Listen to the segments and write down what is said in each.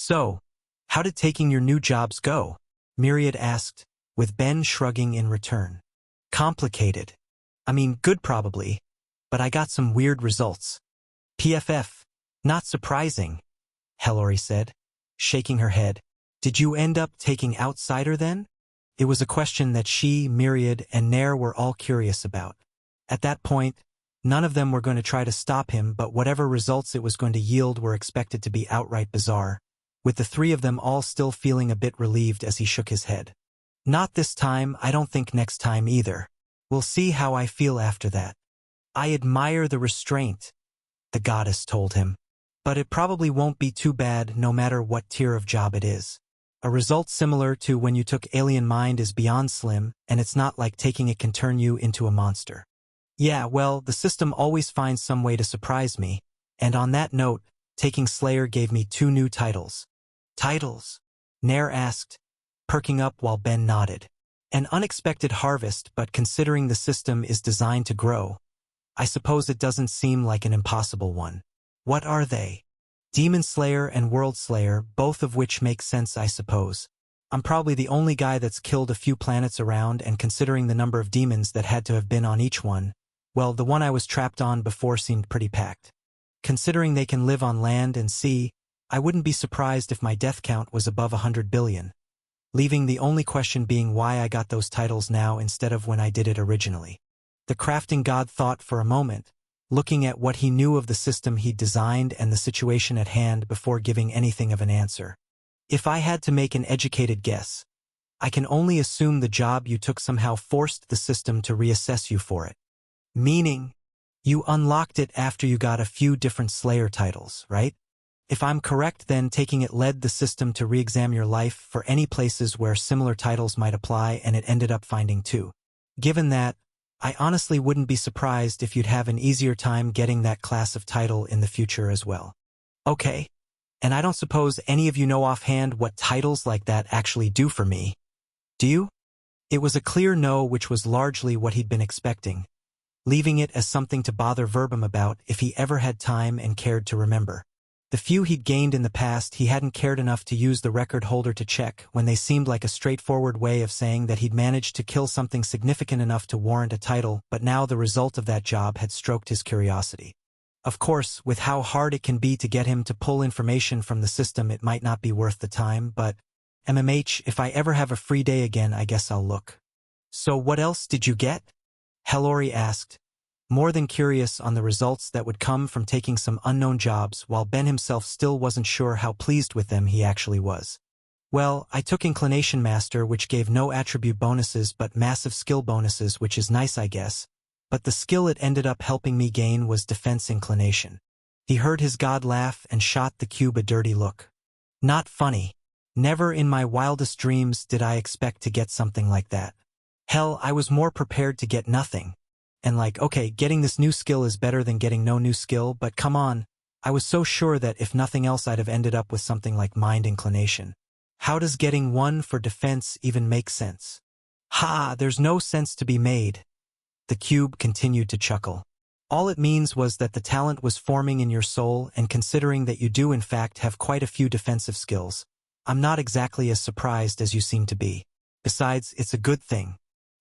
So, how did taking your new jobs go? Myriad asked, with Ben shrugging in return. Complicated. I mean, good probably, but I got some weird results. PFF. Not surprising, Hellori said, shaking her head. Did you end up taking Outsider then? It was a question that she, Myriad, and Nair were all curious about. At that point, none of them were going to try to stop him, but whatever results it was going to yield were expected to be outright bizarre, with the three of them all still feeling a bit relieved as he shook his head. Not this time, I don't think next time either. We'll see how I feel after that. I admire the restraint, the goddess told him. But it probably won't be too bad no matter what tier of job it is. A result similar to when you took Alien Mind is beyond slim, and it's not like taking it can turn you into a monster. Yeah, well, the system always finds some way to surprise me, and on that note, taking Slayer gave me 2 new titles. Titles? Nair asked, perking up while Ben nodded. An unexpected harvest, but considering the system is designed to grow, I suppose it doesn't seem like an impossible one. What are they? Demon Slayer and World Slayer, both of which make sense, I suppose. I'm probably the only guy that's killed a few planets around, and considering the number of demons that had to have been on each one, well, the one I was trapped on before seemed pretty packed. Considering they can live on land and sea, I wouldn't be surprised if my death count was above 100 billion. Leaving the only question being why I got those titles now instead of when I did it originally. The crafting god thought for a moment, looking at what he knew of the system he'd designed and the situation at hand before giving anything of an answer. If I had to make an educated guess, I can only assume the job you took somehow forced the system to reassess you for it. Meaning, you unlocked it after you got a few different Slayer titles, right? If I'm correct, then taking it led the system to re-examine your life for any places where similar titles might apply, and it ended up finding 2. Given that, I honestly wouldn't be surprised if you'd have an easier time getting that class of title in the future as well. Okay, and I don't suppose any of you know offhand what titles like that actually do for me. Do you? It was a clear no, which was largely what he'd been expecting, leaving it as something to bother Verbum about if he ever had time and cared to remember. The few he'd gained in the past, he hadn't cared enough to use the record holder to check when they seemed like a straightforward way of saying that he'd managed to kill something significant enough to warrant a title, but now the result of that job had stroked his curiosity. Of course, with how hard it can be to get him to pull information from the system, it might not be worth the time, but MMH, if I ever have a free day again, I guess I'll look. So what else did you get? Hellori asked, more than curious on the results that would come from taking some unknown jobs, while Ben himself still wasn't sure how pleased with them he actually was. Well, I took Inclination Master, which gave no attribute bonuses but massive skill bonuses, which is nice, I guess, but the skill it ended up helping me gain was Defense Inclination. He heard his god laugh and shot the cube a dirty look. Not funny. Never in my wildest dreams did I expect to get something like that. Hell, I was more prepared to get nothing. And like, okay, getting this new skill is better than getting no new skill, but come on, I was so sure that if nothing else I'd have ended up with something like Mind Inclination. How does getting 1 for defense even make sense? Ha, there's no sense to be made. The cube continued to chuckle. All it means was that the talent was forming in your soul, and considering that you do in fact have quite a few defensive skills, I'm not exactly as surprised as you seem to be. Besides, it's a good thing.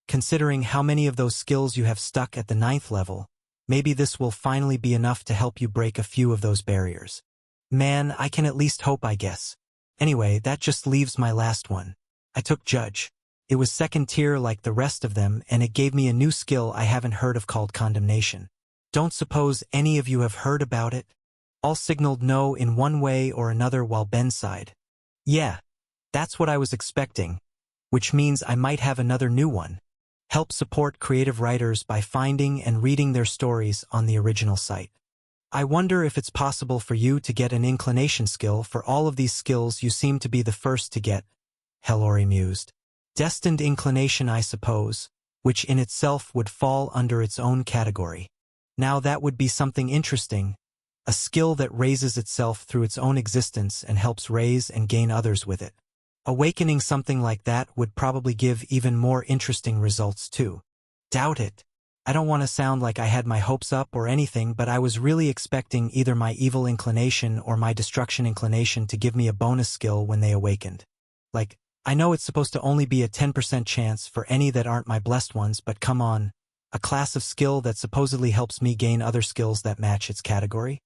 Considering how many of those skills you have stuck at the 9th level, maybe this will finally be enough to help you break a few of those barriers. Man, I can at least hope, I guess. Anyway, that just leaves my last one. I took Judge. It was 2nd tier like the rest of them, and it gave me a new skill I haven't heard of called Condemnation. Don't suppose any of you have heard about it? All signaled no in one way or another while Ben sighed. Yeah, that's what I was expecting, which means I might have another new one. Help support creative writers by finding and reading their stories on the original site. I wonder if it's possible for you to get an inclination skill for all of these skills you seem to be the first to get, Hellori mused. Destined inclination, I suppose, which in itself would fall under its own category. Now that would be something interesting, a skill that raises itself through its own existence and helps raise and gain others with it. Awakening something like that would probably give even more interesting results too. Doubt it. I don't want to sound like I had my hopes up or anything, but I was really expecting either my evil inclination or my destruction inclination to give me a bonus skill when they awakened. Like, I know it's supposed to only be a 10% chance for any that aren't my blessed ones, but come on, a class of skill that supposedly helps me gain other skills that match its category?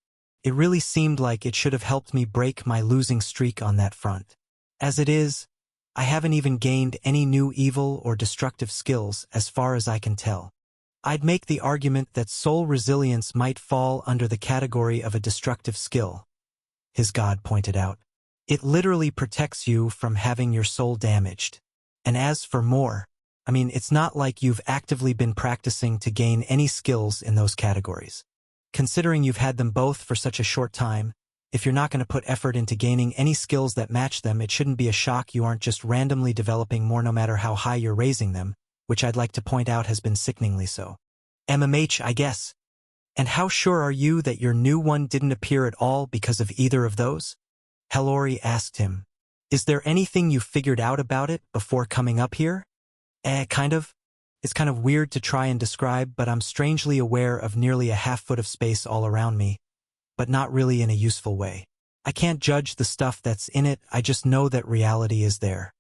It really seemed like it should have helped me break my losing streak on that front. As it is, I haven't even gained any new evil or destructive skills as far as I can tell. I'd make the argument that soul resilience might fall under the category of a destructive skill, his god pointed out. It literally protects you from having your soul damaged. And as for more, I mean, it's not like you've actively been practicing to gain any skills in those categories. Considering you've had them both for such a short time, if you're not going to put effort into gaining any skills that match them, it shouldn't be a shock you aren't just randomly developing more no matter how high you're raising them, which I'd like to point out has been sickeningly so. MMH, I guess. And how sure are you that your new one didn't appear at all because of either of those? Hellori asked him. Is there anything you figured out about it before coming up here? Kind of. It's kind of weird to try and describe, but I'm strangely aware of nearly a half-foot of space all around me, but not really in a useful way. I can't judge the stuff that's in it, I just know that reality is there.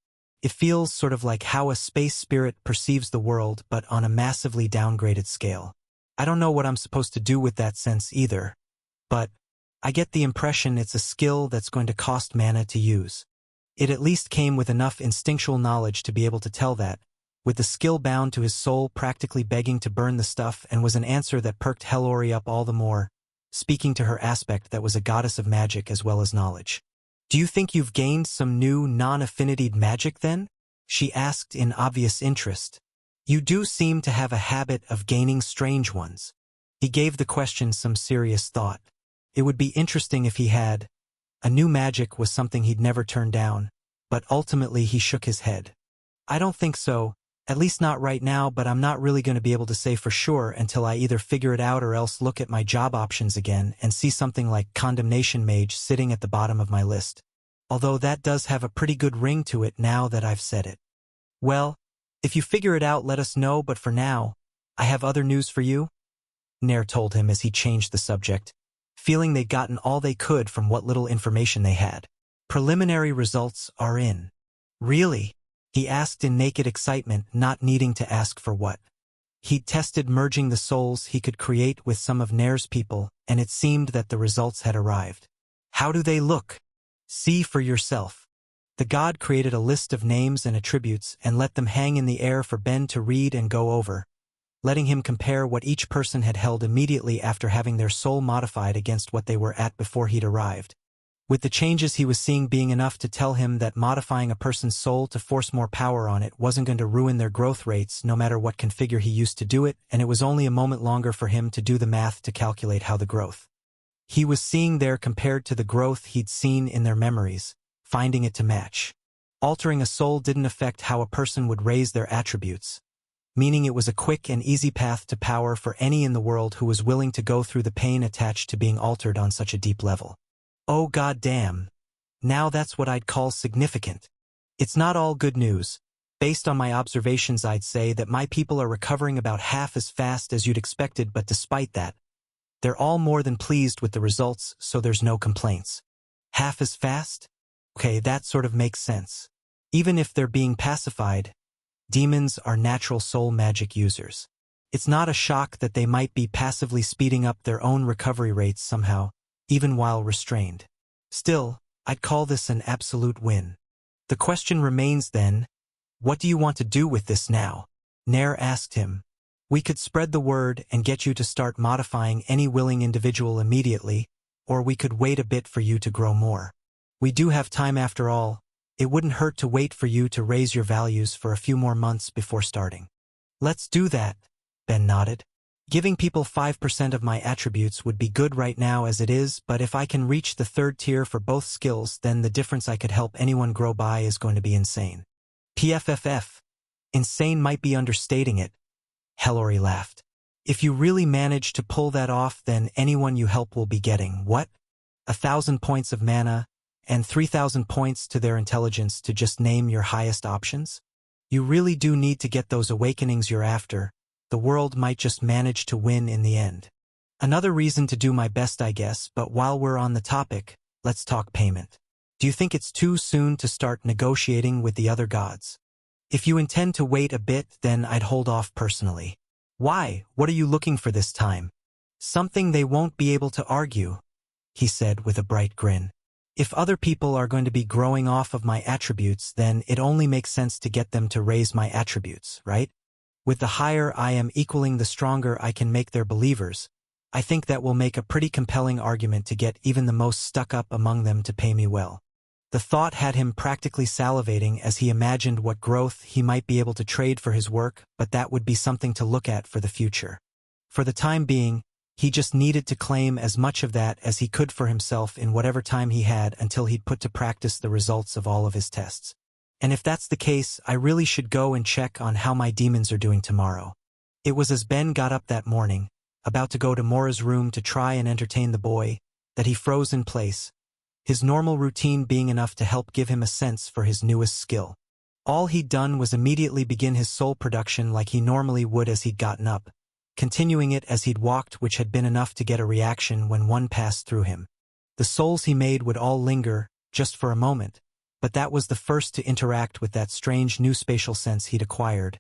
It feels sort of like how a space spirit perceives the world, but on a massively downgraded scale. I don't know what I'm supposed to do with that sense either, but I get the impression it's a skill that's going to cost mana to use. It at least came with enough instinctual knowledge to be able to tell that, with the skill bound to his soul practically begging to burn the stuff, and was an answer that perked Hellori up all the more, speaking to her aspect that was a goddess of magic as well as knowledge. Do you think you've gained some new non-affinitied magic then? She asked in obvious interest. You do seem to have a habit of gaining strange ones. He gave the question some serious thought. It would be interesting if he had. A new magic was something he'd never turn down, but ultimately he shook his head. I don't think so, at least not right now, but I'm not really going to be able to say for sure until I either figure it out or else look at my job options again and see something like Condemnation Mage sitting at the bottom of my list. Although that does have a pretty good ring to it now that I've said it. Well, if you figure it out, let us know, but for now, I have other news for you, Nair told him as he changed the subject, feeling they'd gotten all they could from what little information they had. Preliminary results are in. Really? He asked in naked excitement, not needing to ask for what. He'd tested merging the souls he could create with some of Nair's people, and it seemed that the results had arrived. How do they look? See for yourself. The god created a list of names and attributes and let them hang in the air for Ben to read and go over, letting him compare what each person had held immediately after having their soul modified against what they were at before he'd arrived. With the changes he was seeing being enough to tell him that modifying a person's soul to force more power on it wasn't going to ruin their growth rates no matter what configure he used to do it, and it was only a moment longer for him to do the math to calculate how the growth he was seeing there compared to the growth he'd seen in their memories, finding it to match. Altering a soul didn't affect how a person would raise their attributes, meaning it was a quick and easy path to power for any in the world who was willing to go through the pain attached to being altered on such a deep level. Oh goddamn. Now that's what I'd call significant. It's not all good news. Based on my observations, I'd say that my people are recovering about half as fast as you'd expected, but despite that, they're all more than pleased with the results, so there's no complaints. Half as fast? Okay, that sort of makes sense. Even if they're being pacified, demons are natural soul magic users. It's not a shock that they might be passively speeding up their own recovery rates somehow, even while restrained. Still, I'd call this an absolute win. The question remains then, what do you want to do with this now? Nair asked him. We could spread the word and get you to start modifying any willing individual immediately, or we could wait a bit for you to grow more. We do have time after all. It wouldn't hurt to wait for you to raise your values for a few more months before starting. Let's do that, Ben nodded. Giving people 5% of my attributes would be good right now as it is, but if I can reach the third tier for both skills, then the difference I could help anyone grow by is going to be insane. PFFF. Insane might be understating it. Hellori laughed. If you really manage to pull that off, then anyone you help will be getting, what? 1,000 points of mana, and 3,000 points to their intelligence to just name your highest options? You really do need to get those awakenings you're after, the world might just manage to win in the end. Another reason to do my best, I guess, but while we're on the topic, let's talk payment. Do you think it's too soon to start negotiating with the other gods? If you intend to wait a bit, then I'd hold off personally. Why? What are you looking for this time? Something they won't be able to argue, he said with a bright grin. If other people are going to be growing off of my attributes, then it only makes sense to get them to raise my attributes, right? With the higher I am equaling, the stronger I can make their believers. I think that will make a pretty compelling argument to get even the most stuck-up among them to pay me well. The thought had him practically salivating as he imagined what growth he might be able to trade for his work, but that would be something to look at for the future. For the time being, he just needed to claim as much of that as he could for himself in whatever time he had until he'd put to practice the results of all of his tests. And if that's the case, I really should go and check on how my demons are doing tomorrow. It was as Ben got up that morning, about to go to Mora's room to try and entertain the boy, that he froze in place, his normal routine being enough to help give him a sense for his newest skill. All he'd done was immediately begin his soul production like he normally would as he'd gotten up, continuing it as he'd walked, which had been enough to get a reaction when one passed through him. The souls he made would all linger, just for a moment, but that was the first to interact with that strange new spatial sense he'd acquired,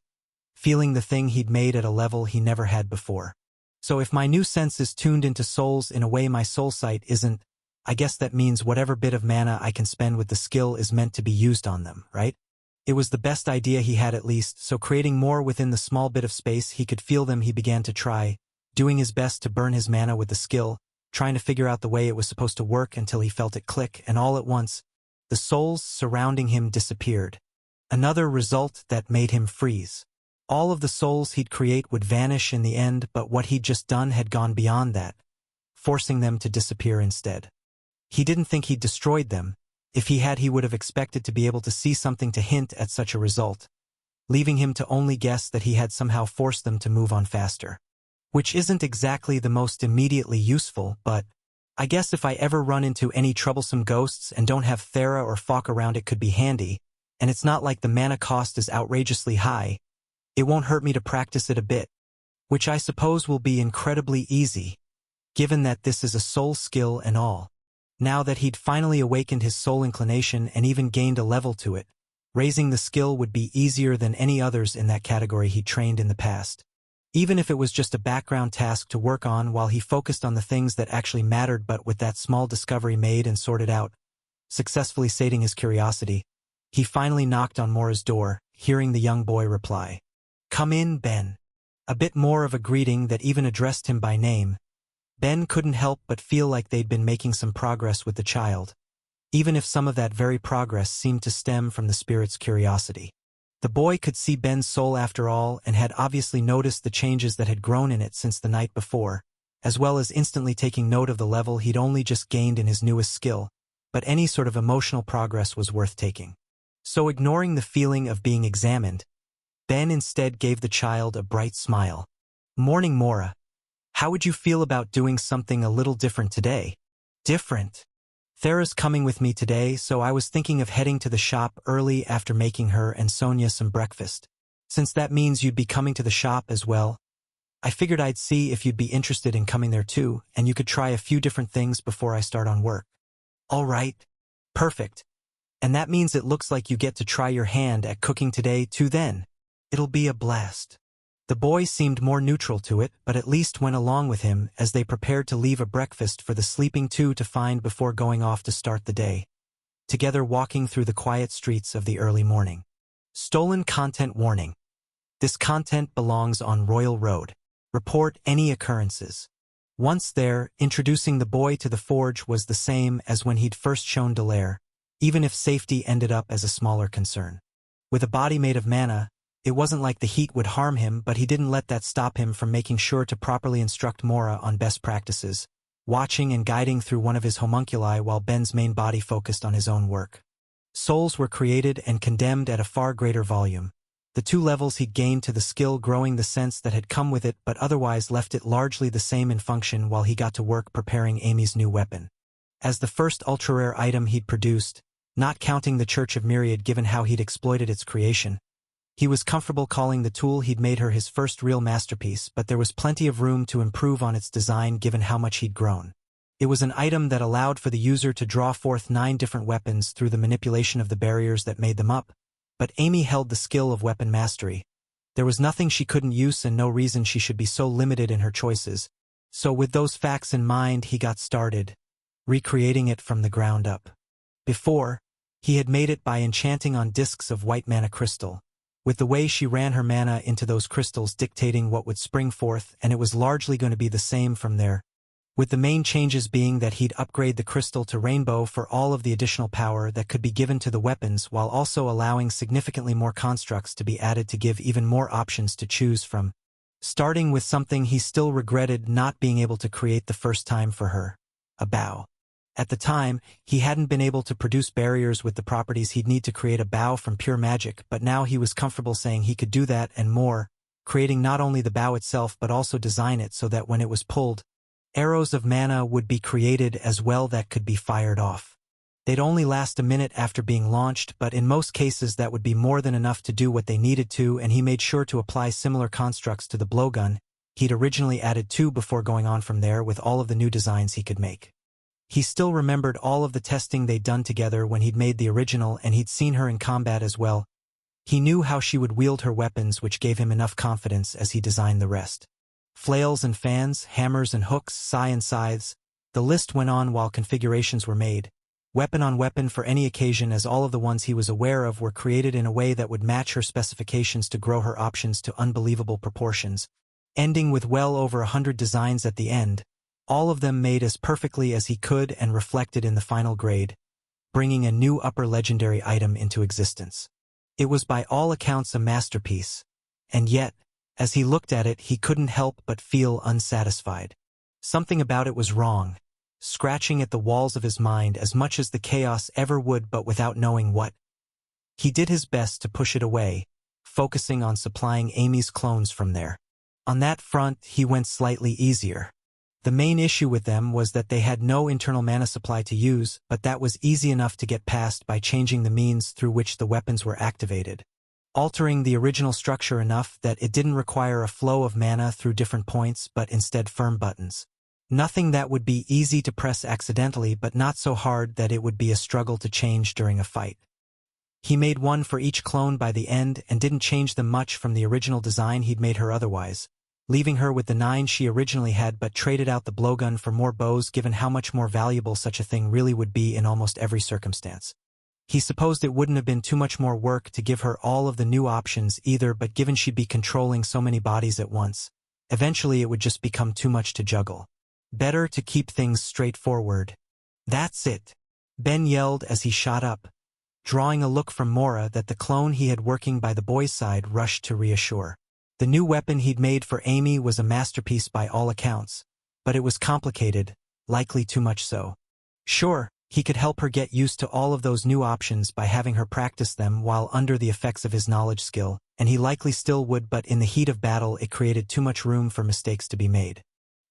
feeling the thing he'd made at a level he never had before. So if my new sense is tuned into souls in a way my soul sight isn't, I guess that means whatever bit of mana I can spend with the skill is meant to be used on them, right? It was the best idea he had at least, so creating more within the small bit of space he could feel them, he began to try, doing his best to burn his mana with the skill, trying to figure out the way it was supposed to work until he felt it click, and all at once, the souls surrounding him disappeared. Another result that made him freeze. All of the souls he'd create would vanish in the end, but what he'd just done had gone beyond that, forcing them to disappear instead. He didn't think he'd destroyed them. If he had, he would have expected to be able to see something to hint at such a result, leaving him to only guess that he had somehow forced them to move on faster. Which isn't exactly the most immediately useful, but I guess if I ever run into any troublesome ghosts and don't have Thera or Falk around, it could be handy, and it's not like the mana cost is outrageously high. It won't hurt me to practice it a bit, which I suppose will be incredibly easy, given that this is a soul skill and all. Now that he'd finally awakened his soul inclination and even gained a level to it, raising the skill would be easier than any others in that category he'd trained in the past. Even if it was just a background task to work on while he focused on the things that actually mattered, but with that small discovery made and sorted out, successfully sating his curiosity, he finally knocked on Mora's door, hearing the young boy reply, "Come in, Ben." A bit more of a greeting that even addressed him by name. Ben couldn't help but feel like they'd been making some progress with the child, even if some of that very progress seemed to stem from the spirit's curiosity. The boy could see Ben's soul after all and had obviously noticed the changes that had grown in it since the night before, as well as instantly taking note of the level he'd only just gained in his newest skill, but any sort of emotional progress was worth taking. So ignoring the feeling of being examined, Ben instead gave the child a bright smile. "Morning, Mora. How would you feel about doing something a little different today?" "Different? Thera's coming with me today, so I was thinking of heading to the shop early after making her and Sonia some breakfast. Since that means you'd be coming to the shop as well, I figured I'd see if you'd be interested in coming there too, and you could try a few different things before I start on work." "All right. Perfect. And that means it looks like you get to try your hand at cooking today too then. It'll be a blast." The boy seemed more neutral to it, but at least went along with him as they prepared to leave a breakfast for the sleeping two to find before going off to start the day, together walking through the quiet streets of the early morning. Stolen content warning. This content belongs on Royal Road. Report any occurrences. Once there, introducing the boy to the forge was the same as when he'd first shown Delaire, even if safety ended up as a smaller concern. With a body made of mana, it wasn't like the heat would harm him, but he didn't let that stop him from making sure to properly instruct Mora on best practices, watching and guiding through one of his homunculi while Ben's main body focused on his own work. Souls were created and condemned at a far greater volume. The 2 levels he'd gained to the skill growing the sense that had come with it, but otherwise left it largely the same in function while he got to work preparing Amy's new weapon. As the first ultra-rare item he'd produced, not counting the Church of Myriad given how he'd exploited its creation, He was comfortable calling the tool he'd made her his first real masterpiece, but there was plenty of room to improve on its design given how much he'd grown. It was an item that allowed for the user to draw forth 9 different weapons through the manipulation of the barriers that made them up, but Amy held the skill of weapon mastery. There was nothing she couldn't use and no reason she should be so limited in her choices. So with those facts in mind, he got started, recreating it from the ground up. Before, he had made it by enchanting on discs of white mana crystal, with the way she ran her mana into those crystals dictating what would spring forth, and it was largely going to be the same from there, with the main changes being that he'd upgrade the crystal to rainbow for all of the additional power that could be given to the weapons while also allowing significantly more constructs to be added to give even more options to choose from, starting with something he still regretted not being able to create the first time for her: a bow. At the time, he hadn't been able to produce barriers with the properties he'd need to create a bow from pure magic, but now he was comfortable saying he could do that and more, creating not only the bow itself but also design it so that when it was pulled, arrows of mana would be created as well that could be fired off. They'd only last a minute after being launched, but in most cases that would be more than enough to do what they needed to, and he made sure to apply similar constructs to the blowgun. He'd originally added 2 before going on from there with all of the new designs he could make. He still remembered all of the testing they'd done together when he'd made the original, and he'd seen her in combat as well. He knew how she would wield her weapons, which gave him enough confidence as he designed the rest. Flails and fans, hammers and hooks, sai and scythes. The list went on while configurations were made, weapon on weapon for any occasion, as all of the ones he was aware of were created in a way that would match her specifications to grow her options to unbelievable proportions, ending with well over 100 designs at the end, all of them made as perfectly as he could and reflected in the final grade, bringing a new upper legendary item into existence. It was by all accounts a masterpiece, and yet, as he looked at it, he couldn't help but feel unsatisfied. Something about it was wrong, scratching at the walls of his mind as much as the chaos ever would, but without knowing what. He did his best to push it away, focusing on supplying Amy's clones from there. On that front, he went slightly easier. The main issue with them was that they had no internal mana supply to use, but that was easy enough to get past by changing the means through which the weapons were activated, altering the original structure enough that it didn't require a flow of mana through different points but instead firm buttons. Nothing that would be easy to press accidentally, but not so hard that it would be a struggle to change during a fight. He made one for each clone by the end and didn't change them much from the original design he'd made her otherwise, leaving her with the 9 she originally had, but traded out the blowgun for more bows given how much more valuable such a thing really would be in almost every circumstance. He supposed it wouldn't have been too much more work to give her all of the new options either, but given she'd be controlling so many bodies at once, eventually it would just become too much to juggle. Better to keep things straightforward. That's it, Ben yelled as he shot up, drawing a look from Mora that the clone he had working by the boy's side rushed to reassure. The new weapon he'd made for Amy was a masterpiece by all accounts, but it was complicated, likely too much so. Sure, he could help her get used to all of those new options by having her practice them while under the effects of his knowledge skill, and he likely still would, but in the heat of battle it created too much room for mistakes to be made.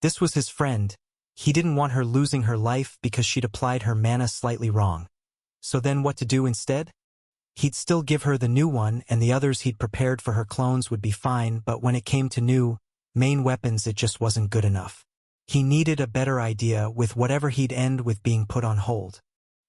This was his friend. He didn't want her losing her life because she'd applied her mana slightly wrong. So then what to do instead? He'd still give her the new one, and the others he'd prepared for her clones would be fine, but when it came to new, main weapons it just wasn't good enough. He needed a better idea, with whatever he'd end with being put on hold.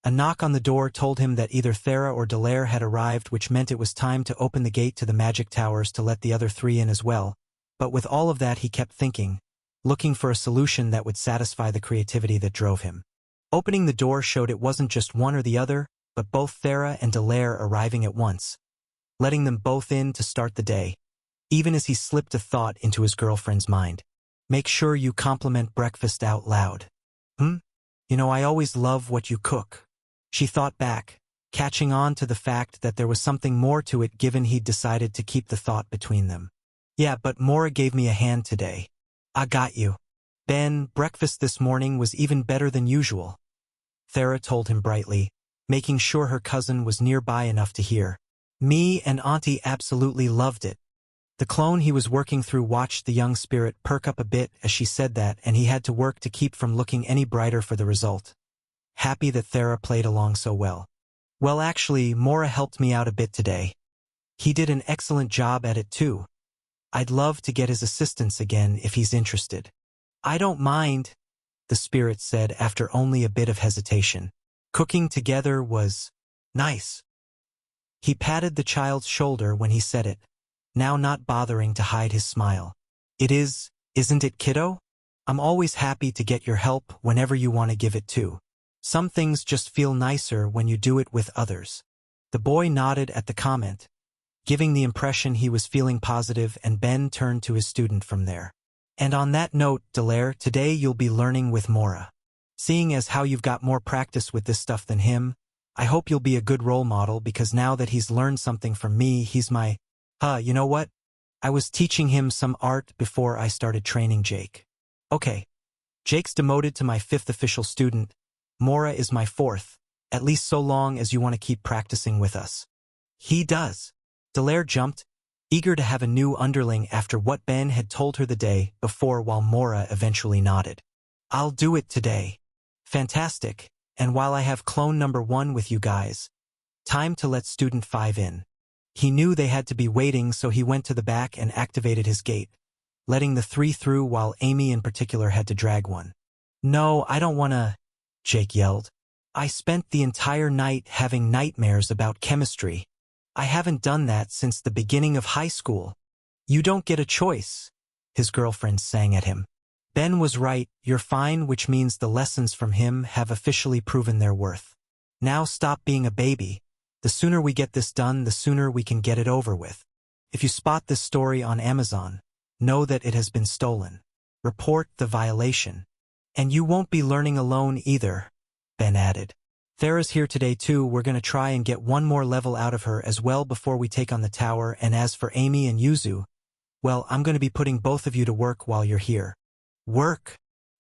A knock on the door told him that either Thera or Delaire had arrived, which meant it was time to open the gate to the magic towers to let the other 3 in as well, but with all of that he kept thinking, looking for a solution that would satisfy the creativity that drove him. Opening the door showed it wasn't just one or the other, but both Thera and Delaire arriving at once, letting them both in to start the day. Even as he slipped a thought into his girlfriend's mind. Make sure you compliment breakfast out loud. You know, I always love what you cook. She thought back, catching on to the fact that there was something more to it given he'd decided to keep the thought between them. Yeah, but Mora gave me a hand today. I got you. Ben, breakfast this morning was even better than usual, Thera told him brightly, making sure her cousin was nearby enough to hear. Me and Auntie absolutely loved it. The clone he was working through watched the young spirit perk up a bit as she said that, and he had to work to keep from looking any brighter for the result. Happy that Thera played along so well. Well, actually, Mora helped me out a bit today. He did an excellent job at it too. I'd love to get his assistance again if he's interested. I don't mind, the spirit said after only a bit of hesitation. Cooking together was nice. He patted the child's shoulder when he said it, now not bothering to hide his smile. It is, isn't it, kiddo? I'm always happy to get your help whenever you want to give it to. Some things just feel nicer when you do it with others. The boy nodded at the comment, giving the impression he was feeling positive, and Ben turned to his student from there. And on that note, Dallaire, today you'll be learning with Mora. Seeing as how you've got more practice with this stuff than him, I hope you'll be a good role model, because now that he's learned something from me, he's my, you know what? I was teaching him some art before I started training Jake. Okay. Jake's demoted to my 5th official student. Mora is my 4th, at least so long as you want to keep practicing with us. He does. Dallaire jumped, eager to have a new underling after what Ben had told her the day before, while Mora eventually nodded. I'll do it today. Fantastic, and while I have clone number 1 with you guys, time to let student 5 in. He knew they had to be waiting, so he went to the back and activated his gate, letting the 3 through while Amy in particular had to drag one. No, I don't wanna, Jake yelled. I spent the entire night having nightmares about chemistry. I haven't done that since the beginning of high school. You don't get a choice, his girlfriend sang at him. Ben was right, you're fine, which means the lessons from him have officially proven their worth. Now stop being a baby. The sooner we get this done, the sooner we can get it over with. If you spot this story on Amazon, know that it has been stolen. Report the violation. And you won't be learning alone either, Ben added. Thera's here today too. We're gonna try and get one more level out of her as well before we take on the tower, and as for Amy and Yuzu, well, I'm gonna be putting both of you to work while you're here. Work?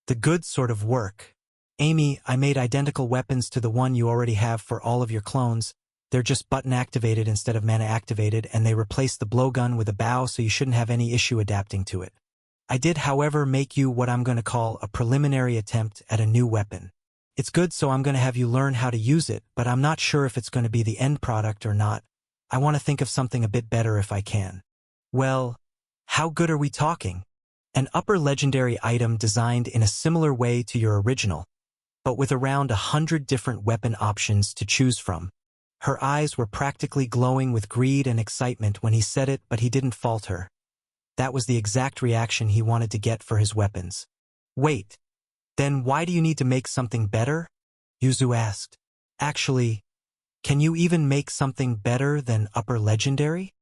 The good sort of work. Amy, I made identical weapons to the one you already have for all of your clones. They're just button activated instead of mana activated, and they replace the blowgun with a bow, so you shouldn't have any issue adapting to it. I did, however, make you what I'm going to call a preliminary attempt at a new weapon. It's good, so I'm going to have you learn how to use it, but I'm not sure if it's going to be the end product or not. I want to think of something a bit better if I can. Well, how good are we talking? An upper legendary item designed in a similar way to your original, but with around 100 different weapon options to choose from. Her eyes were practically glowing with greed and excitement when he said it, but he didn't falter. That was the exact reaction he wanted to get for his weapons. Wait, then why do you need to make something better? Yuzu asked. Actually, can you even make something better than upper legendary?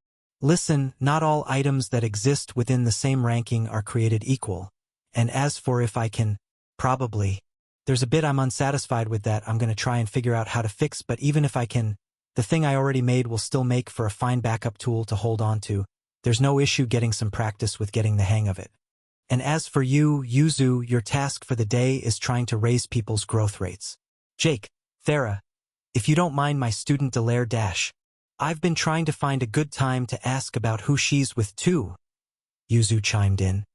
Listen, not all items that exist within the same ranking are created equal. And as for if I can, probably. There's a bit I'm unsatisfied with that I'm going to try and figure out how to fix, but even if I can, the thing I already made will still make for a fine backup tool to hold on to. There's no issue getting some practice with getting the hang of it. And as for you, Yuzu, your task for the day is trying to raise people's growth rates. Jake, Thera, if you don't mind my student Dallaire Dash, I've been trying to find a good time to ask about who she's with too. Yuzu chimed in.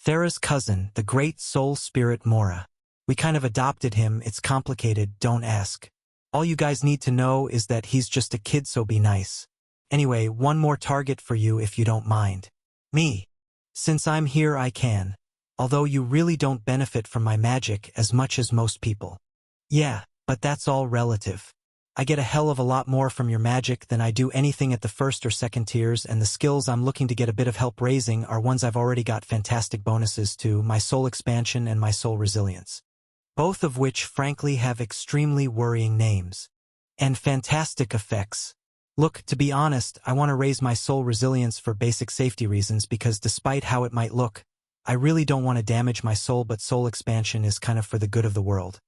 Thera's cousin, the great soul spirit Mora. We kind of adopted him, it's complicated, don't ask. All you guys need to know is that he's just a kid, so be nice. Anyway, one more target for you if you don't mind. Me. Since I'm here I can. Although you really don't benefit from my magic as much as most people. Yeah, but that's all relative. I get a hell of a lot more from your magic than I do anything at the 1st or 2nd tiers, and the skills I'm looking to get a bit of help raising are ones I've already got fantastic bonuses to, my soul expansion and my soul resilience. Both of which frankly have extremely worrying names. And fantastic effects. Look, to be honest, I want to raise my soul resilience for basic safety reasons, because despite how it might look, I really don't want to damage my soul, but soul expansion is kind of for the good of the world.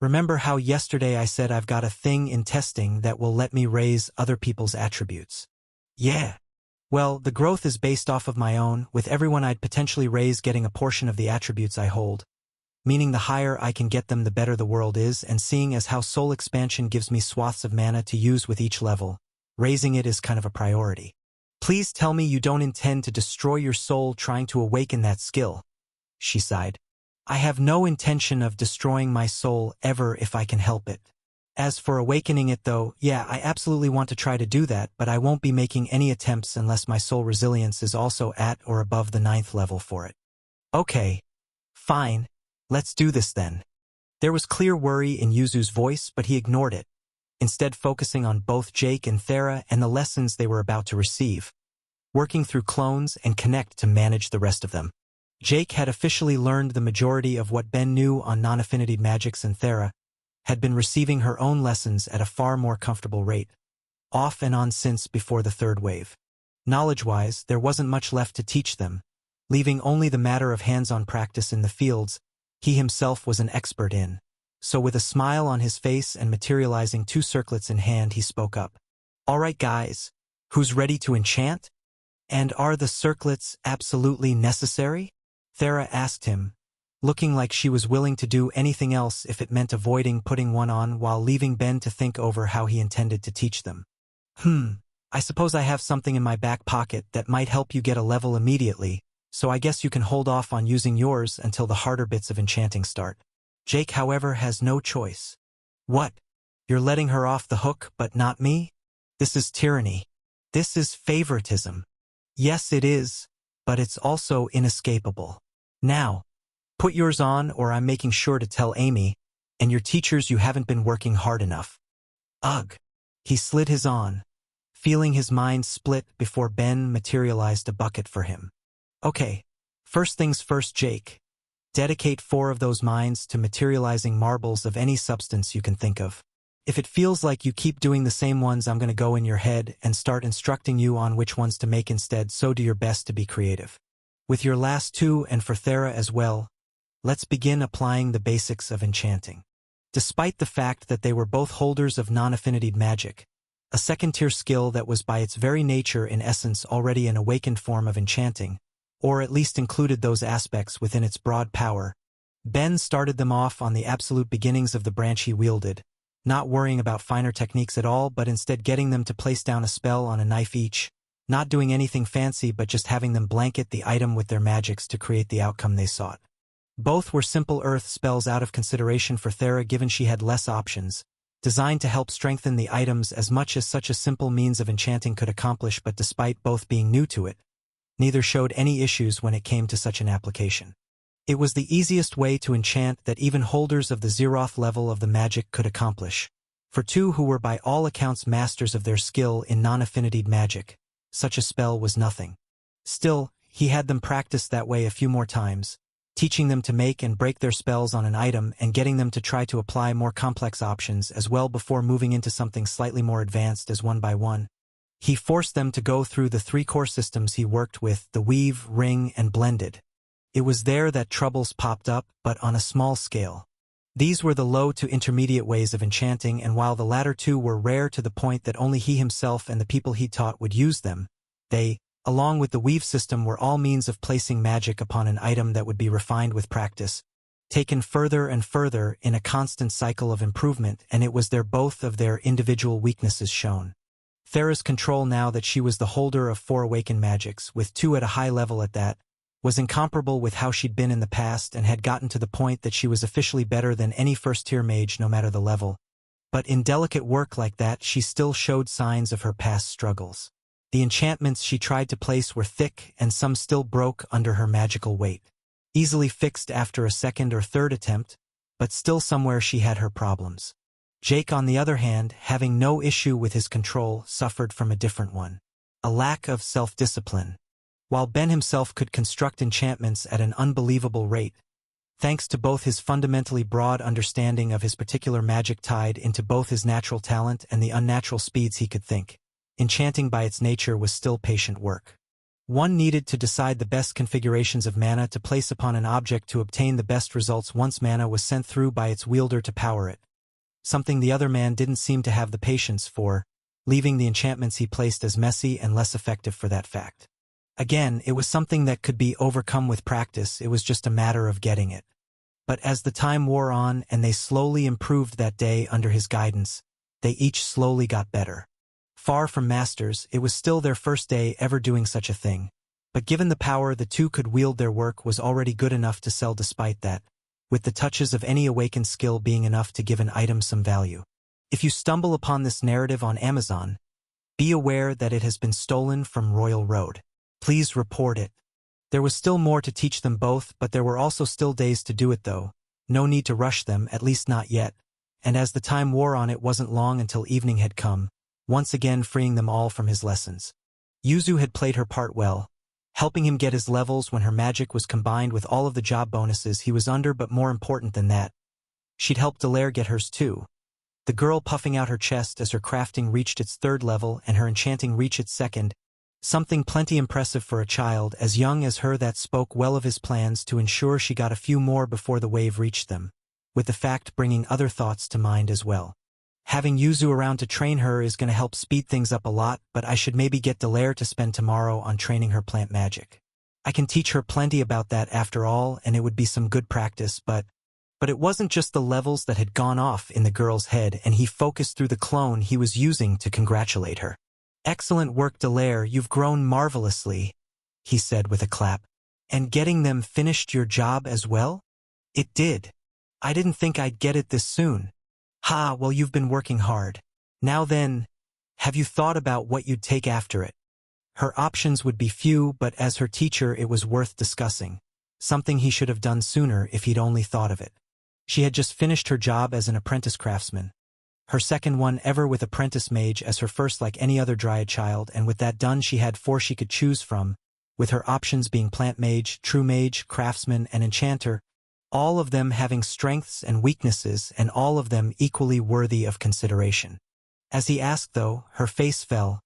Remember how yesterday I said I've got a thing in testing that will let me raise other people's attributes? Yeah. Well, the growth is based off of my own, with everyone I'd potentially raise getting a portion of the attributes I hold. Meaning the higher I can get them, the better the world is, and seeing as how soul expansion gives me swaths of mana to use with each level, raising it is kind of a priority. Please tell me you don't intend to destroy your soul trying to awaken that skill, she sighed. I have no intention of destroying my soul ever if I can help it. As for awakening it though, yeah, I absolutely want to try to do that, but I won't be making any attempts unless my soul resilience is also at or above the 9th level for it. Okay. Fine. Let's do this then. There was clear worry in Yuzu's voice, but he ignored it, instead focusing on both Jake and Thera and the lessons they were about to receive, working through clones and connect to manage the rest of them. Jake had officially learned the majority of what Ben knew on non-affinity magics, and Thera had been receiving her own lessons at a far more comfortable rate, off and on since before the 3rd wave. Knowledge-wise, there wasn't much left to teach them, leaving only the matter of hands-on practice in the fields he himself was an expert in. So with a smile on his face and materializing 2 circlets in hand, he spoke up. All right, guys, who's ready to enchant? And are the circlets absolutely necessary? Thera asked him, looking like she was willing to do anything else if it meant avoiding putting one on, while leaving Ben to think over how he intended to teach them. I suppose I have something in my back pocket that might help you get a level immediately, so I guess you can hold off on using yours until the harder bits of enchanting start. Jake, however, has no choice. What? You're letting her off the hook, but not me? This is tyranny. This is favoritism. Yes, it is, but it's also inescapable. Now, put yours on, or I'm making sure to tell Amy and your teachers you haven't been working hard enough. Ugh. He slid his on, feeling his mind split before Ben materialized a bucket for him. Okay, first things first, Jake. Dedicate 4 of those minds to materializing marbles of any substance you can think of. If it feels like you keep doing the same ones, I'm going to go in your head and start instructing you on which ones to make instead, so do your best to be creative. With your last 2, and for Thera as well, let's begin applying the basics of enchanting. Despite the fact that they were both holders of non-affinity magic, a 2nd-tier skill that was by its very nature in essence already an awakened form of enchanting, or at least included those aspects within its broad power, Ben started them off on the absolute beginnings of the branch he wielded, not worrying about finer techniques at all, but instead getting them to place down a spell on a knife each, not doing anything fancy but just having them blanket the item with their magics to create the outcome they sought. Both were simple earth spells out of consideration for Thera, given she had less options, designed to help strengthen the items as much as such a simple means of enchanting could accomplish, but despite both being new to it, neither showed any issues when it came to such an application. It was the easiest way to enchant that even holders of the Zeroth level of the magic could accomplish. For 2 who were by all accounts masters of their skill in non-affinity magic, such a spell was nothing. Still, he had them practice that way a few more times, teaching them to make and break their spells on an item and getting them to try to apply more complex options as well before moving into something slightly more advanced as one by one. He forced them to go through the 3 core systems he worked with, the weave, ring, and blended. It was there that troubles popped up, but on a small scale. These were the low to intermediate ways of enchanting, and while the latter 2 were rare to the point that only he himself and the people he taught would use them, they, along with the weave system, were all means of placing magic upon an item that would be refined with practice, taken further and further in a constant cycle of improvement, and it was there both of their individual weaknesses shown. Thera's control, now that she was the holder of 4 awakened magics, with 2 at a high level at that, was incomparable with how she'd been in the past and had gotten to the point that she was officially better than any 1st-tier mage no matter the level. But in delicate work like that, she still showed signs of her past struggles. The enchantments she tried to place were thick, and some still broke under her magical weight. Easily fixed after a 2nd or 3rd attempt, but still somewhere she had her problems. Jake, on the other hand, having no issue with his control, suffered from a different one: a lack of self-discipline. While Ben himself could construct enchantments at an unbelievable rate, thanks to both his fundamentally broad understanding of his particular magic tied into both his natural talent and the unnatural speeds he could think, enchanting by its nature was still patient work. One needed to decide the best configurations of mana to place upon an object to obtain the best results once mana was sent through by its wielder to power it, something the other man didn't seem to have the patience for, leaving the enchantments he placed as messy and less effective for that fact. Again, it was something that could be overcome with practice, it was just a matter of getting it. But as the time wore on and they slowly improved that day under his guidance, they each slowly got better. Far from masters, it was still their first day ever doing such a thing, but given the power the 2 could wield, their work was already good enough to sell despite that, with the touches of any awakened skill being enough to give an item some value. If you stumble upon this narrative on Amazon, be aware that it has been stolen from Royal Road. Please report it. There was still more to teach them both, but there were also still days to do it though. No need to rush them, at least not yet. And as the time wore on, it wasn't long until evening had come, once again freeing them all from his lessons. Yuzu had played her part well, helping him get his levels when her magic was combined with all of the job bonuses he was under, but more important than that, she'd helped Dallaire get hers too. The girl puffing out her chest as her crafting reached its 3rd level and her enchanting reach its 2nd, something plenty impressive for a child as young as her that spoke well of his plans to ensure she got a few more before the wave reached them, with the fact bringing other thoughts to mind as well. Having Yuzu around to train her is going to help speed things up a lot, but I should maybe get Dallaire to spend tomorrow on training her plant magic. I can teach her plenty about that after all, and it would be some good practice, but it wasn't just the levels that had gone off in the girl's head, and he focused through the clone he was using to congratulate her. "Excellent work, Dallaire, you've grown marvelously," he said with a clap. "And getting them finished your job as well?" "It did. I didn't think I'd get it this soon." "Ha, well, you've been working hard. Now then, have you thought about what you'd take after it?" Her options would be few, but as her teacher it was worth discussing. Something he should have done sooner if he'd only thought of it. She had just finished her job as an apprentice craftsman. Her 2nd one ever with apprentice mage as her first, like any other Dryad child, and with that done she had 4 she could choose from, with her options being plant mage, true mage, craftsman, and enchanter, all of them having strengths and weaknesses and all of them equally worthy of consideration. As he asked though, her face fell,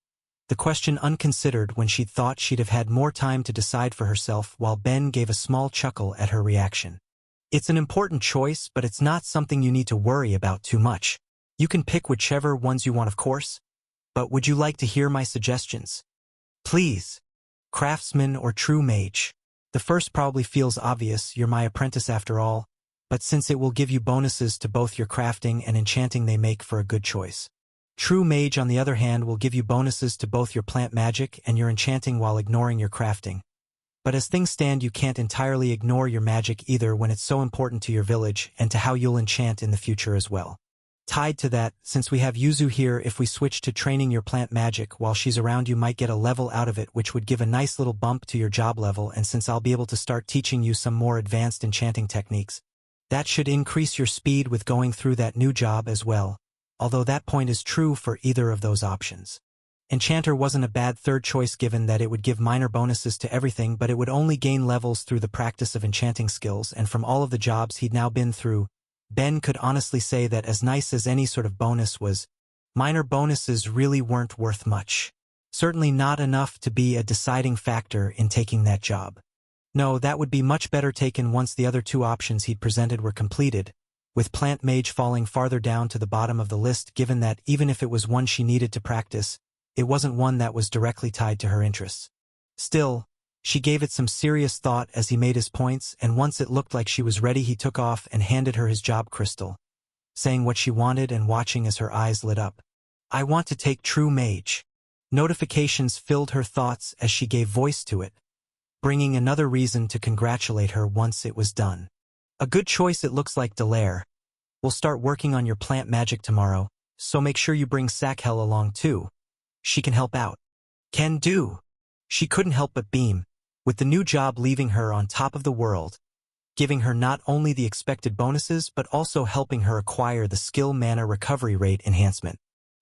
the question unconsidered when she'd thought she'd have had more time to decide for herself, while Ben gave a small chuckle at her reaction. "It's an important choice, but it's not something you need to worry about too much. You can pick whichever ones you want, of course. But would you like to hear my suggestions?" "Please." "Craftsman or true mage? The first probably feels obvious, you're my apprentice after all, but since it will give you bonuses to both your crafting and enchanting, they make for a good choice. True mage, on the other hand, will give you bonuses to both your plant magic and your enchanting while ignoring your crafting. But as things stand, you can't entirely ignore your magic either when it's so important to your village and to how you'll enchant in the future as well. Tied to that, since we have Yuzu here, if we switch to training your plant magic while she's around, you might get a level out of it, which would give a nice little bump to your job level, and since I'll be able to start teaching you some more advanced enchanting techniques, that should increase your speed with going through that new job as well, although that point is true for either of those options. Enchanter wasn't a bad 3rd choice given that it would give minor bonuses to everything, but it would only gain levels through the practice of enchanting skills, and from all of the jobs he'd now been through, Ben could honestly say that as nice as any sort of bonus was, minor bonuses really weren't worth much. Certainly not enough to be a deciding factor in taking that job. No, that would be much better taken once the other 2 options he'd presented were completed, with plant mage falling farther down to the bottom of the list, given that even if it was one she needed to practice, it wasn't one that was directly tied to her interests. Still, she gave it some serious thought as he made his points, and once it looked like she was ready, he took off and handed her his job crystal, saying what she wanted and watching as her eyes lit up. "I want to take true mage." Notifications filled her thoughts as she gave voice to it, bringing another reason to congratulate her once it was done. "A good choice it looks like, Dallaire. We'll start working on your plant magic tomorrow, so make sure you bring Sakhel along too. She can help out." "Can do." She couldn't help but beam, with the new job leaving her on top of the world, giving her not only the expected bonuses but also helping her acquire the skill mana recovery rate enhancement.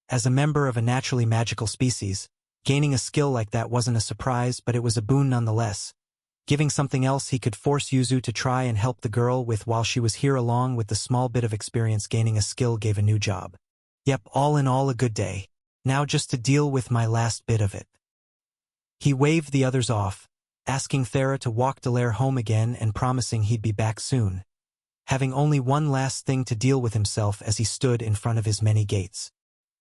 As a member of a naturally magical species, gaining a skill like that wasn't a surprise, but it was a boon nonetheless, giving something else he could force Yuzu to try and help the girl with while she was here, along with the small bit of experience gaining a skill gave a new job. Yep, all in all a good day. Now just to deal with my last bit of it. He waved the others off, asking Thera to walk Dallaire home again and promising he'd be back soon, having only one last thing to deal with himself as he stood in front of his many gates.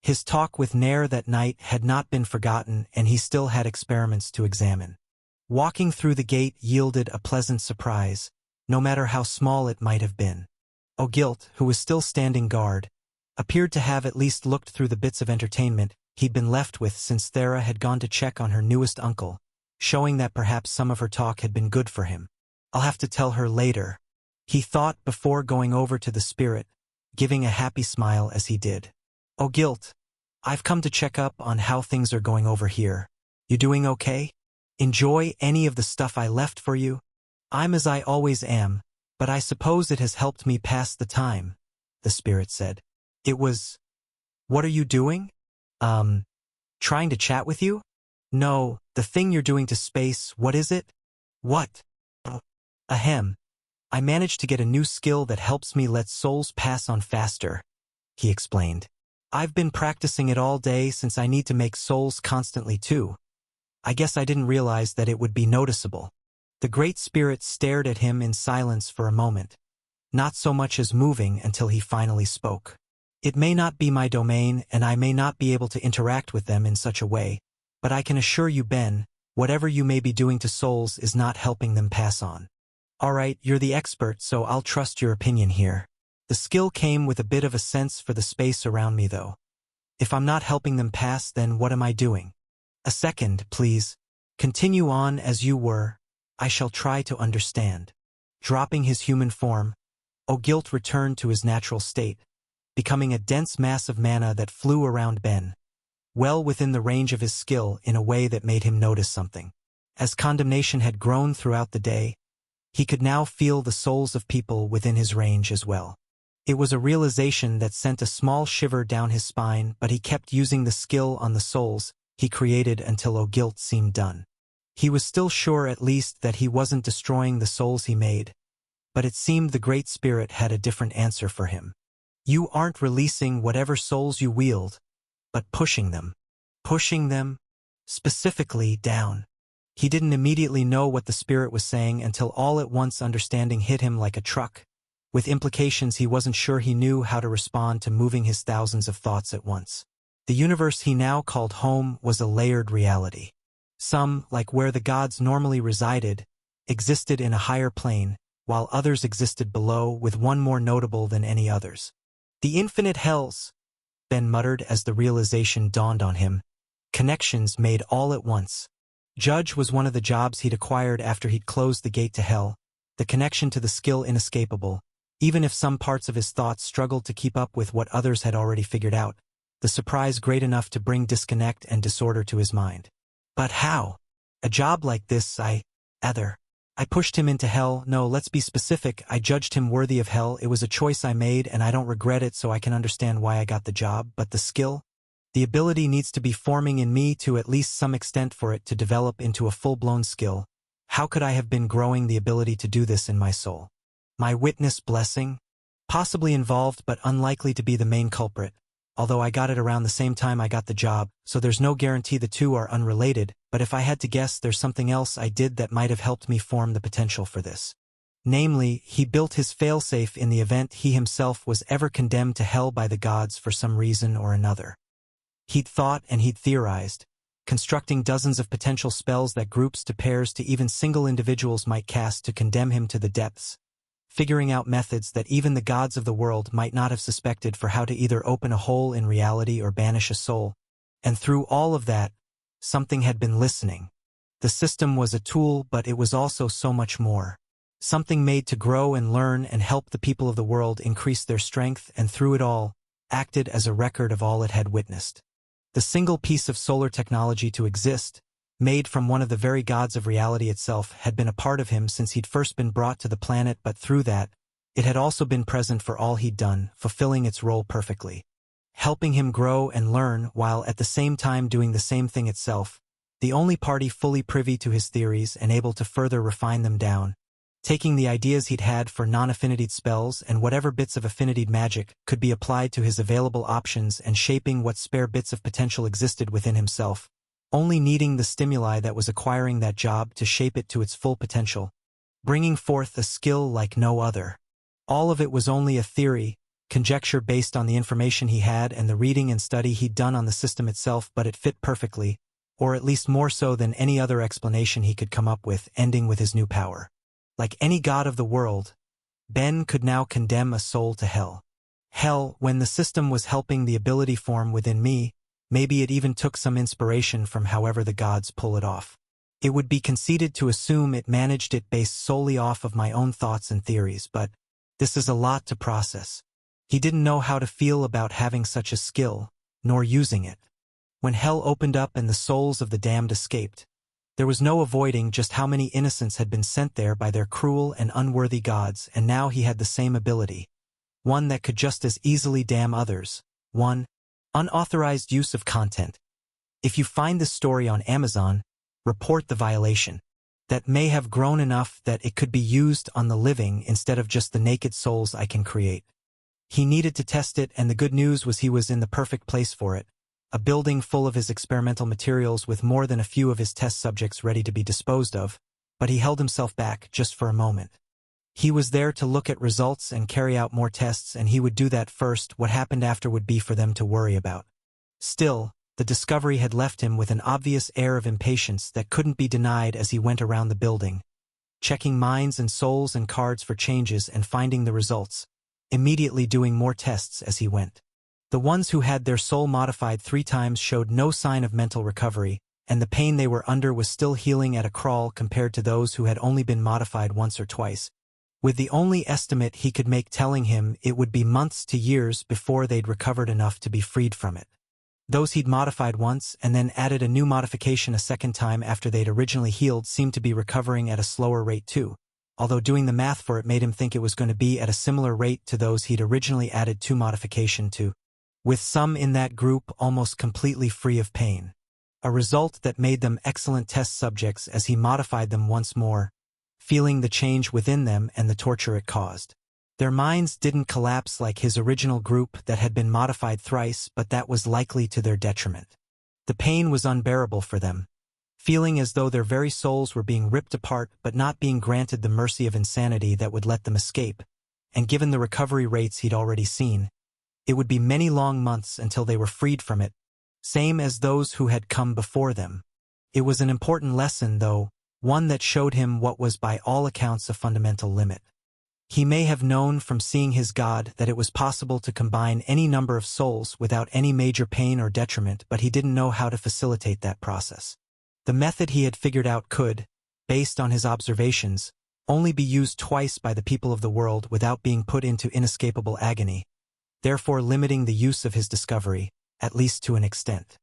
His talk with Nair that night had not been forgotten, and he still had experiments to examine. Walking through the gate yielded a pleasant surprise, no matter how small it might have been. Ogilt, who was still standing guard, appeared to have at least looked through the bits of entertainment he'd been left with since Thera had gone to check on her newest uncle, showing that perhaps some of her talk had been good for him. "I'll have to tell her later," he thought before going over to the spirit, giving a happy smile as he did. "Oh, Guilt. I've come to check up on how things are going over here. You doing okay? Enjoy any of the stuff I left for you? I'm as I always am, but I suppose it has helped me pass the time," the spirit said. It was, "What are you doing? Trying to chat with you? No, the thing you're doing to space, what is it?" "What?" "Oh, ahem. I managed to get a new skill that helps me let souls pass on faster," he explained. "I've been practicing it all day since I need to make souls constantly too. I guess I didn't realize that it would be noticeable." The Great Spirit stared at him in silence for a moment, not so much as moving until he finally spoke. "It may not be my domain and I may not be able to interact with them in such a way, but I can assure you, Ben, whatever you may be doing to souls is not helping them pass on. All right, you're the expert, so I'll trust your opinion here." The skill came with a bit of a sense for the space around me though. "If I'm not helping them pass, then what am I doing?" "A second, please. Continue on as you were. I shall try to understand." Dropping his human form, Ogilt returned to his natural state, becoming a dense mass of mana that flew around Ben, well within the range of his skill in a way that made him notice something. As condemnation had grown throughout the day, he could now feel the souls of people within his range as well. It was a realization that sent a small shiver down his spine, but he kept using the skill on the souls he created until Ogilt seemed done. He was still sure at least that he wasn't destroying the souls he made, but it seemed the Great Spirit had a different answer for him. "You aren't releasing whatever souls you wield, but pushing them. Pushing them, specifically, down." He didn't immediately know what the spirit was saying until all at once understanding hit him like a truck, with implications he wasn't sure he knew how to respond to, moving his thousands of thoughts at once. The universe he now called home was a layered reality. Some, like where the gods normally resided, existed in a higher plane, while others existed below, with one more notable than any others. "The infinite hells," Ben muttered as the realization dawned on him. Connections made all at once. Judge was one of the jobs he'd acquired after he'd closed the gate to hell, the connection to the skill inescapable, even if some parts of his thoughts struggled to keep up with what others had already figured out, the surprise great enough to bring disconnect and disorder to his mind. But how? A job like this, I pushed him into hell. No, let's be specific. I judged him worthy of hell. It was a choice I made and I don't regret it, so I can understand why I got the job. But the skill? The ability needs to be forming in me to at least some extent for it to develop into a full-blown skill. How could I have been growing the ability to do this in my soul? My witness blessing? Possibly involved but unlikely to be the main culprit, although I got it around the same time I got the job, so there's no guarantee the two are unrelated, but if I had to guess, there's something else I did that might have helped me form the potential for this. Namely, he built his failsafe in the event he himself was ever condemned to hell by the gods for some reason or another. He'd thought and he'd theorized, constructing dozens of potential spells that groups to pairs to even single individuals might cast to condemn him to the depths, figuring out methods that even the gods of the world might not have suspected for how to either open a hole in reality or banish a soul. And through all of that, something had been listening. The system was a tool, but it was also so much more. Something made to grow and learn and help the people of the world increase their strength, and through it all, acted as a record of all it had witnessed. The single piece of solar technology to exist, made from one of the very gods of reality itself, had been a part of him since he'd first been brought to the planet, but through that, it had also been present for all he'd done, fulfilling its role perfectly, helping him grow and learn while at the same time doing the same thing itself, the only party fully privy to his theories and able to further refine them down, taking the ideas he'd had for non-affinitied spells and whatever bits of affinitied magic could be applied to his available options and shaping what spare bits of potential existed within himself, only needing the stimuli that was acquiring that job to shape it to its full potential, bringing forth a skill like no other. All of it was only a theory, conjecture based on the information he had and the reading and study he'd done on the system itself, but it fit perfectly, or at least more so than any other explanation he could come up with, ending with his new power. Like any god of the world, Ben could now condemn a soul to hell. Hell, when the system was helping the ability form within me, maybe it even took some inspiration from however the gods pull it off. It would be conceited to assume it managed it based solely off of my own thoughts and theories, but this is a lot to process. He didn't know how to feel about having such a skill, nor using it. When hell opened up and the souls of the damned escaped, there was no avoiding just how many innocents had been sent there by their cruel and unworthy gods, and now he had the same ability. One that could just as easily damn others. 1. Unauthorized use of content. If you find this story on Amazon, report the violation. That may have grown enough that it could be used on the living instead of just the naked souls I can create. He needed to test it, and the good news was he was in the perfect place for it. A building full of his experimental materials with more than a few of his test subjects ready to be disposed of, but he held himself back just for a moment. He was there to look at results and carry out more tests, and he would do that first. What happened after would be for them to worry about. Still, the discovery had left him with an obvious air of impatience that couldn't be denied as he went around the building, checking minds and souls and cards for changes and finding the results, immediately doing more tests as he went. The ones who had their soul modified 3 times showed no sign of mental recovery, and the pain they were under was still healing at a crawl compared to those who had only been modified once or twice, with the only estimate he could make telling him it would be months to years before they'd recovered enough to be freed from it. Those he'd modified once and then added a new modification a second time after they'd originally healed seemed to be recovering at a slower rate too, although doing the math for it made him think it was going to be at a similar rate to those he'd originally added 2 modification to, with some in that group almost completely free of pain. A result that made them excellent test subjects as he modified them once more, feeling the change within them and the torture it caused. Their minds didn't collapse like his original group that had been modified thrice, but that was likely to their detriment. The pain was unbearable for them, feeling as though their very souls were being ripped apart but not being granted the mercy of insanity that would let them escape, and given the recovery rates he'd already seen, it would be many long months until they were freed from it, same as those who had come before them. It was an important lesson, though, one that showed him what was by all accounts a fundamental limit. He may have known from seeing his God that it was possible to combine any number of souls without any major pain or detriment, but he didn't know how to facilitate that process. The method he had figured out could, based on his observations, only be used twice by the people of the world without being put into inescapable agony, therefore limiting the use of his discovery, at least to an extent.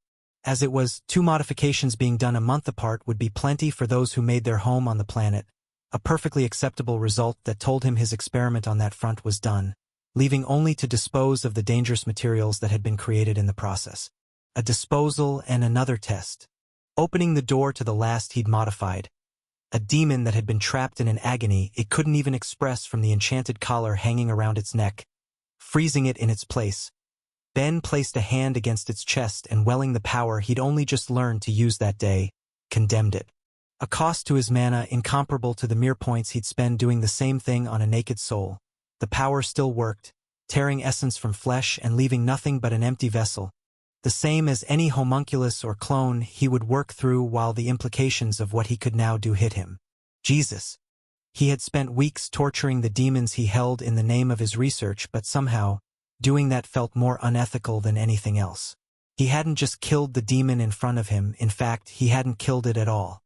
As it was, 2 modifications being done a month apart would be plenty for those who made their home on the planet, a perfectly acceptable result that told him his experiment on that front was done, leaving only to dispose of the dangerous materials that had been created in the process. A disposal and another test. Opening the door to the last he'd modified. A demon that had been trapped in an agony it couldn't even express from the enchanted collar hanging around its neck, freezing it in its place. Ben placed a hand against its chest and, welling the power he'd only just learned to use that day, condemned it. A cost to his mana incomparable to the mere points he'd spend doing the same thing on a naked soul. The power still worked, tearing essence from flesh and leaving nothing but an empty vessel, the same as any homunculus or clone he would work through while the implications of what he could now do hit him. Jesus. He had spent weeks torturing the demons he held in the name of his research, but somehow, doing that felt more unethical than anything else. He hadn't just killed the demon in front of him, in fact, he hadn't killed it at all.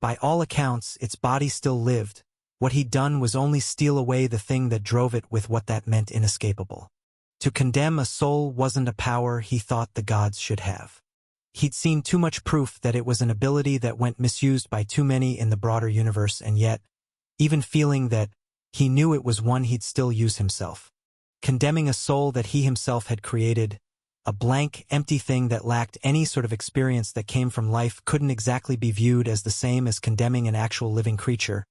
By all accounts, its body still lived. What he'd done was only steal away the thing that drove it, with what that meant inescapable. To condemn a soul wasn't a power he thought the gods should have. He'd seen too much proof that it was an ability that went misused by too many in the broader universe, and yet, even feeling that, he knew it was one he'd still use himself. Condemning a soul that he himself had created, a blank, empty thing that lacked any sort of experience that came from life, couldn't exactly be viewed as the same as condemning an actual living creature.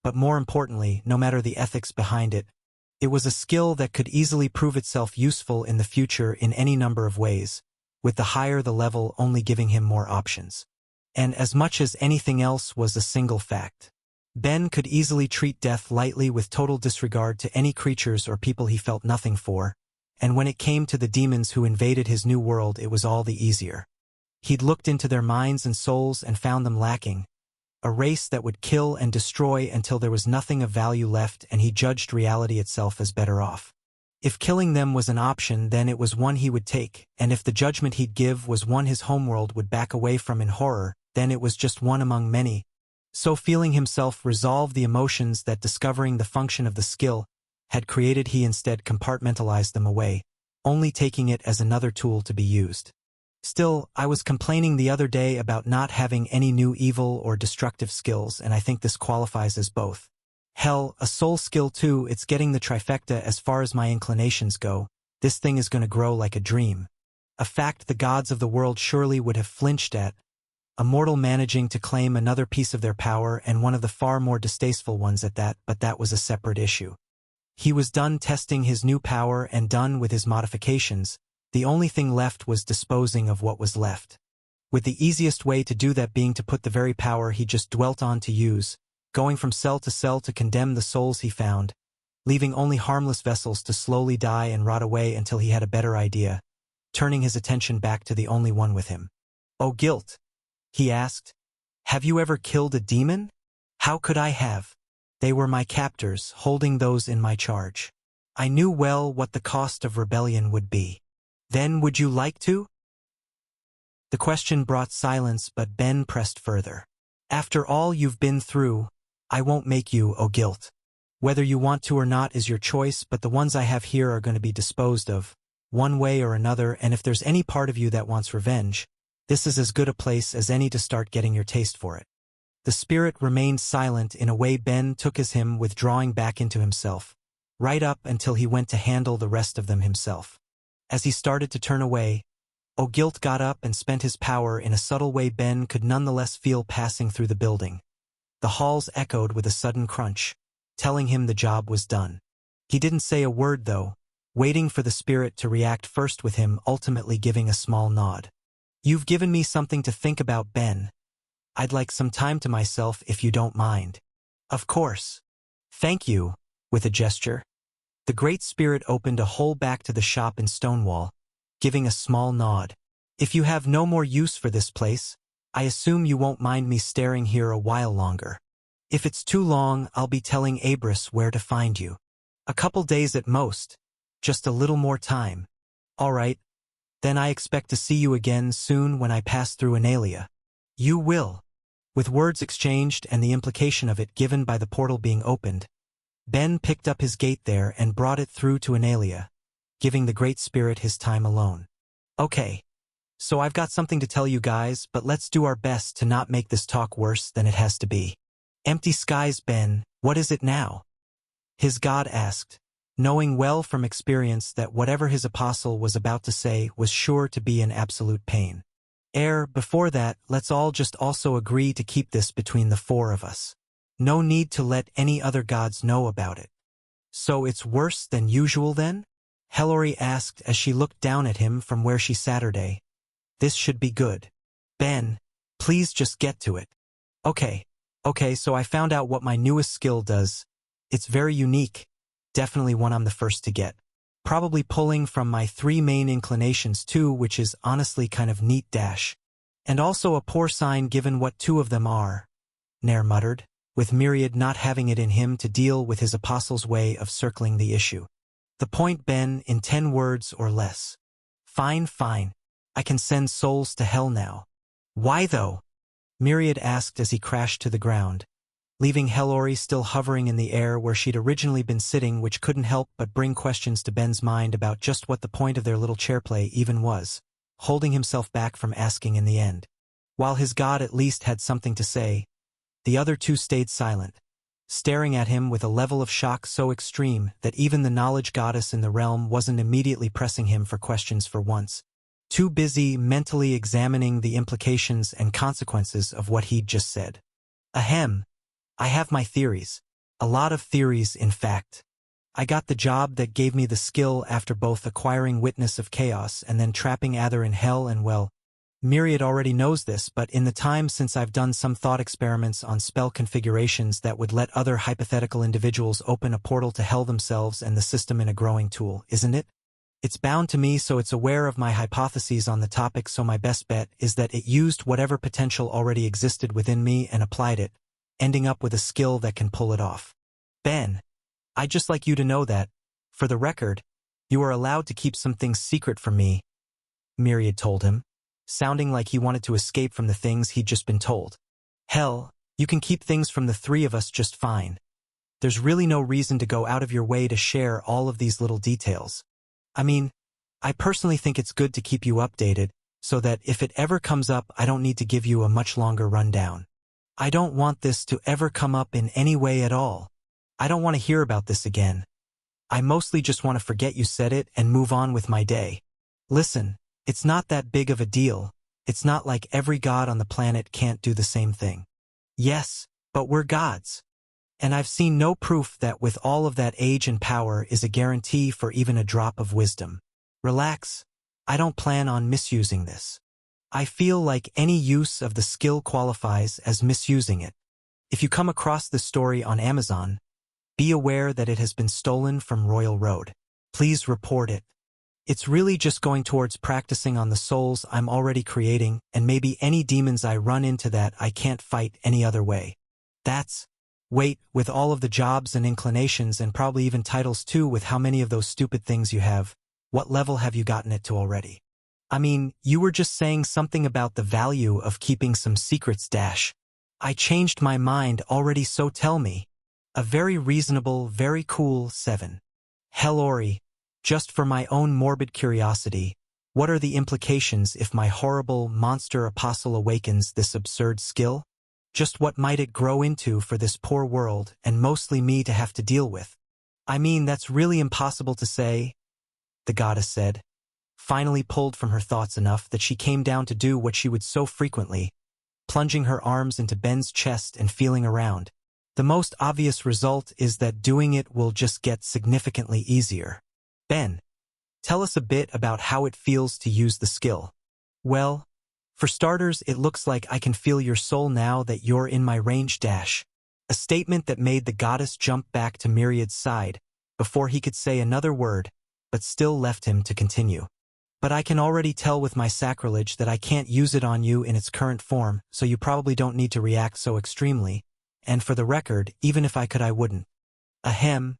But more importantly, no matter the ethics behind it, it was a skill that could easily prove itself useful in the future in any number of ways, with the higher the level only giving him more options. And as much as anything else was a single fact. Ben could easily treat death lightly with total disregard to any creatures or people he felt nothing for, and when it came to the demons who invaded his new world it was all the easier. He'd looked into their minds and souls and found them lacking, a race that would kill and destroy until there was nothing of value left, and he judged reality itself as better off. If killing them was an option, then it was one he would take, and if the judgment he'd give was one his homeworld would back away from in horror, then it was just one among many. So feeling himself resolve the emotions that discovering the function of the skill had created, he instead compartmentalized them away, only taking it as another tool to be used. Still, I was complaining the other day about not having any new evil or destructive skills, and I think this qualifies as both. Hell, a soul skill too. It's getting the trifecta as far as my inclinations go. This thing is going to grow like a dream. A fact the gods of the world surely would have flinched at. A mortal managing to claim another piece of their power, and one of the far more distasteful ones at that, but that was a separate issue. He was done testing his new power and done with his modifications. The only thing left was disposing of what was left. With the easiest way to do that being to put the very power he just dwelt on to use, going from cell to condemn the souls he found, leaving only harmless vessels to slowly die and rot away until he had a better idea, turning his attention back to the only one with him. "Oh, guilt," he asked. "Have you ever killed a demon?" "How could I have? They were my captors, holding those in my charge. I knew well what the cost of rebellion would be." "Then would you like to?" The question brought silence, but Ben pressed further. "After all you've been through, I won't make you, oh guilt. Whether you want to or not is your choice, but the ones I have here are going to be disposed of, one way or another, and if there's any part of you that wants revenge, this is as good a place as any to start getting your taste for it." The spirit remained silent in a way Ben took as him withdrawing back into himself, right up until he went to handle the rest of them himself. As he started to turn away, O'Guilt got up and spent his power in a subtle way Ben could nonetheless feel passing through the building. The halls echoed with a sudden crunch, telling him the job was done. He didn't say a word though, waiting for the spirit to react first with him ultimately giving a small nod. "You've given me something to think about, Ben. I'd like some time to myself if you don't mind." "Of course." "Thank you," with a gesture. The Great Spirit opened a hole back to the shop in Stonewall, giving a small nod. "If you have no more use for this place, I assume you won't mind me staring here a while longer. If it's too long, I'll be telling Abris where to find you. A couple days at most. Just a little more time." "All right. Then I expect to see you again soon when I pass through Analia." "You will." With words exchanged and the implication of it given by the portal being opened, Ben picked up his gate there and brought it through to Analia, giving the Great Spirit his time alone. "Okay. So I've got something to tell you guys, but let's do our best to not make this talk worse than it has to be." "Empty skies, Ben, what is it now?" his god asked, knowing well from experience that whatever his apostle was about to say was sure to be an absolute pain. Before that, let's all just also agree to keep this between the four of us. No need to let any other gods know about it." "So it's worse than usual then?" Hellori asked as she looked down at him from where she sat her day. "This should be good. Ben, please just get to it." Okay, so I found out what my newest skill does. It's very unique. Definitely one I'm the first to get. Probably pulling from my three main inclinations too, which is honestly kind of neat dash. And also a poor sign given what two of them are," Nair muttered, with Myriad not having it in him to deal with his apostle's way of circling the issue. "The point, Ben, in 10 words or less." Fine. I can send souls to hell now." "Why though?" Myriad asked as he crashed to the ground, leaving Hellori still hovering in the air where she'd originally been sitting, which couldn't help but bring questions to Ben's mind about just what the point of their little chairplay even was, holding himself back from asking in the end. While his god at least had something to say, the other two stayed silent, staring at him with a level of shock so extreme that even the knowledge goddess in the realm wasn't immediately pressing him for questions for once, too busy mentally examining the implications and consequences of what he'd just said. "Ahem. I have my theories. A lot of theories, in fact. I got the job that gave me the skill after both acquiring Witness of Chaos and then trapping Aether in hell, and well, Myriad already knows this, but in the time since I've done some thought experiments on spell configurations that would let other hypothetical individuals open a portal to hell themselves, and the system in a growing tool, isn't it? It's bound to me, so it's aware of my hypotheses on the topic, so my best bet is that it used whatever potential already existed within me and applied it, ending up with a skill that can pull it off. Ben, I'd just like you to know that, for the record, you are allowed to keep some things secret from me," Myriad told him, sounding like he wanted to escape from the things he'd just been told. "Hell, you can keep things from the three of us just fine. There's really no reason to go out of your way to share all of these little details. I mean, I personally think it's good to keep you updated, so that if it ever comes up I don't need to give you a much longer rundown. I don't want this to ever come up in any way at all. I don't want to hear about this again. I mostly just want to forget you said it and move on with my day. Listen, it's not that big of a deal. It's not like every god on the planet can't do the same thing. Yes, but we're gods. And I've seen no proof that with all of that age and power is a guarantee for even a drop of wisdom. Relax. I don't plan on misusing this. I feel like any use of the skill qualifies as misusing it. If you come across this story on Amazon, be aware that it has been stolen from Royal Road. Please report it. It's really just going towards practicing on the souls I'm already creating and maybe any demons I run into that I can't fight any other way. Wait, with all of the jobs and inclinations and probably even titles too, with how many of those stupid things you have, what level have you gotten it to already? I mean, you were just saying something about the value of keeping some secrets dash. I changed my mind already, so tell me. A very reasonable, very cool 7. Hell Ori, just for my own morbid curiosity, what are the implications if my horrible monster apostle awakens this absurd skill? Just what might it grow into for this poor world and mostly me to have to deal with? I mean, that's really impossible to say, the goddess said, finally pulled from her thoughts enough that she came down to do what she would so frequently, plunging her arms into Ben's chest and feeling around. The most obvious result is that doing it will just get significantly easier. Ben, tell us a bit about how it feels to use the skill. Well, for starters, it looks like I can feel your soul now that you're in my range dash. A statement that made the goddess jump back to Myriad's side before he could say another word, but still left him to continue. But I can already tell with my sacrilege that I can't use it on you in its current form, so you probably don't need to react so extremely. And for the record, even if I could I wouldn't. Ahem.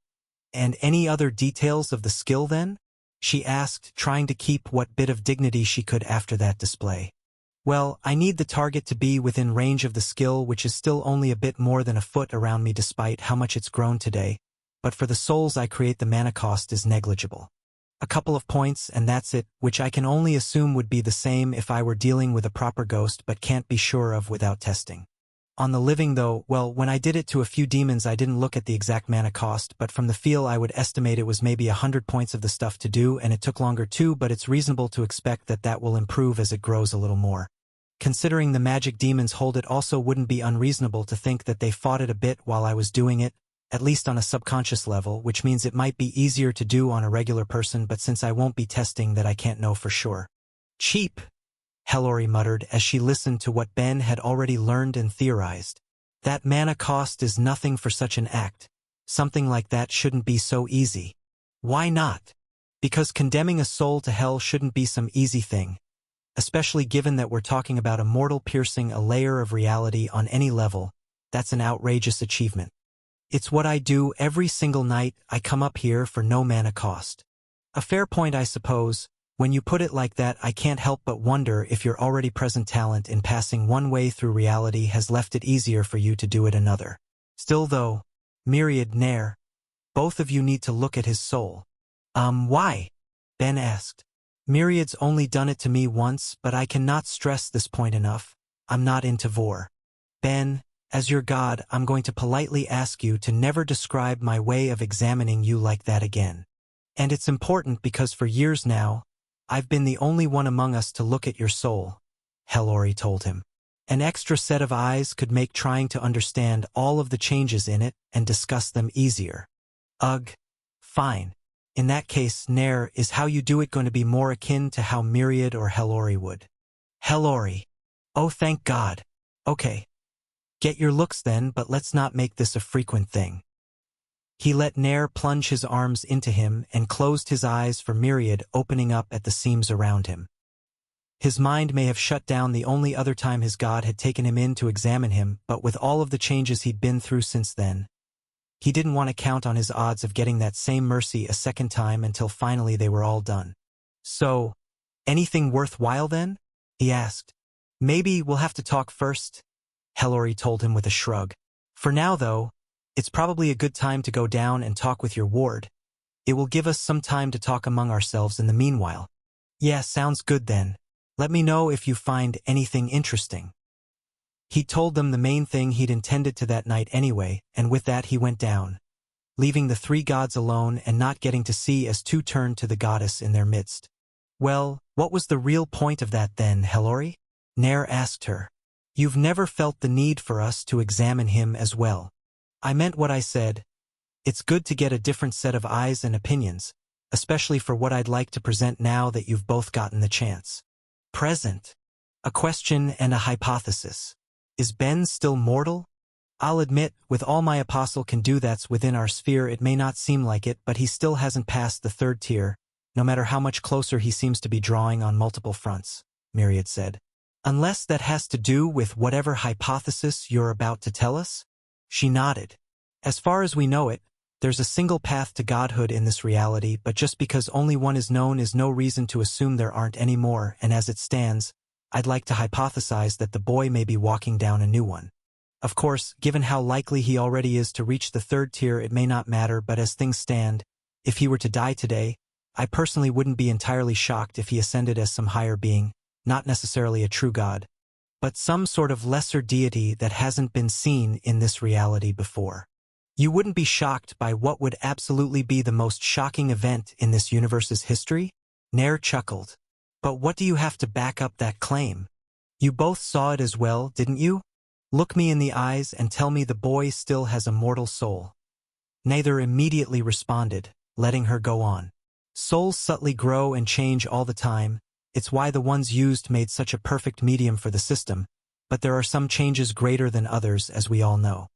And any other details of the skill then? She asked, trying to keep what bit of dignity she could after that display. Well, I need the target to be within range of the skill, which is still only a bit more than a foot around me despite how much it's grown today, but for the souls I create the mana cost is negligible. A couple of points and that's it, which I can only assume would be the same if I were dealing with a proper ghost but can't be sure of without testing. On the living though, well, when I did it to a few demons I didn't look at the exact mana cost, but from the feel I would estimate it was maybe 100 points of the stuff to do, and it took longer too, but it's reasonable to expect that that will improve as it grows a little more. Considering the magic demons hold it also wouldn't be unreasonable to think that they fought it a bit while I was doing it, at least on a subconscious level, which means it might be easier to do on a regular person, but since I won't be testing that I can't know for sure. Cheap, Hell Ori muttered as she listened to what Ben had already learned and theorized. That mana cost is nothing for such an act. Something like that shouldn't be so easy. Why not? Because condemning a soul to hell shouldn't be some easy thing, especially given that we're talking about a mortal piercing a layer of reality on any level. That's an outrageous achievement. It's what I do every single night. I come up here for no mana cost. A fair point, I suppose. When you put it like that, I can't help but wonder if your already present talent in passing one way through reality has left it easier for you to do it another. Still though, Myriad, Nair, both of you need to look at his soul. Why? Ben asked. Myriad's only done it to me once, but I cannot stress this point enough. I'm not into vor. Ben, as your god, I'm going to politely ask you to never describe my way of examining you like that again. And it's important because for years now, I've been the only one among us to look at your soul, Hell Ori told him. An extra set of eyes could make trying to understand all of the changes in it and discuss them easier. Ugh. Fine. In that case, Nair, is how you do it going to be more akin to how Myriad or Hell Ori would? Hell Ori. Oh, thank God. Okay. Get your looks then, but let's not make this a frequent thing. He let Nair plunge his arms into him and closed his eyes for Myriad opening up at the seams around him. His mind may have shut down the only other time his god had taken him in to examine him, but with all of the changes he'd been through since then, he didn't want to count on his odds of getting that same mercy a second time until finally they were all done. So, anything worthwhile then? He asked. Maybe we'll have to talk first, Hell Ori told him with a shrug. For now though, It's probably a good time to go down and talk with your ward. It will give us some time to talk among ourselves in the meanwhile. Yeah, sounds good then. Let me know if you find anything interesting. He told them the main thing he'd intended to that night anyway, and with that he went down, leaving the three gods alone and not getting to see as two turned to the goddess in their midst. Well, what was the real point of that then, Hellori? Nair asked her. You've never felt the need for us to examine him as well. I meant what I said. It's good to get a different set of eyes and opinions, especially for what I'd like to present now that you've both gotten the chance. Present. A question and a hypothesis. Is Ben still mortal? I'll admit, with all my apostle can do that's within our sphere, it may not seem like it, but he still hasn't passed the third tier, no matter how much closer he seems to be drawing on multiple fronts, Myriad said. Unless that has to do with whatever hypothesis you're about to tell us? She nodded. As far as we know it, there's a single path to godhood in this reality, but just because only one is known is no reason to assume there aren't any more, and as it stands, I'd like to hypothesize that the boy may be walking down a new one. Of course, given how likely he already is to reach the third tier, it may not matter, but as things stand, if he were to die today, I personally wouldn't be entirely shocked if he ascended as some higher being, not necessarily a true god, but some sort of lesser deity that hasn't been seen in this reality before. You wouldn't be shocked by what would absolutely be the most shocking event in this universe's history? Nair chuckled. But what do you have to back up that claim? You both saw it as well, didn't you? Look me in the eyes and tell me the boy still has a mortal soul. Neither immediately responded, letting her go on. Souls subtly grow and change all the time. It's why the ones used made such a perfect medium for the system, but there are some changes greater than others, as we all know.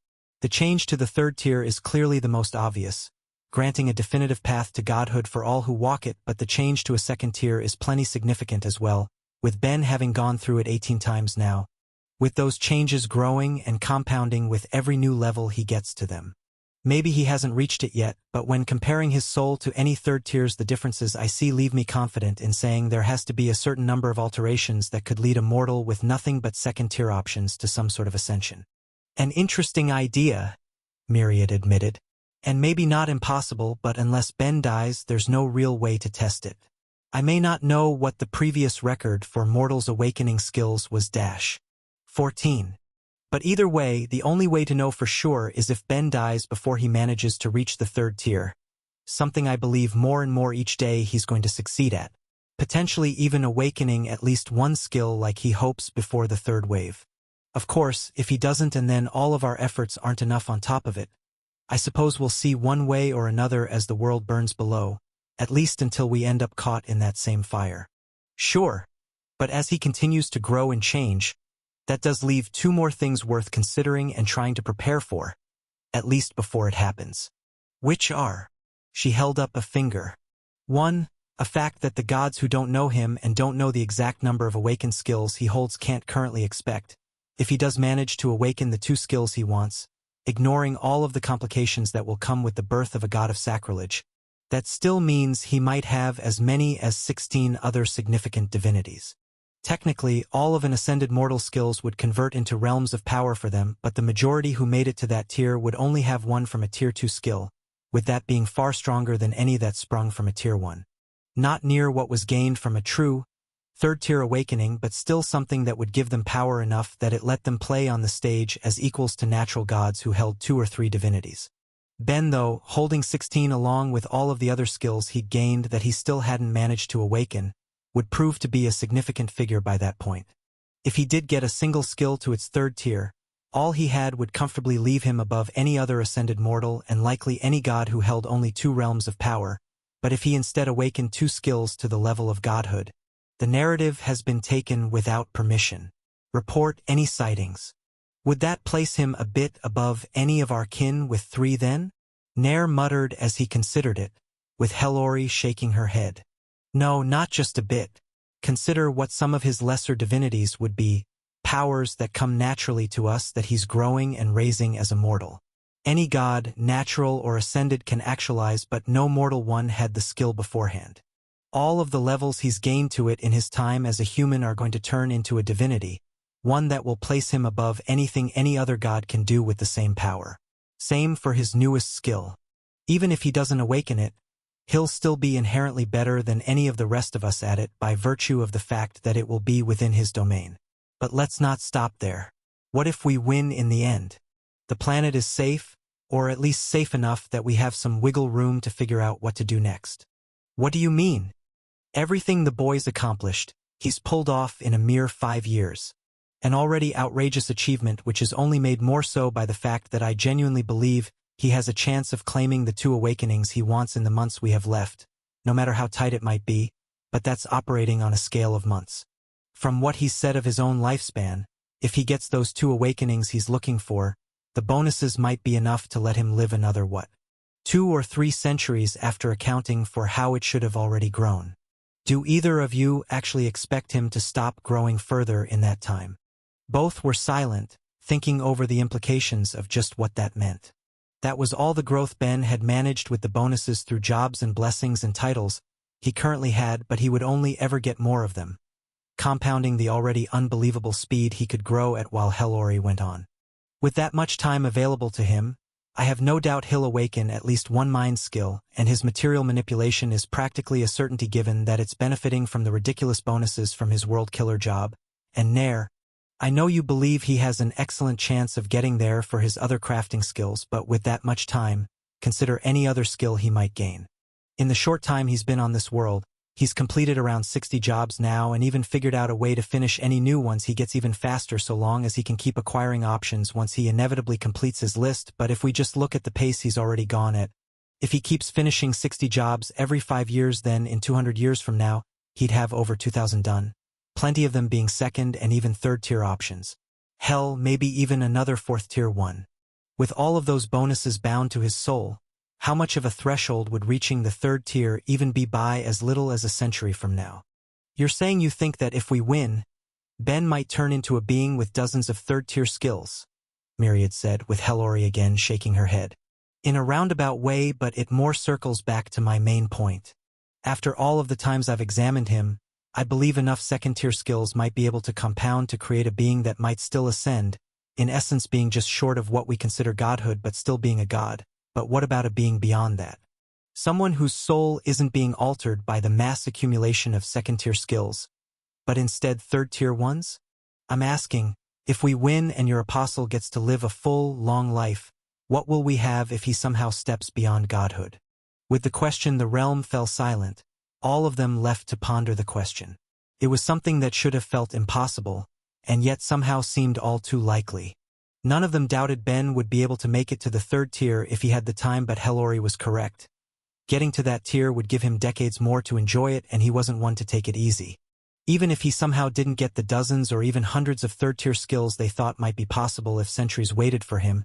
The change to the third tier is clearly the most obvious, granting a definitive path to godhood for all who walk it, but the change to a second tier is plenty significant as well, with Ben having gone through it 18 times now, with those changes growing and compounding with every new level he gets to them. Maybe he hasn't reached it yet, but when comparing his soul to any third tiers, the differences I see leave me confident in saying there has to be a certain number of alterations that could lead a mortal with nothing but second-tier options to some sort of ascension. An interesting idea, Myriad admitted. And maybe not impossible, but unless Ben dies, there's no real way to test it. I may not know what the previous record for mortals' awakening skills was - 14. But either way, the only way to know for sure is if Ben dies before he manages to reach the third tier, something I believe more and more each day he's going to succeed at, potentially even awakening at least one skill like he hopes before the third wave. Of course, if he doesn't and then all of our efforts aren't enough on top of it, I suppose we'll see one way or another as the world burns below, at least until we end up caught in that same fire. Sure, but as he continues to grow and change, that does leave two more things worth considering and trying to prepare for, at least before it happens. Which are? She held up a finger. 1. A fact that the gods who don't know him and don't know the exact number of awakened skills he holds can't currently expect, if he does manage to awaken the 2 skills he wants, ignoring all of the complications that will come with the birth of a god of sacrilege, that still means he might have as many as 16 other significant divinities. Technically, all of an ascended mortal skills would convert into realms of power for them, but the majority who made it to that tier would only have one from a tier 2 skill, with that being far stronger than any that sprung from a tier 1. Not near what was gained from a true, third-tier awakening, but still something that would give them power enough that it let them play on the stage as equals to natural gods who held 2 or 3 divinities. Ben, though, holding 16 along with all of the other skills he'd gained that he still hadn't managed to awaken, would prove to be a significant figure by that point. If he did get a single skill to its third tier, all he had would comfortably leave him above any other ascended mortal and likely any god who held only 2 realms of power, but if he instead awakened 2 skills to the level of godhood, the narrative has been taken without permission. Report any sightings. Would that place him a bit above any of our kin with 3 then? Nair muttered as he considered it, with Hellori shaking her head. No, not just a bit. Consider what some of his lesser divinities would be, powers that come naturally to us that he's growing and raising as a mortal. Any god, natural or ascended, can actualize, but no mortal one had the skill beforehand. All of the levels he's gained to it in his time as a human are going to turn into a divinity, one that will place him above anything any other god can do with the same power. Same for his newest skill. Even if he doesn't awaken it, he'll still be inherently better than any of the rest of us at it by virtue of the fact that it will be within his domain. But let's not stop there. What if we win in the end? The planet is safe, or at least safe enough that we have some wiggle room to figure out what to do next. What do you mean? Everything the boy's accomplished, he's pulled off in a mere 5 years. An already outrageous achievement which is only made more so by the fact that I genuinely believe he has a chance of claiming the 2 awakenings he wants in the months we have left, no matter how tight it might be, but that's operating on a scale of months. From what he's said of his own lifespan, if he gets those 2 awakenings he's looking for, the bonuses might be enough to let him live another 2 or 3 centuries after accounting for how it should have already grown. Do either of you actually expect him to stop growing further in that time? Both were silent, thinking over the implications of just what that meant. That was all the growth Ben had managed with the bonuses through jobs and blessings and titles he currently had, but he would only ever get more of them, compounding the already unbelievable speed he could grow at while Hellori went on. With that much time available to him, I have no doubt he'll awaken at least 1 mind skill, and his material manipulation is practically a certainty given that it's benefiting from the ridiculous bonuses from his world killer job. And Nair, I know you believe he has an excellent chance of getting there for his other crafting skills, but with that much time, consider any other skill he might gain. In the short time he's been on this world, he's completed around 60 jobs now and even figured out a way to finish any new ones he gets even faster so long as he can keep acquiring options once he inevitably completes his list. But if we just look at the pace he's already gone at, if he keeps finishing 60 jobs every 5 years, then in 200 years from now, he'd have over 2,000 done. Plenty of them being 2nd and even 3rd tier options. Hell, maybe even another 4th tier one. With all of those bonuses bound to his soul, how much of a threshold would reaching the 3rd tier even be by as little as a century from now? You're saying you think that if we win, Ben might turn into a being with dozens of 3rd tier skills, Myriad said, with Hellori again shaking her head. In a roundabout way, but it more circles back to my main point. After all of the times I've examined him, I believe enough 2nd tier skills might be able to compound to create a being that might still ascend, in essence being just short of what we consider godhood but still being a god. But what about a being beyond that? Someone whose soul isn't being altered by the mass accumulation of 2nd tier skills, but instead 3rd tier ones? I'm asking, if we win and your apostle gets to live a full, long life, what will we have if he somehow steps beyond godhood? With the question the realm fell silent, all of them left to ponder the question. It was something that should have felt impossible, and yet somehow seemed all too likely. None of them doubted Ben would be able to make it to the 3rd tier if he had the time, but Hellori was correct. Getting to that tier would give him decades more to enjoy it, and he wasn't one to take it easy. Even if he somehow didn't get the dozens or even hundreds of 3rd tier skills they thought might be possible if centuries waited for him,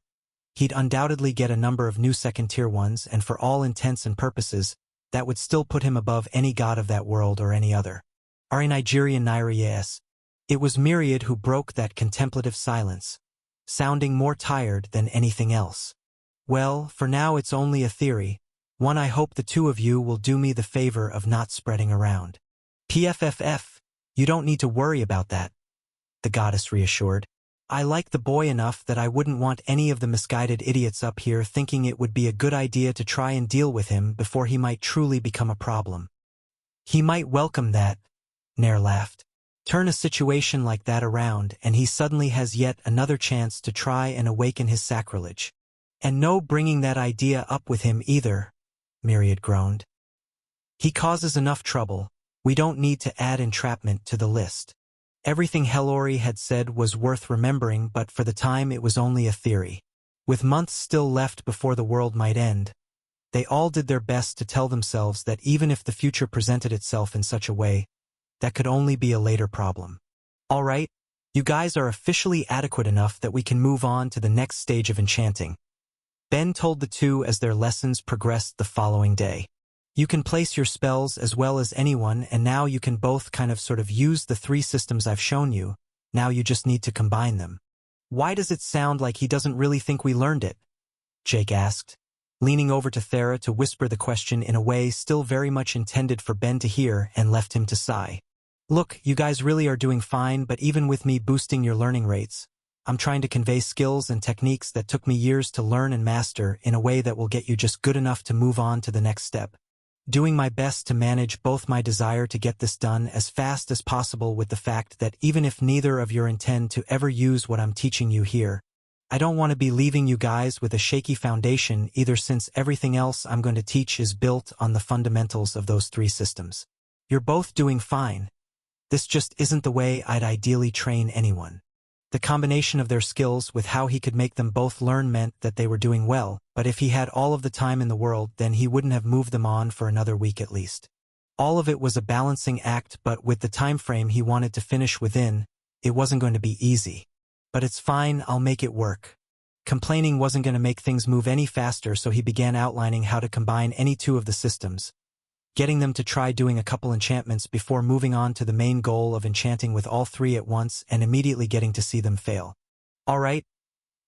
he'd undoubtedly get a number of new 2nd tier ones, and for all intents and purposes, that would still put him above any god of that world or any other. Are Nigerian Naira? Yes. It was Myriad who broke that contemplative silence, sounding more tired than anything else. Well, for now it's only a theory, one I hope the 2 of you will do me the favor of not spreading around. PFFF, you don't need to worry about that, the goddess reassured. I like the boy enough that I wouldn't want any of the misguided idiots up here thinking it would be a good idea to try and deal with him before he might truly become a problem. He might welcome that, Nair laughed. Turn a situation like that around and he suddenly has yet another chance to try and awaken his sacrilege. And no bringing that idea up with him either, Myriad groaned. He causes enough trouble, we don't need to add entrapment to the list. Everything Hellori had said was worth remembering, but for the time it was only a theory. With months still left before the world might end, they all did their best to tell themselves that even if the future presented itself in such a way, that could only be a later problem. All right, you guys are officially adequate enough that we can move on to the next stage of enchanting, Ben told the 2 as their lessons progressed the following day. You can place your spells as well as anyone, and now you can both kind of sort of use the 3 systems I've shown you. Now you just need to combine them. Why does it sound like he doesn't really think we learned it? Jake asked, leaning over to Thera to whisper the question in a way still very much intended for Ben to hear and left him to sigh. Look, you guys really are doing fine, but even with me boosting your learning rates, I'm trying to convey skills and techniques that took me years to learn and master in a way that will get you just good enough to move on to the next step. Doing my best to manage both my desire to get this done as fast as possible with the fact that even if neither of you intend to ever use what I'm teaching you here, I don't want to be leaving you guys with a shaky foundation either, since everything else I'm going to teach is built on the fundamentals of those three systems. You're both doing fine. This just isn't the way I'd ideally train anyone. The combination of their skills with how he could make them both learn meant that they were doing well, but if he had all of the time in the world, then he wouldn't have moved them on for another week at least. All of it was a balancing act, but with the time frame he wanted to finish within, it wasn't going to be easy. But it's fine, I'll make it work. Complaining wasn't going to make things move any faster, so he began outlining how to combine any two of the systems, getting them to try doing a couple enchantments before moving on to the main goal of enchanting with all three at once and immediately getting to see them fail. Alright,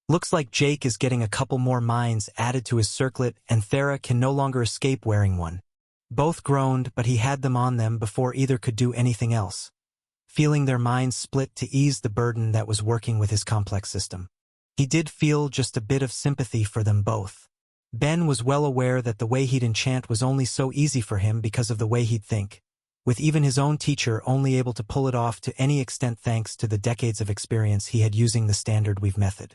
looks like Jake is getting a couple more mines added to his circlet and Thera can no longer escape wearing one. Both groaned, but he had them on them before either could do anything else, feeling their minds split to ease the burden that was working with his complex system. He did feel just a bit of sympathy for them both. Ben was well aware that the way he'd enchant was only so easy for him because of the way he'd think, with even his own teacher only able to pull it off to any extent thanks to the decades of experience he had using the standard weave method.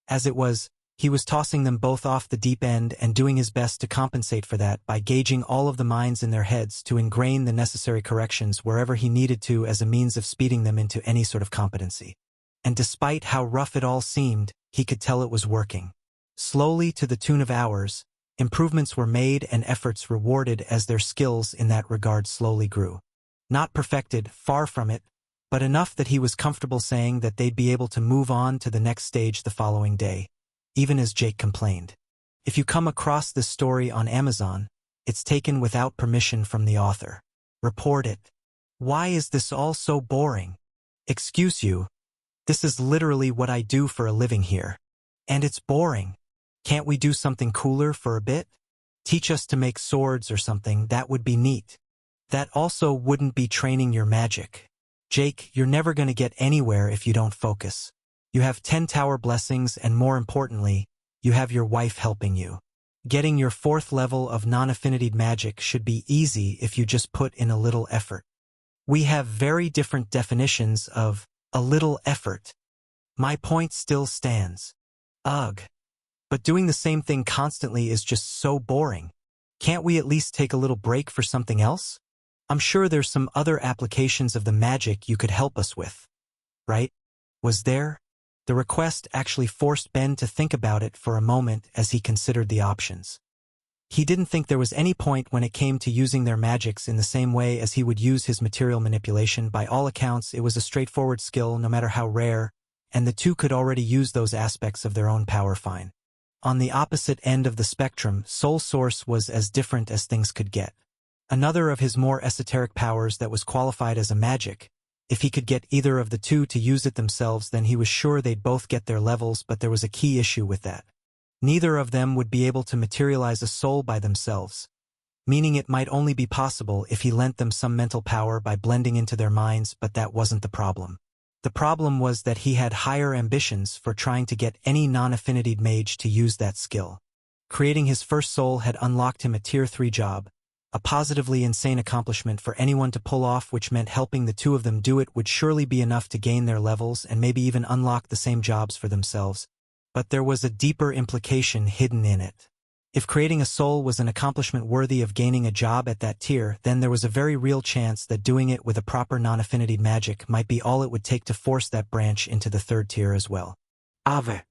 As it was, he was tossing them both off the deep end and doing his best to compensate for that by gauging all of the minds in their heads to ingrain the necessary corrections wherever he needed to as a means of speeding them into any sort of competency. And despite how rough it all seemed, he could tell it was working. Slowly, to the tune of hours, improvements were made and efforts rewarded as their skills in that regard slowly grew. Not perfected, far from it, but enough that he was comfortable saying that they'd be able to move on to the next stage the following day, even as Jake complained. If you come across this story on Amazon, it's taken without permission from the author. Report it. Why is this all so boring? Excuse you. This is literally what I do for a living here. And it's boring. Can't we do something cooler for a bit? Teach us to make swords or something, that would be neat. That also wouldn't be training your magic. Jake, you're never going to get anywhere if you don't focus. You have 10 tower blessings and more importantly, you have your wife helping you. Getting your 4th level of non-affinity magic should be easy if you just put in a little effort. We have very different definitions of a little effort. My point still stands. Ugh. But doing the same thing constantly is just so boring. Can't we at least take a little break for something else? I'm sure there's some other applications of the magic you could help us with. Right? Was there? The request actually forced Ben to think about it for a moment as he considered the options. He didn't think there was any point when it came to using their magics in the same way as he would use his material manipulation. By all accounts, it was a straightforward skill, no matter how rare, and the two could already use those aspects of their own power fine. On the opposite end of the spectrum, Soul Source was as different as things could get. Another of his more esoteric powers that was qualified as a magic. If he could get either of the two to use it themselves, then he was sure they'd both get their levels, but there was a key issue with that. Neither of them would be able to materialize a soul by themselves, meaning it might only be possible if he lent them some mental power by blending into their minds, but that wasn't the problem. The problem was that he had higher ambitions for trying to get any non-affinity mage to use that skill. Creating his first soul had unlocked him a Tier 3 job, a positively insane accomplishment for anyone to pull off, which meant helping the two of them do it would surely be enough to gain their levels and maybe even unlock the same jobs for themselves. But there was a deeper implication hidden in it. If creating a soul was an accomplishment worthy of gaining a job at that tier, then there was a very real chance that doing it with a proper non-affinity magic might be all it would take to force that branch into the 3rd tier as well. Ave.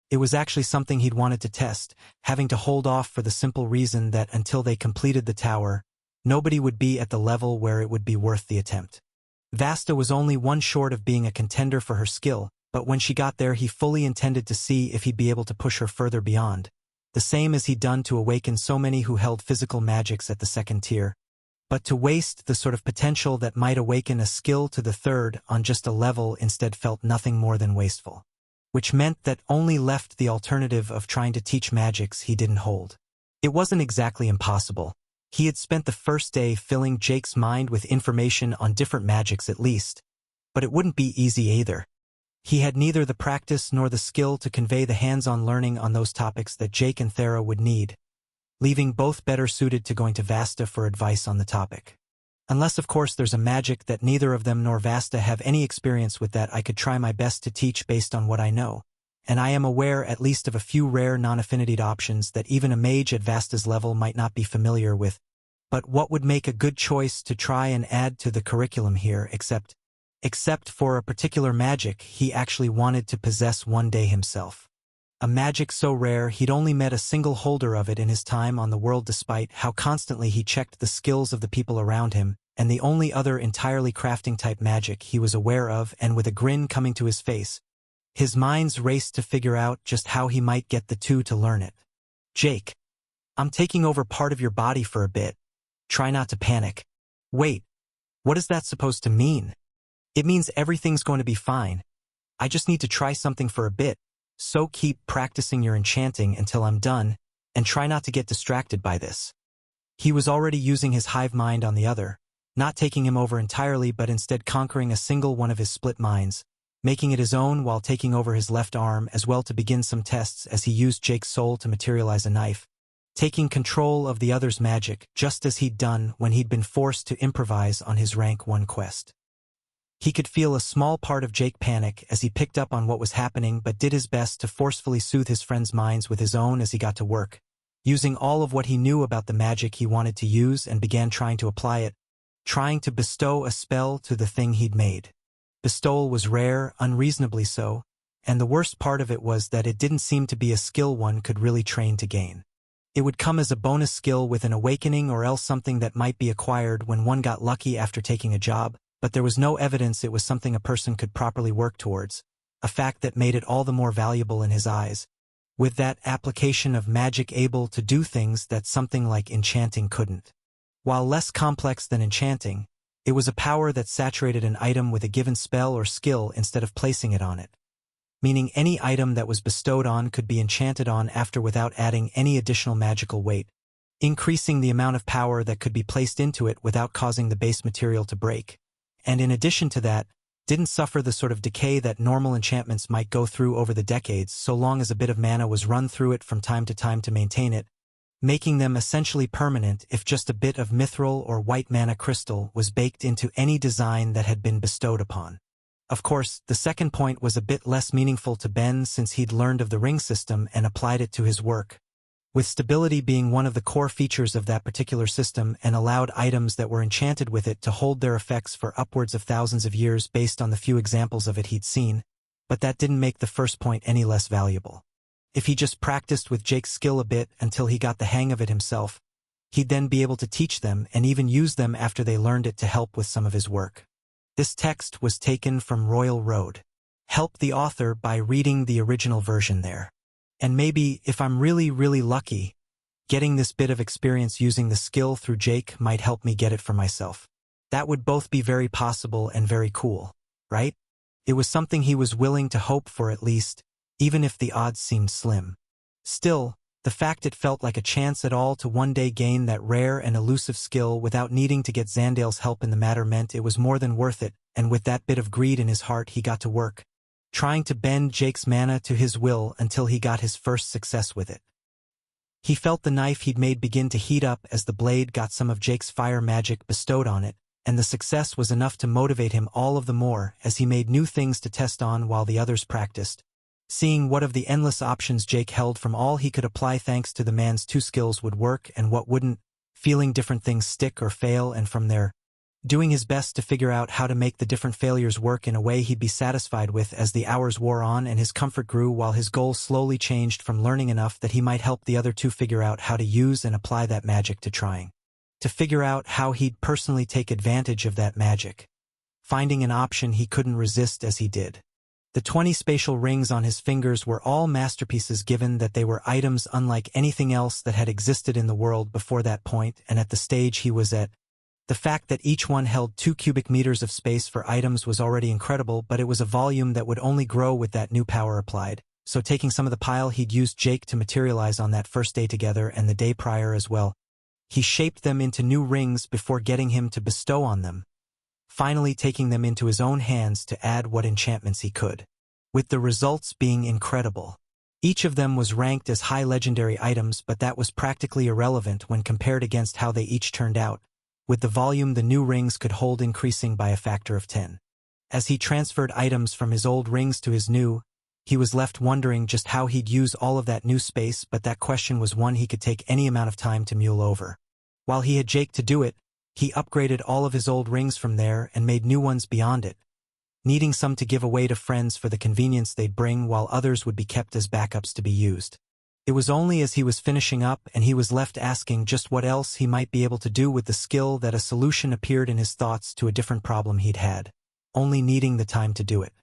It was actually something he'd wanted to test, having to hold off for the simple reason that until they completed the tower, nobody would be at the level where it would be worth the attempt. Vasta was only one short of being a contender for her skill, but when she got there he fully intended to see if he'd be able to push her further beyond. The same as he'd done to awaken so many who held physical magics at the 2nd tier. But to waste the sort of potential that might awaken a skill to the 3rd on just a level instead felt nothing more than wasteful. Which meant that only left the alternative of trying to teach magics he didn't hold. It wasn't exactly impossible. He had spent the first day filling Jake's mind with information on different magics at least. But it wouldn't be easy either. He had neither the practice nor the skill to convey the hands-on learning on those topics that Jake and Thera would need, leaving both better suited to going to Vasta for advice on the topic. Unless of course there's a magic that neither of them nor Vasta have any experience with that I could try my best to teach based on what I know, and I am aware at least of a few rare non-affinitied options that even a mage at Vasta's level might not be familiar with. But what would make a good choice to try and add to the curriculum here except for a particular magic he actually wanted to possess one day himself. A magic so rare he'd only met a single holder of it in his time on the world despite how constantly he checked the skills of the people around him, and the only other entirely crafting-type magic he was aware of, and with a grin coming to his face, his mind's raced to figure out just how he might get the two to learn it. Jake, I'm taking over part of your body for a bit. Try not to panic. Wait, what is that supposed to mean? It means everything's going to be fine. I just need to try something for a bit, so keep practicing your enchanting until I'm done, and try not to get distracted by this. He was already using his hive mind on the other, not taking him over entirely but instead conquering a single one of his split minds, making it his own while taking over his left arm as well to begin some tests as he used Jake's soul to materialize a knife, taking control of the other's magic just as he'd done when he'd been forced to improvise on his rank 1 quest. He could feel a small part of Jake panic as he picked up on what was happening but did his best to forcefully soothe his friends' minds with his own as he got to work, using all of what he knew about the magic he wanted to use and began trying to apply it, trying to bestow a spell to the thing he'd made. Bestowal was rare, unreasonably so, and the worst part of it was that it didn't seem to be a skill one could really train to gain. It would come as a bonus skill with an awakening or else something that might be acquired when one got lucky after taking a job, but there was no evidence it was something a person could properly work towards, a fact that made it all the more valuable in his eyes, with that application of magic able to do things that something like enchanting couldn't. While less complex than enchanting, it was a power that saturated an item with a given spell or skill instead of placing it on it, meaning any item that was bestowed on could be enchanted on after without adding any additional magical weight, increasing the amount of power that could be placed into it without causing the base material to break. And in addition to that, didn't suffer the sort of decay that normal enchantments might go through over the decades so long as a bit of mana was run through it from time to maintain it, making them essentially permanent if just a bit of mithril or white mana crystal was baked into any design that had been bestowed upon. Of course, the second point was a bit less meaningful to Ben since he'd learned of the ring system and applied it to his work, with stability being one of the core features of that particular system and allowed items that were enchanted with it to hold their effects for upwards of thousands of years based on the few examples of it he'd seen, but that didn't make the first point any less valuable. If he just practiced with Jake's skill a bit until he got the hang of it himself, he'd then be able to teach them and even use them after they learned it to help with some of his work. This text was taken from Royal Road. Help the author by reading the original version there. And maybe, if I'm really lucky, getting this bit of experience using the skill through Jake might help me get it for myself. That would both be very possible and very cool, right? It was something he was willing to hope for at least, even if the odds seemed slim. Still, the fact it felt like a chance at all to one day gain that rare and elusive skill without needing to get Zandale's help in the matter meant it was more than worth it, and with that bit of greed in his heart he got to work, trying to bend Jake's mana to his will until he got his first success with it. He felt the knife he'd made begin to heat up as the blade got some of Jake's fire magic bestowed on it, and the success was enough to motivate him all of the more as he made new things to test on while the others practiced, seeing what of the endless options Jake held from all he could apply thanks to the man's two skills would work and what wouldn't, feeling different things stick or fail, and from there, doing his best to figure out how to make the different failures work in a way he'd be satisfied with as the hours wore on and his comfort grew while his goal slowly changed from learning enough that he might help the other two figure out how to use and apply that magic to trying to figure out how he'd personally take advantage of that magic, finding an option he couldn't resist as he did. The 20 spatial rings on his fingers were all masterpieces given that they were items unlike anything else that had existed in the world before that point and at the stage he was at. The fact that each one held 2 cubic meters of space for items was already incredible, but it was a volume that would only grow with that new power applied, so taking some of the pile he'd used Jake to materialize on that first day together and the day prior as well, he shaped them into new rings before getting him to bestow on them, finally taking them into his own hands to add what enchantments he could. with the results being incredible. Each of them was ranked as high legendary items, but that was practically irrelevant when compared against how they each turned out, with the volume the new rings could hold increasing by a factor of 10. As he transferred items from his old rings to his new, he was left wondering just how he'd use all of that new space, but that question was one he could take any amount of time to mull over. While he had Jake to do it, he upgraded all of his old rings from there and made new ones beyond it, needing some to give away to friends for the convenience they'd bring, while others would be kept as backups to be used. It was only as he was finishing up and he was left asking just what else he might be able to do with the skill that a solution appeared in his thoughts to a different problem he'd had, only needing the time to do it.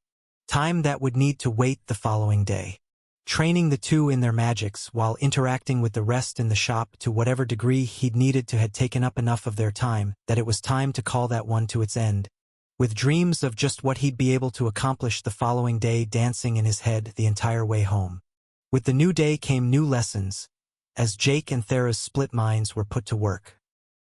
Time that would need to wait the following day. Training the two in their magics while interacting with the rest in the shop to whatever degree he'd needed to had taken up enough of their time that it was time to call that one to its end, with dreams of just what he'd be able to accomplish the following day dancing in his head the entire way home. With the new day came new lessons, as Jake and Thera's split minds were put to work.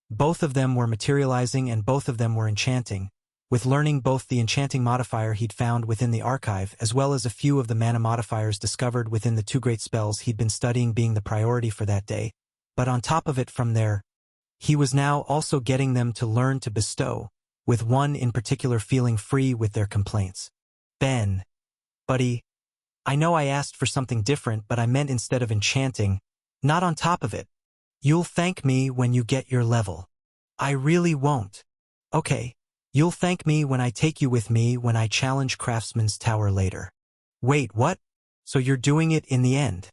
Both of them were materializing and both of them were enchanting, with learning both the enchanting modifier he'd found within the archive as well as a few of the mana modifiers discovered within the two great spells he'd been studying being the priority for that day, but on top of it from there, he was now also getting them to learn to bestow, with one in particular feeling free with their complaints. Ben. Buddy, I know I asked for something different, but I meant instead of enchanting, not on top of it. You'll thank me when you get your level. I really won't. Okay. You'll thank me when I take you with me when I challenge Craftsman's Tower later. Wait, what? So you're doing it in the end?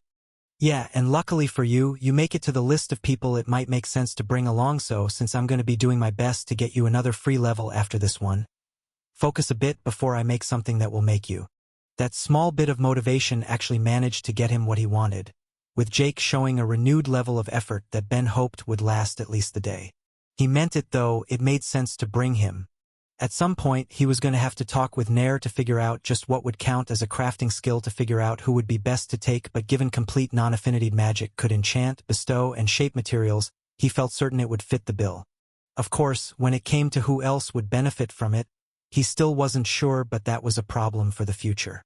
Yeah, and luckily for you, you make it to the list of people it might make sense to bring along, so since I'm going to be doing my best to get you another free level after this one. Focus a bit before I make something that will make you. That small bit of motivation actually managed to get him what he wanted, with Jake showing a renewed level of effort that Ben hoped would last at least the day. He meant it though, it made sense to bring him. At some point, he was going to have to talk with Nair to figure out just what would count as a crafting skill to figure out who would be best to take, but given complete non-affinity magic could enchant, bestow, and shape materials, he felt certain it would fit the bill. Of course, when it came to who else would benefit from it, he still wasn't sure, but that was a problem for the future.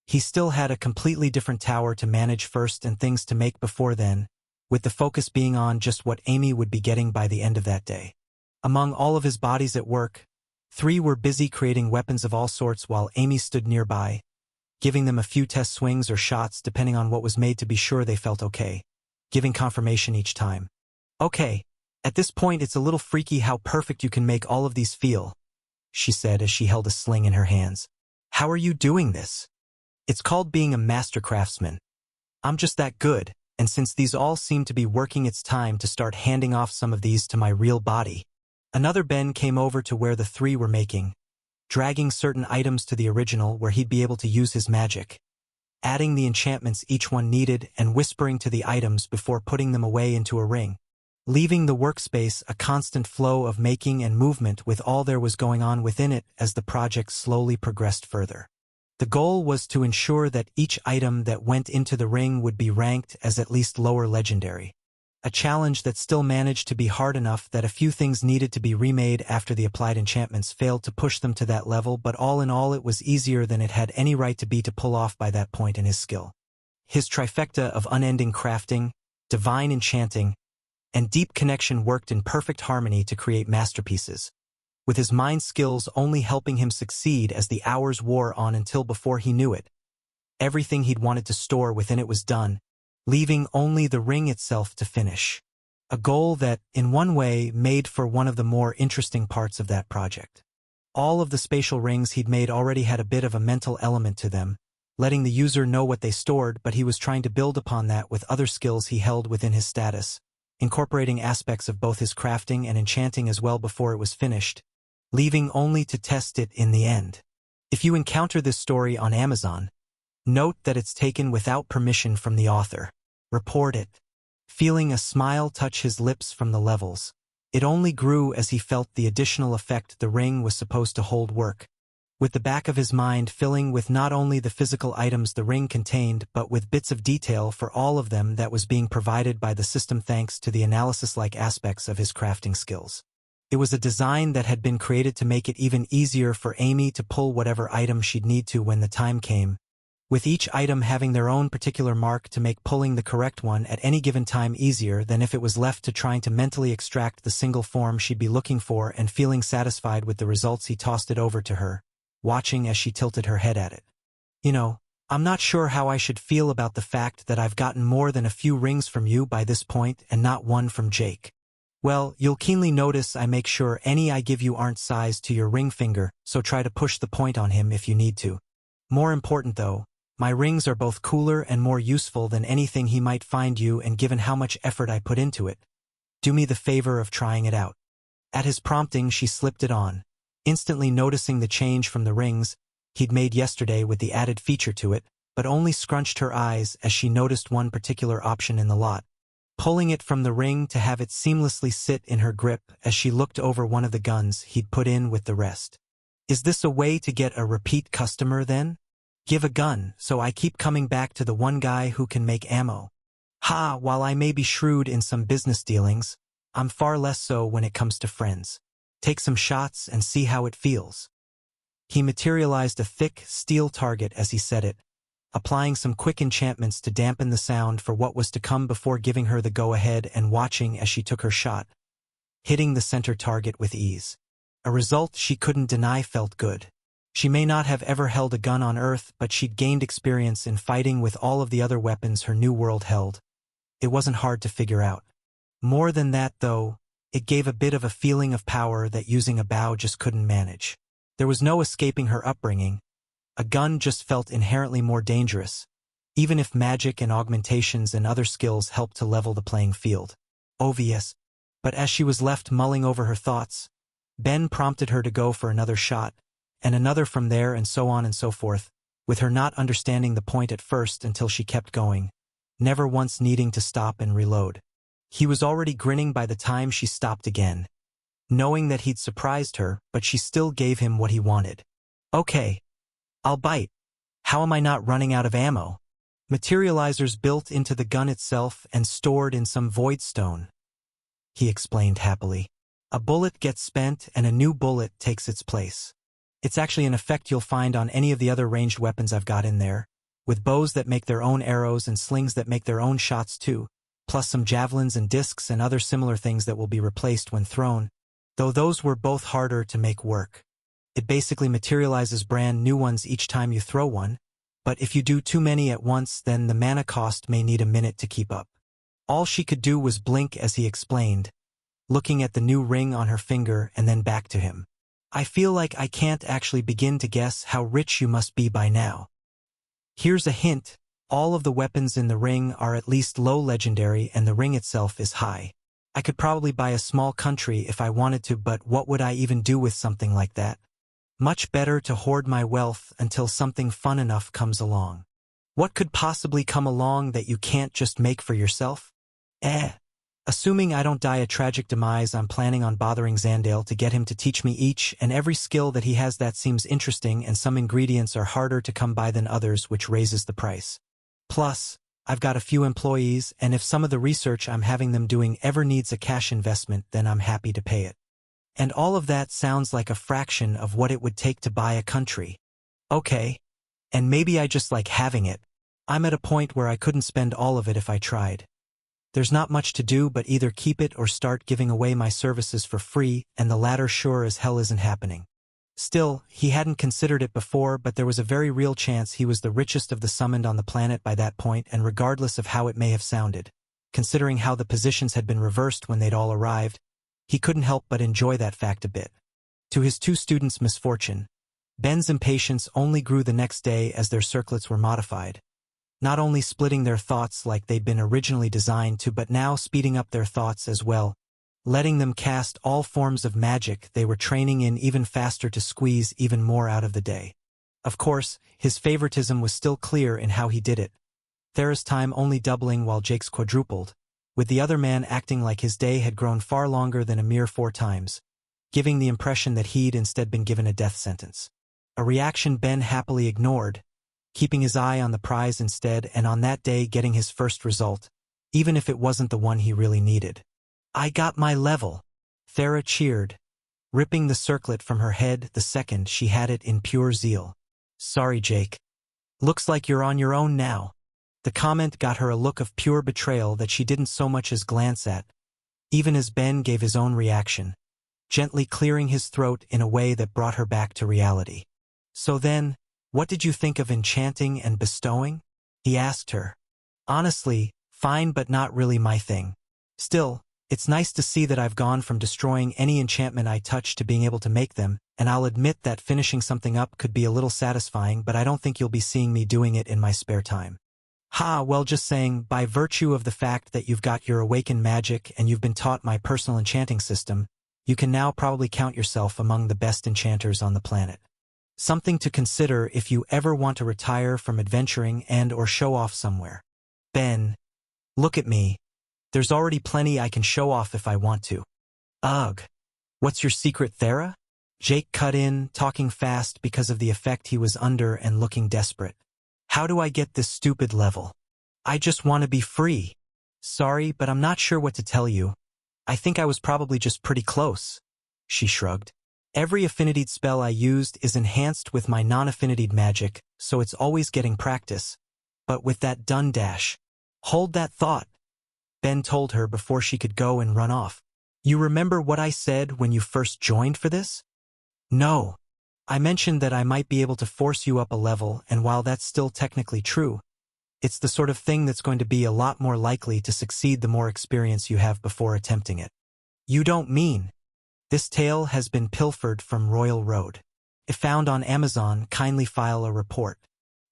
He still had a completely different tower to manage first and things to make before then, with the focus being on just what Amy would be getting by the end of that day. Among all of his bodies at work, 3 were busy creating weapons of all sorts while Amy stood nearby, giving them a few test swings or shots depending on what was made to be sure they felt okay, giving confirmation each time. Okay, at this point it's a little freaky how perfect you can make all of these feel, she said as she held a sling in her hands. How are you doing this? It's called being a master craftsman. I'm just that good, and since these all seem to be working, it's time to start handing off some of these to my real body. Another Ben came over to where the 3 were making, dragging certain items to the original where he'd be able to use his magic, adding the enchantments each one needed and whispering to the items before putting them away into a ring, leaving the workspace a constant flow of making and movement with all there was going on within it as the project slowly progressed further. The goal was to ensure that each item that went into the ring would be ranked as at least lower legendary. A challenge that still managed to be hard enough that a few things needed to be remade after the applied enchantments failed to push them to that level, but all in all it was easier than it had any right to be to pull off by that point in his skill. His trifecta of unending crafting, divine enchanting, and deep connection worked in perfect harmony to create masterpieces, with his mind skills only helping him succeed as the hours wore on until before he knew it. Everything he'd wanted to store within it was done, leaving only the ring itself to finish. A goal that, in one way, made for one of the more interesting parts of that project. All of the spatial rings he'd made already had a bit of a mental element to them, letting the user know what they stored, but he was trying to build upon that with other skills he held within his status, incorporating aspects of both his crafting and enchanting as well before it was finished, leaving only to test it in the end. If you encounter this story on Amazon, note that it's taken without permission from the author. Report it. Feeling a smile touch his lips from the levels, it only grew as he felt the additional effect the ring was supposed to hold work, with the back of his mind filling with not only the physical items the ring contained but with bits of detail for all of them that was being provided by the system thanks to the analysis-like aspects of his crafting skills. It was a design that had been created to make it even easier for Amy to pull whatever item she'd need to when the time came, with each item having their own particular mark to make pulling the correct one at any given time easier than if it was left to trying to mentally extract the single form she'd be looking for and feeling satisfied with the results. He tossed it over to her, watching as she tilted her head at it. You know, I'm not sure how I should feel about the fact that I've gotten more than a few rings from you by this point and not one from Jake. Well, you'll keenly notice I make sure any I give you aren't sized to your ring finger, so try to push the point on him if you need to. More important though, my rings are both cooler and more useful than anything he might find you, and given how much effort I put into it, do me the favor of trying it out. At his prompting, she slipped it on, instantly noticing the change from the rings he'd made yesterday with the added feature to it, but only scrunched her eyes as she noticed one particular option in the lot, pulling it from the ring to have it seamlessly sit in her grip as she looked over one of the guns he'd put in with the rest. Is this a way to get a repeat customer then? Give a gun, so I keep coming back to the one guy who can make ammo. Ha, while I may be shrewd in some business dealings, I'm far less so when it comes to friends. Take some shots and see how it feels. He materialized a thick, steel target as he said it, applying some quick enchantments to dampen the sound for what was to come before giving her the go-ahead and watching as she took her shot, hitting the center target with ease. A result she couldn't deny felt good. She may not have ever held a gun on Earth, but she'd gained experience in fighting with all of the other weapons her new world held. It wasn't hard to figure out. More than that, though, it gave a bit of a feeling of power that using a bow just couldn't manage. There was no escaping her upbringing. A gun just felt inherently more dangerous, even if magic and augmentations and other skills helped to level the playing field. Obvious. But as she was left mulling over her thoughts, Ben prompted her to go for another shot, and another from there, and so on and so forth, with her not understanding the point at first until she kept going, never once needing to stop and reload. He was already grinning by the time she stopped again, knowing that he'd surprised her, but she still gave him what he wanted. Okay, I'll bite. How am I not running out of ammo? Materializers built into the gun itself and stored in some void stone, he explained happily. A bullet gets spent and a new bullet takes its place. It's actually an effect you'll find on any of the other ranged weapons I've got in there, with bows that make their own arrows and slings that make their own shots too, plus some javelins and discs and other similar things that will be replaced when thrown, though those were both harder to make work. It basically materializes brand new ones each time you throw one, but if you do too many at once, then the mana cost may need a minute to keep up. All she could do was blink as he explained, looking at the new ring on her finger and then back to him. I feel like I can't actually begin to guess how rich you must be by now. Here's a hint, all of the weapons in the ring are at least low legendary and the ring itself is high. I could probably buy a small country if I wanted to, but what would I even do with something like that? Much better to hoard my wealth until something fun enough comes along. What could possibly come along that you can't just make for yourself? Assuming I don't die a tragic demise, I'm planning on bothering Zandale to get him to teach me each and every skill that he has. That seems interesting, and some ingredients are harder to come by than others, which raises the price. Plus, I've got a few employees, and if some of the research I'm having them doing ever needs a cash investment, then I'm happy to pay it. And all of that sounds like a fraction of what it would take to buy a country. Okay. And maybe I just like having it. I'm at a point where I couldn't spend all of it if I tried. There's not much to do but either keep it or start giving away my services for free, and the latter sure as hell isn't happening. Still, he hadn't considered it before, but there was a very real chance he was the richest of the summoned on the planet by that point, and regardless of how it may have sounded, considering how the positions had been reversed when they'd all arrived, he couldn't help but enjoy that fact a bit. To his two students' misfortune, Ben's impatience only grew the next day as their circlets were modified, not only splitting their thoughts like they'd been originally designed to, but now speeding up their thoughts as well, letting them cast all forms of magic they were training in even faster to squeeze even more out of the day. Of course, his favoritism was still clear in how he did it, Thera's time only doubling while Jake's quadrupled, with the other man acting like his day had grown far longer than a mere 4 times, giving the impression that he'd instead been given a death sentence. A reaction Ben happily ignored, keeping his eye on the prize instead, and on that day getting his first result, even if it wasn't the one he really needed. I got my level, Thera cheered, ripping the circlet from her head the second she had it in pure zeal. Sorry, Jake. Looks like you're on your own now. The comment got her a look of pure betrayal that she didn't so much as glance at, even as Ben gave his own reaction, gently clearing his throat in a way that brought her back to reality. So then, what did you think of enchanting and bestowing? He asked her. Honestly, fine but not really my thing. Still, it's nice to see that I've gone from destroying any enchantment I touch to being able to make them, and I'll admit that finishing something up could be a little satisfying, but I don't think you'll be seeing me doing it in my spare time. Ha, well, just saying, by virtue of the fact that you've got your awakened magic and you've been taught my personal enchanting system, you can now probably count yourself among the best enchanters on the planet. Something to consider if you ever want to retire from adventuring and/or show off somewhere. Ben, look at me. There's already plenty I can show off if I want to. Ugh. What's your secret, Thera? Jake cut in, talking fast because of the effect he was under and looking desperate. How do I get this stupid level? I just want to be free. Sorry, but I'm not sure what to tell you. I think I was probably just pretty close. She shrugged. Every affinitied spell I used is enhanced with my non-affinitied magic, so it's always getting practice. But with that done dash. Hold that thought, Ben told her before she could go and run off. You remember what I said when you first joined for this? No. I mentioned that I might be able to force you up a level, and while that's still technically true, it's the sort of thing that's going to be a lot more likely to succeed the more experience you have before attempting it. You don't mean? This tale has been pilfered from Royal Road. If found on Amazon, kindly file a report.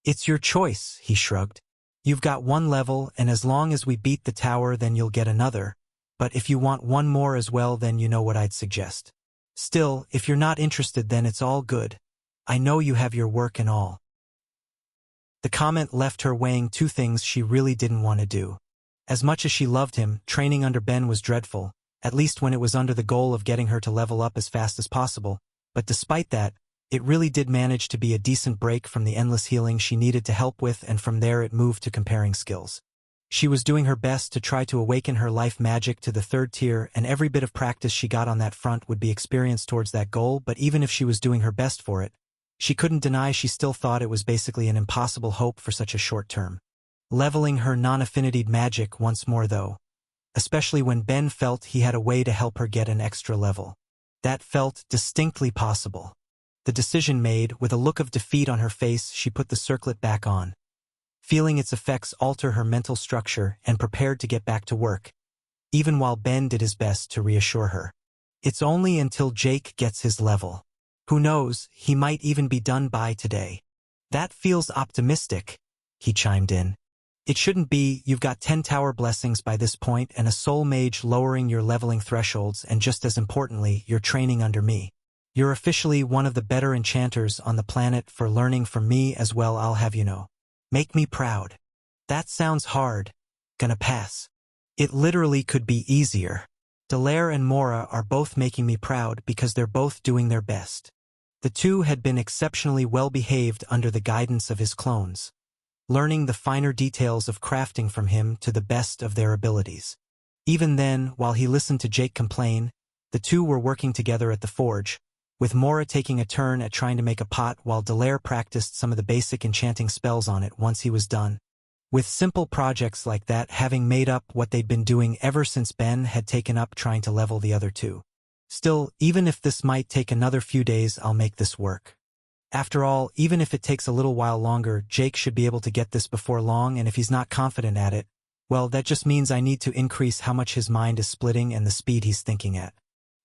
It's your choice, he shrugged. You've got one level, and as long as we beat the tower, then you'll get another. But if you want one more as well, then you know what I'd suggest. Still, if you're not interested, then it's all good. I know you have your work and all. The comment left her weighing two things she really didn't want to do. As much as she loved him, training under Ben was dreadful, at least when it was under the goal of getting her to level up as fast as possible, but despite that, it really did manage to be a decent break from the endless healing she needed to help with, and from there it moved to comparing skills. She was doing her best to try to awaken her life magic to the 3rd tier, and every bit of practice she got on that front would be experience towards that goal, but even if she was doing her best for it, she couldn't deny she still thought it was basically an impossible hope for such a short term. Leveling her non-affinitied magic once more though, especially when Ben felt he had a way to help her get an extra level. That felt distinctly possible. The decision made, with a look of defeat on her face, she put the circlet back on, feeling its effects alter her mental structure, and prepared to get back to work, even while Ben did his best to reassure her. It's only until Jake gets his level. Who knows, he might even be done by today. That feels optimistic, he chimed in. It shouldn't be. You've got 10 tower blessings by this point and a soul mage lowering your leveling thresholds, and just as importantly, you're training under me. You're officially one of the better enchanters on the planet for learning from me as well, I'll have you know. Make me proud. That sounds hard. Gonna pass. It literally could be easier. Dallaire and Mora are both making me proud because they're both doing their best. The two had been exceptionally well behaved under the guidance of his clones, learning the finer details of crafting from him to the best of their abilities. Even then, while he listened to Jake complain, the two were working together at the forge, with Mora taking a turn at trying to make a pot while Dallaire practiced some of the basic enchanting spells on it once he was done. With simple projects like that having made up what they'd been doing ever since Ben had taken up trying to level the other two. Still, even if this might take another few days, I'll make this work. After all, even if it takes a little while longer, Jake should be able to get this before long, and if he's not confident at it, well, that just means I need to increase how much his mind is splitting and the speed he's thinking at.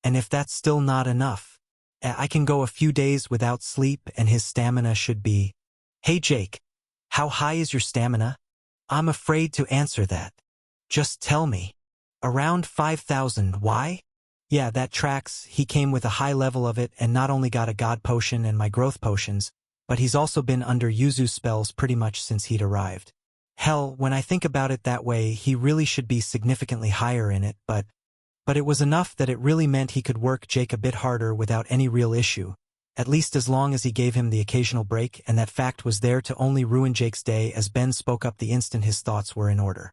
And if that's still not enough, I can go a few days without sleep and his stamina should be... Hey Jake, how high is your stamina? I'm afraid to answer that. Just tell me. Around 5,000, why? Yeah, that tracks. He came with a high level of it and not only got a god potion and my growth potions, but he's also been under Yuzu spells pretty much since he'd arrived. Hell, when I think about it that way, he really should be significantly higher in it, but it was enough that it really meant he could work Jake a bit harder without any real issue, at least as long as he gave him the occasional break, and that fact was there to only ruin Jake's day as Ben spoke up the instant his thoughts were in order.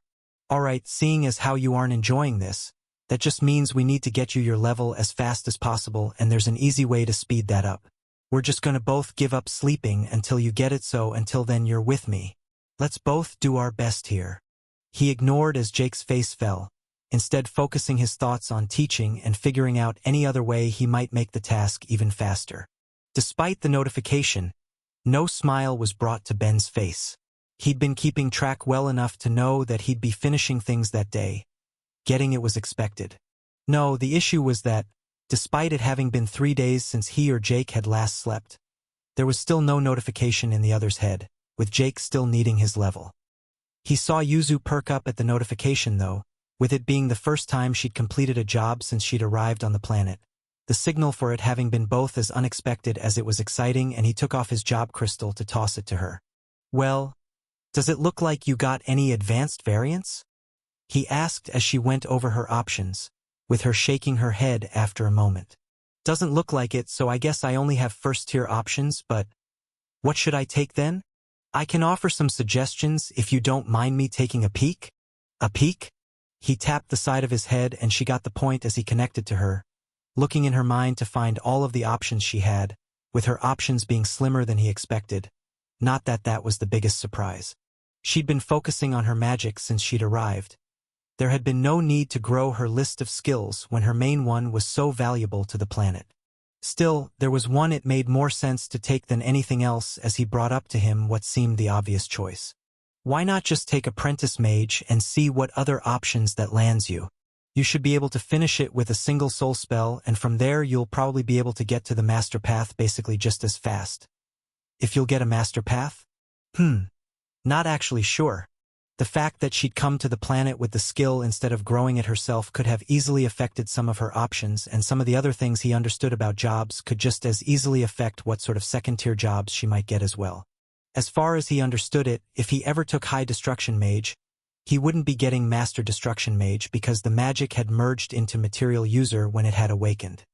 Alright, seeing as how you aren't enjoying this, that just means we need to get you your level as fast as possible, and there's an easy way to speed that up. We're just gonna both give up sleeping until you get it, so until then you're with me. Let's both do our best here." He ignored as Jake's face fell, instead focusing his thoughts on teaching and figuring out any other way he might make the task even faster. Despite the notification, no smile was brought to Ben's face. He'd been keeping track well enough to know that he'd be finishing things that day, getting it was expected. No, the issue was that, despite it having been 3 days since he or Jake had last slept, there was still no notification in the other's head, with Jake still needing his level. He saw Yuzu perk up at the notification though, with it being the first time she'd completed a job since she'd arrived on the planet, the signal for it having been both as unexpected as it was exciting, and he took off his job crystal to toss it to her. "Well, does it look like you got any advanced variants?" he asked as she went over her options, with her shaking her head after a moment. "Doesn't look like it, so I guess I only have first-tier options, but what should I take then? I can offer some suggestions if you don't mind me taking a peek." "A peek?" He tapped the side of his head and she got the point as he connected to her, looking in her mind to find all of the options she had, with her options being slimmer than he expected. Not that that was the biggest surprise. She'd been focusing on her magic since she'd arrived. There had been no need to grow her list of skills when her main one was so valuable to the planet. Still, there was one it made more sense to take than anything else as he brought up to him what seemed the obvious choice. Why not just take Apprentice Mage and see what other options that lands you? You should be able to finish it with a single soul spell, and from there you'll probably be able to get to the Master Path basically just as fast. If you'll get a Master Path? Not actually sure. The fact that she'd come to the planet with the skill instead of growing it herself could have easily affected some of her options, and some of the other things he understood about jobs could just as easily affect what sort of second-tier jobs she might get as well. As far as he understood it, if he ever took High Destruction Mage, he wouldn't be getting Master Destruction Mage because the magic had merged into Material User when it had awakened.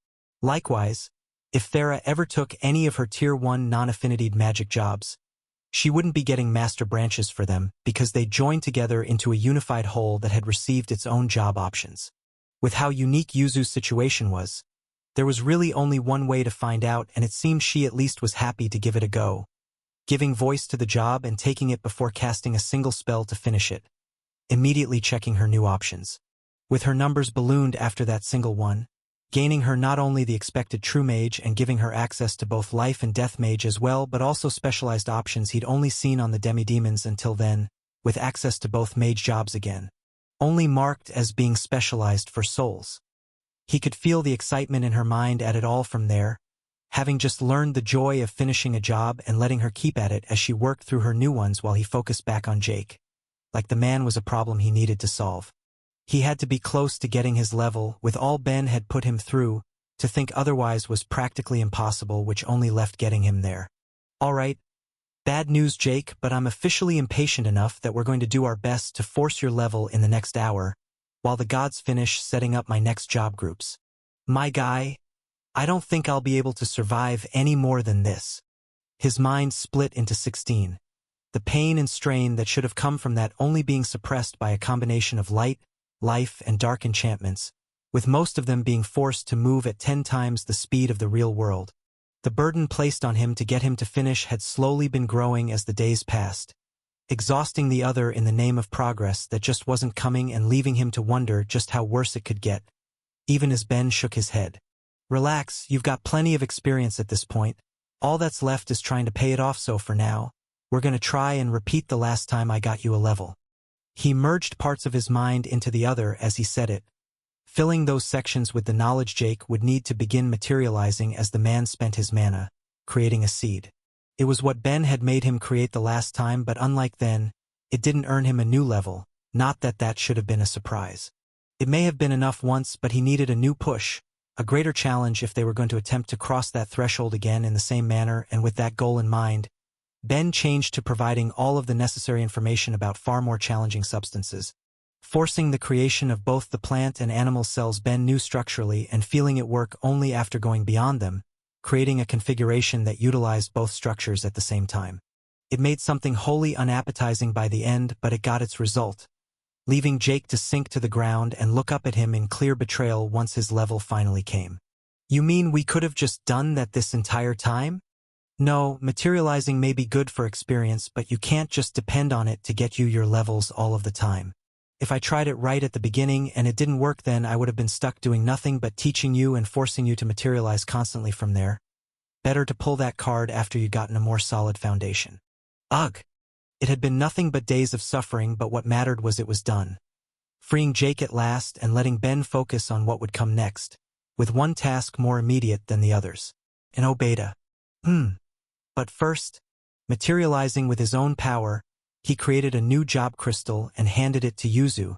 Likewise, if Thera ever took any of her Tier 1 non-affinitied magic jobs, she wouldn't be getting Master Branches for them because they joined together into a unified whole that had received its own job options. With how unique Yuzu's situation was, there was really only one way to find out, and it seemed she at least was happy to give it a go, giving voice to the job and taking it before casting a single spell to finish it, immediately checking her new options. With her numbers ballooned after that single one, gaining her not only the expected True Mage and giving her access to both Life and Death Mage as well, but also specialized options he'd only seen on the Demidemons until then, with access to both mage jobs again, only marked as being specialized for souls. He could feel the excitement in her mind at it all from there, having just learned the joy of finishing a job and letting her keep at it as she worked through her new ones while he focused back on Jake. Like the man was a problem he needed to solve. He had to be close to getting his level, with all Ben had put him through. To think otherwise was practically impossible, which only left getting him there. "All right. Bad news, Jake, but I'm officially impatient enough that we're going to do our best to force your level in the next hour, while the gods finish setting up my next job groups. My guy, I don't think I'll be able to survive any more than this." His mind split into 16. The pain and strain that should have come from that only being suppressed by a combination of light, life, and dark enchantments, with most of them being forced to move at 10 times the speed of the real world. The burden placed on him to get him to finish had slowly been growing as the days passed, exhausting the other in the name of progress that just wasn't coming and leaving him to wonder just how worse it could get, even as Ben shook his head. "Relax, you've got plenty of experience at this point. All that's left is trying to pay it off, so for now, we're gonna try and repeat the last time I got you a level." He merged parts of his mind into the other as he said it, filling those sections with the knowledge Jake would need to begin materializing as the man spent his mana, creating a seed. It was what Ben had made him create the last time, but unlike then, it didn't earn him a new level, not that that should have been a surprise. It may have been enough once, but he needed a new push, a greater challenge if they were going to attempt to cross that threshold again in the same manner, and with that goal in mind, Ben changed to providing all of the necessary information about far more challenging substances. Forcing the creation of both the plant and animal cells Ben knew structurally and feeling it work only after going beyond them, creating a configuration that utilized both structures at the same time. It made something wholly unappetizing by the end, but it got its result, leaving Jake to sink to the ground and look up at him in clear betrayal once his level finally came. You mean we could have just done that this entire time? No, materializing may be good for experience, but you can't just depend on it to get you your levels all of the time. If I tried it right at the beginning and it didn't work, then I would have been stuck doing nothing but teaching you and forcing you to materialize constantly from there. Better to pull that card after you'd gotten a more solid foundation. Ugh! It had been nothing but days of suffering, but what mattered was it was done. Freeing Jake at last and letting Ben focus on what would come next, with one task more immediate than the others. An O-Beta. But first, materializing with his own power, he created a new job crystal and handed it to Yuzu,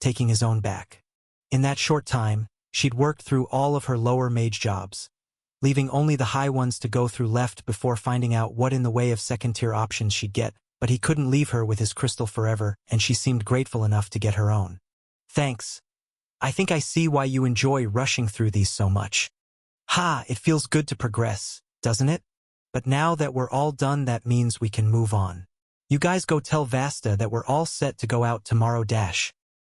taking his own back. In that short time, she'd worked through all of her lower mage jobs, leaving only the high ones to go through left before finding out what in the way of second-tier options she'd get, but he couldn't leave her with his crystal forever, and she seemed grateful enough to get her own. Thanks. I think I see why you enjoy rushing through these so much. Ha, it feels good to progress, doesn't it? But now that we're all done, that means we can move on. You guys go tell Vasta that we're all set to go out tomorrow.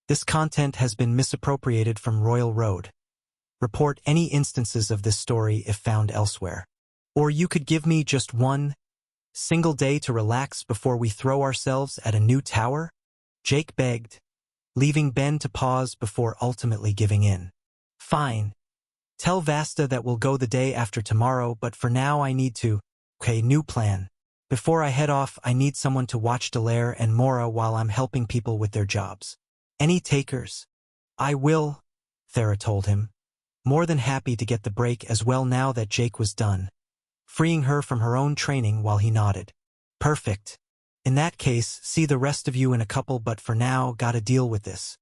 This content has been misappropriated from Royal Road. Report any instances of this story if found elsewhere. Or you could give me just one single day to relax before we throw ourselves at a new tower? Jake begged, leaving Ben to pause before ultimately giving in. Fine. Tell Vasta that we'll go the day after tomorrow, but for now I need to. Okay, new plan. Before I head off, I need someone to watch Delaire and Mora while I'm helping people with their jobs. Any takers? I will, Thera told him, more than happy to get the break as well now that Jake was done, freeing her from her own training while he nodded. Perfect. In that case, see the rest of you in a couple, but for now, gotta deal with this.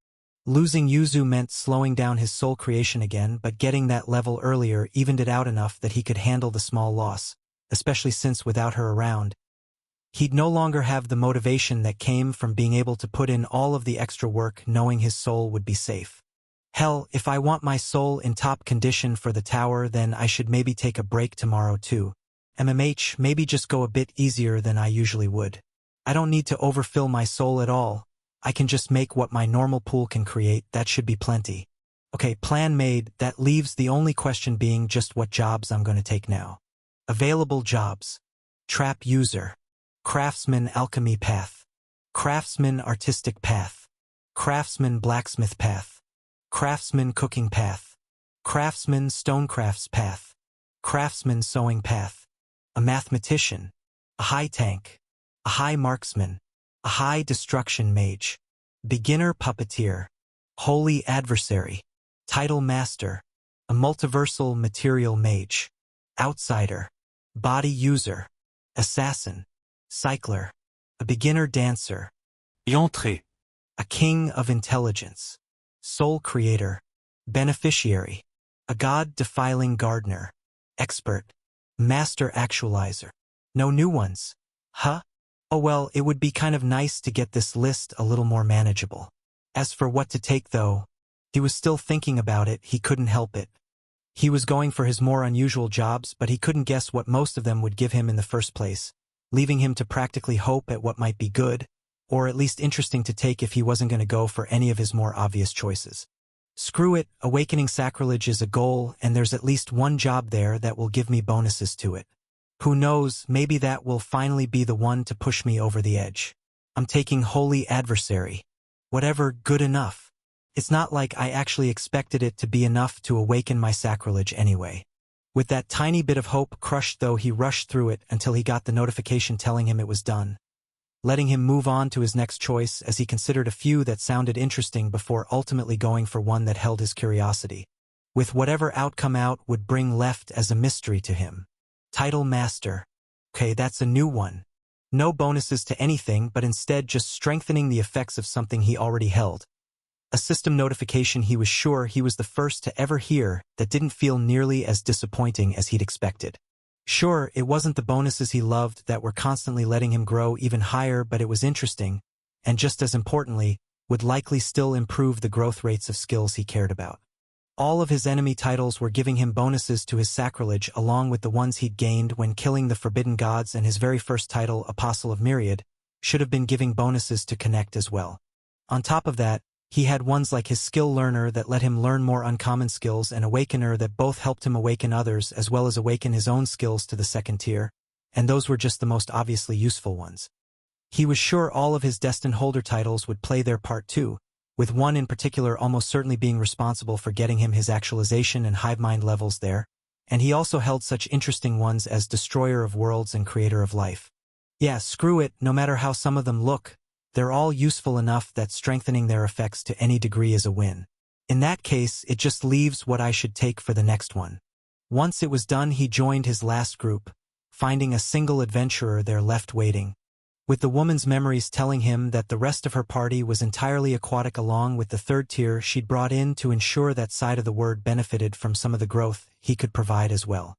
Losing Yuzu meant slowing down his soul creation again, but getting that level earlier evened it out enough that he could handle the small loss, especially since without her around, he'd no longer have the motivation that came from being able to put in all of the extra work knowing his soul would be safe. Hell, if I want my soul in top condition for the tower, then I should maybe take a break tomorrow too. MMH, maybe just go a bit easier than I usually would. I don't need to overfill my soul at all. I can just make what my normal pool can create, that should be plenty. Okay, plan made, that leaves the only question being just what jobs I'm going to take now. Available jobs. Trap user. Craftsman alchemy path. Craftsman artistic path. Craftsman blacksmith path. Craftsman cooking path. Craftsman stonecrafts path. Craftsman sewing path. A mathematician. A high tank. A high marksman. A high destruction mage. Beginner puppeteer. Holy adversary. Title master. A multiversal material mage. Outsider. Body user. Assassin. Cycler. A beginner dancer. Entrée. A king of intelligence. Soul creator. Beneficiary. A god-defiling gardener. Expert. Master actualizer. No new ones. Huh? Oh well, it would be kind of nice to get this list a little more manageable. As for what to take though, he was still thinking about it, he couldn't help it. He was going for his more unusual jobs, but he couldn't guess what most of them would give him in the first place, leaving him to practically hope at what might be good, or at least interesting to take if he wasn't going to go for any of his more obvious choices. Screw it, awakening sacrilege is a goal, and there's at least one job there that will give me bonuses to it. Who knows, maybe that will finally be the one to push me over the edge. I'm taking Holy Adversary. Whatever, good enough. It's not like I actually expected it to be enough to awaken my sacrilege anyway. With that tiny bit of hope crushed though, he rushed through it until he got the notification telling him it was done, letting him move on to his next choice as he considered a few that sounded interesting before ultimately going for one that held his curiosity, with whatever outcome out would bring left as a mystery to him. Title Master. Okay, that's a new one. No bonuses to anything, but instead just strengthening the effects of something he already held. A system notification he was sure he was the first to ever hear that didn't feel nearly as disappointing as he'd expected. Sure, it wasn't the bonuses he loved that were constantly letting him grow even higher, but it was interesting, and just as importantly, would likely still improve the growth rates of skills he cared about. All of his enemy titles were giving him bonuses to his sacrilege along with the ones he'd gained when killing the forbidden gods, and his very first title, Apostle of Myriad, should have been giving bonuses to connect as well. On top of that, He had ones like his skill learner that let him learn more uncommon skills and awakener that both helped him awaken others as well as awaken his own skills to the second tier, and those were just the most obviously useful ones. He was sure all of his destined holder titles would play their part too, with one in particular almost certainly being responsible for getting him his actualization and hive mind levels there, and he also held such interesting ones as Destroyer of Worlds and Creator of Life. Yeah, screw it, no matter how some of them look, they're all useful enough that strengthening their effects to any degree is a win. In that case, it just leaves what I should take for the next one. Once it was done, he joined his last group, finding a single adventurer there left waiting, with the woman's memories telling him that the rest of her party was entirely aquatic along with the third tier she'd brought in to ensure that side of the word benefited from some of the growth he could provide as well.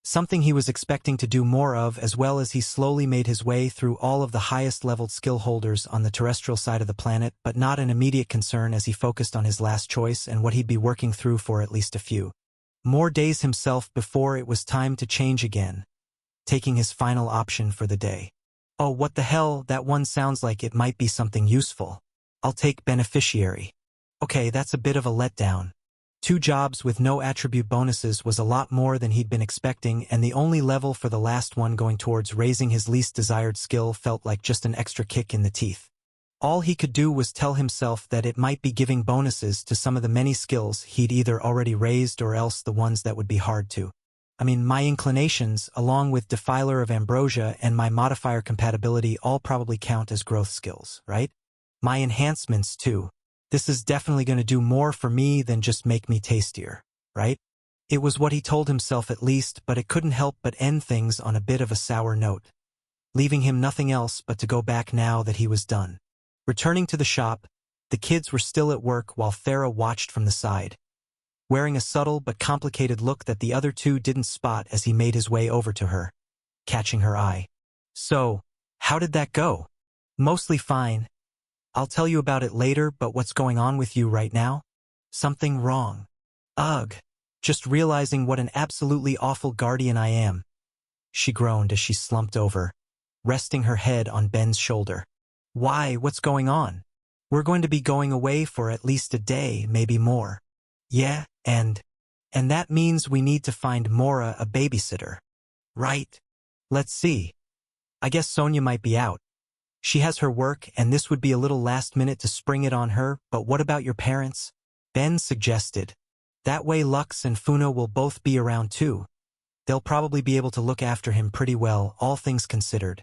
Something he was expecting to do more of as well as he slowly made his way through all of the highest-leveled skill holders on the terrestrial side of the planet, but not an immediate concern as he focused on his last choice and what he'd be working through for at least a few more days himself before it was time to change again, taking his final option for the day. Oh, what the hell, that one sounds like it might be something useful. I'll take beneficiary. Okay, that's a bit of a letdown. 2 jobs with no attribute bonuses was a lot more than he'd been expecting, and the only level for the last one going towards raising his least desired skill felt like just an extra kick in the teeth. All he could do was tell himself that it might be giving bonuses to some of the many skills he'd either already raised or else the ones that would be hard to. I mean, my inclinations, along with Defiler of Ambrosia and my modifier compatibility all probably count as growth skills, right? My enhancements, too. This is definitely going to do more for me than just make me tastier, right? It was what he told himself at least, but it couldn't help but end things on a bit of a sour note, leaving him nothing else but to go back now that he was done. Returning to the shop, the kids were still at work while Thera watched from the side, wearing a subtle but complicated look that the other two didn't spot as he made his way over to her, catching her eye. So, how did that go? Mostly fine. I'll tell you about it later, but what's going on with you right now? Something wrong. Ugh. Just realizing what an absolutely awful guardian I am. She groaned as she slumped over, resting her head on Ben's shoulder. Why, what's going on? We're going to be going away for at least a day, maybe more. Yeah, and that means we need to find Mora a babysitter. Right? Let's see. I guess Sonia might be out. She has her work, and this would be a little last minute to spring it on her, but what about your parents? Ben suggested. That way Lux and Funa will both be around too. They'll probably be able to look after him pretty well, all things considered.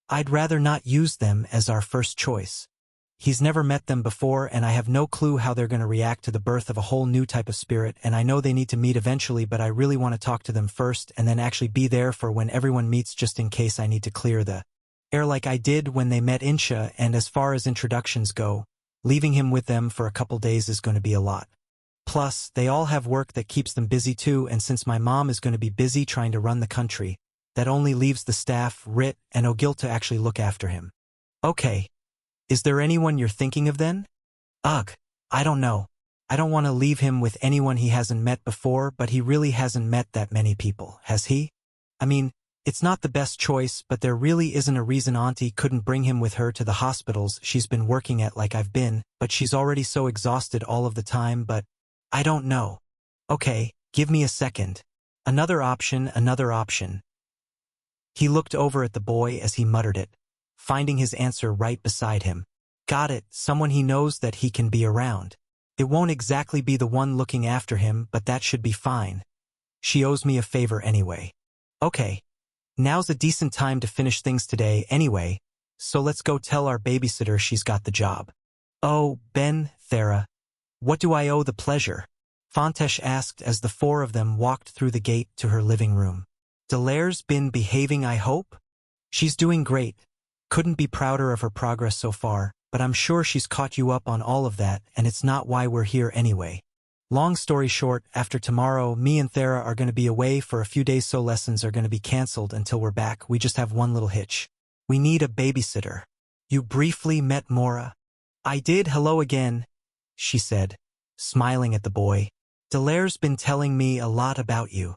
I'd rather not use them as our first choice. He's never met them before, and I have no clue how they're going to react to the birth of a whole new type of spirit, and I know they need to meet eventually, but I really want to talk to them first and then actually be there for when everyone meets just in case I need to clear the air like I did when they met Insha, and as far as introductions go, leaving him with them for a couple days is going to be a lot. Plus, they all have work that keeps them busy too, and since my mom is going to be busy trying to run the country, that only leaves the staff, Rit, and Ogil to actually look after him. Okay. Is there anyone you're thinking of then? Ugh, I don't know. I don't want to leave him with anyone he hasn't met before, but he really hasn't met that many people, has he? I mean, it's not the best choice, but there really isn't a reason Auntie couldn't bring him with her to the hospitals she's been working at like I've been, but she's already so exhausted all of the time, but I don't know. Okay, give me a second. Another option, another option. He looked over at the boy as he muttered it, finding his answer right beside him. Got it, someone he knows that he can be around. It won't exactly be the one looking after him, but that should be fine. She owes me a favor anyway. Okay. Now's a decent time to finish things today anyway, so let's go tell our babysitter she's got the job. Oh, Ben, Thera. What do I owe the pleasure? Fontesh asked as the four of them walked through the gate to her living room. Delaire's been behaving, I hope? She's doing great. Couldn't be prouder of her progress so far, but I'm sure she's caught you up on all of that, and it's not why we're here anyway. Long story short, after tomorrow, me and Thera are going to be away for a few days, so lessons are going to be cancelled until we're back. We just have one little hitch. We need a babysitter. You briefly met Mora? I did. Hello again, she said, smiling at the boy. Delaire's been telling me a lot about you.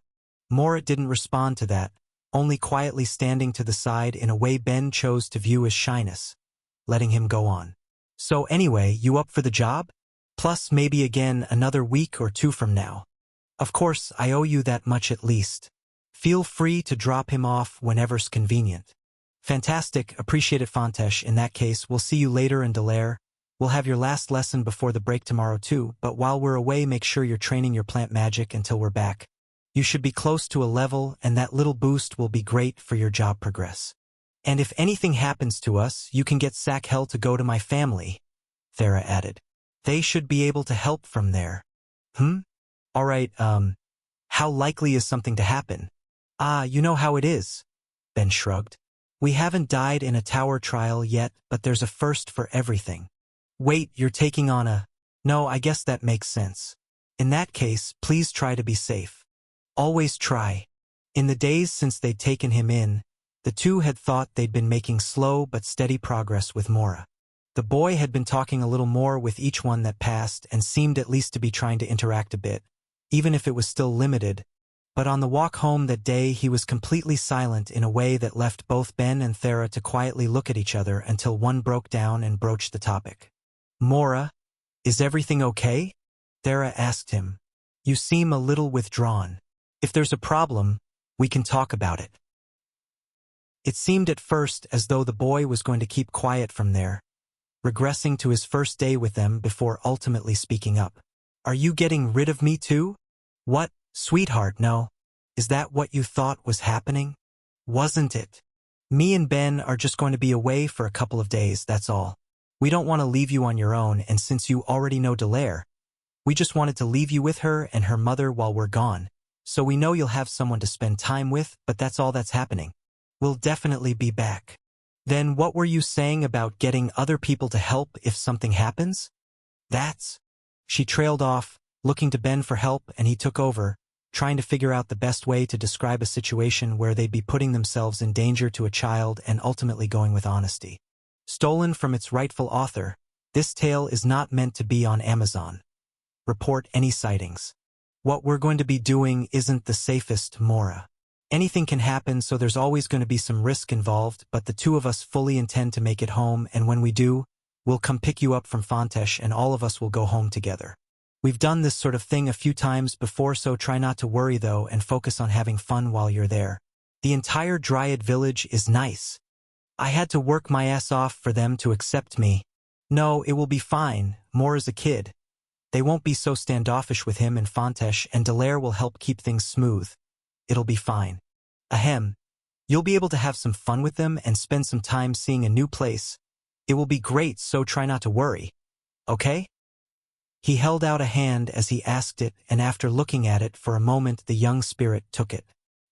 Mora didn't respond to that, only quietly standing to the side in a way Ben chose to view as shyness, letting him go on. So anyway, you up for the job? Plus maybe again another week or two from now. Of course, I owe you that much at least. Feel free to drop him off whenever's convenient. Fantastic, appreciate it Fontesh. In that case, we'll see you later in Delaire. We'll have your last lesson before the break tomorrow too, but while we're away make sure you're training your plant magic until we're back. You should be close to a level and that little boost will be great for your job progress. And if anything happens to us, you can get Sakhel to go to my family, Thera added. They should be able to help from there. Alright, how likely is something to happen? You know how it is, Ben shrugged. We haven't died in a tower trial yet, but there's a first for everything. Wait, you're taking on a... No, I guess that makes sense. In that case, please try to be safe. Always try. In the days since they'd taken him in, the two had thought they'd been making slow but steady progress with Mora. The boy had been talking a little more with each one that passed and seemed at least to be trying to interact a bit, even if it was still limited. But on the walk home that day he was completely silent in a way that left both Ben and Thera to quietly look at each other until one broke down and broached the topic. Mora, is everything okay? Thera asked him. You seem a little withdrawn. If there's a problem, we can talk about it. It seemed at first as though the boy was going to keep quiet from there, regressing to his first day with them before ultimately speaking up. Are you getting rid of me too? What? Sweetheart, no. Is that what you thought was happening? Wasn't it? Me and Ben are just going to be away for a couple of days, that's all. We don't want to leave you on your own, and since you already know Delaire, we just wanted to leave you with her and her mother while we're gone. So we know you'll have someone to spend time with, but that's all that's happening. We'll definitely be back. Then what were you saying about getting other people to help if something happens? That's... She trailed off, looking to Ben for help, and he took over, trying to figure out the best way to describe a situation where they'd be putting themselves in danger to a child and ultimately going with honesty. Stolen from its rightful author, this tale is not meant to be on Amazon. Report any sightings. What we're going to be doing isn't the safest, Mora. Anything can happen, so there's always going to be some risk involved, but the two of us fully intend to make it home, and when we do, we'll come pick you up from Fontesh and all of us will go home together. We've done this sort of thing a few times before, so try not to worry though and focus on having fun while you're there. The entire Dryad village is nice. I had to work my ass off for them to accept me. No, it will be fine, Mora's a kid. They won't be so standoffish with him and Fontesh, and Delaire will help keep things smooth. It'll be fine. Ahem. You'll be able to have some fun with them and spend some time seeing a new place. It will be great, so try not to worry. Okay? He held out a hand as he asked it, and after looking at it for a moment the young spirit took it.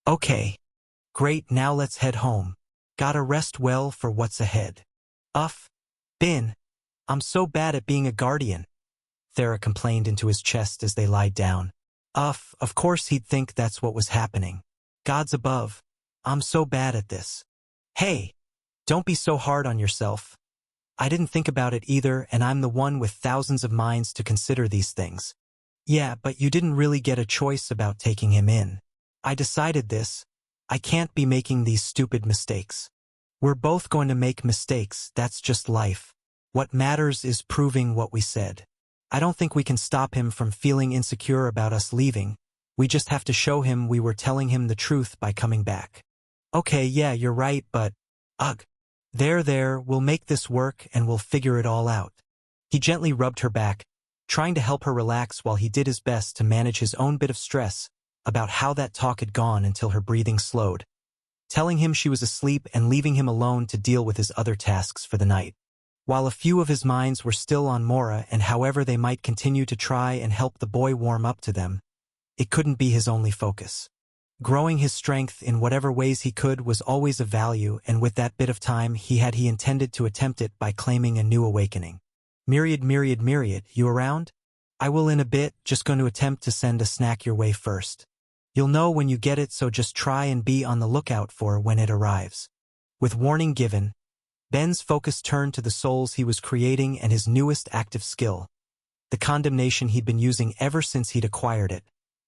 Okay. Great, now let's head home. Gotta rest well for what's ahead. Ben, I'm so bad at being a guardian, Thera complained into his chest as they lied down. Of course he'd think that's what was happening. Gods above, I'm so bad at this. Hey, don't be so hard on yourself. I didn't think about it either, and I'm the one with thousands of minds to consider these things. Yeah, but you didn't really get a choice about taking him in. I decided this. I can't be making these stupid mistakes. We're both going to make mistakes, that's just life. What matters is proving what we said. I don't think we can stop him from feeling insecure about us leaving. We just have to show him we were telling him the truth by coming back. Okay, yeah, you're right, but... Ugh. There, we'll make this work and we'll figure it all out. He gently rubbed her back, trying to help her relax while he did his best to manage his own bit of stress about how that talk had gone until her breathing slowed, telling him she was asleep and leaving him alone to deal with his other tasks for the night. While a few of his minds were still on Mora and however they might continue to try and help the boy warm up to them, it couldn't be his only focus. Growing his strength in whatever ways he could was always of value, and with that bit of time he intended to attempt it by claiming a new awakening. Myriad, you around? I will in a bit, just going to attempt to send a snack your way first. You'll know when you get it, so just try and be on the lookout for when it arrives. With warning given, Ben's focus turned to the souls he was creating and his newest active skill, the condemnation he'd been using ever since he'd acquired it,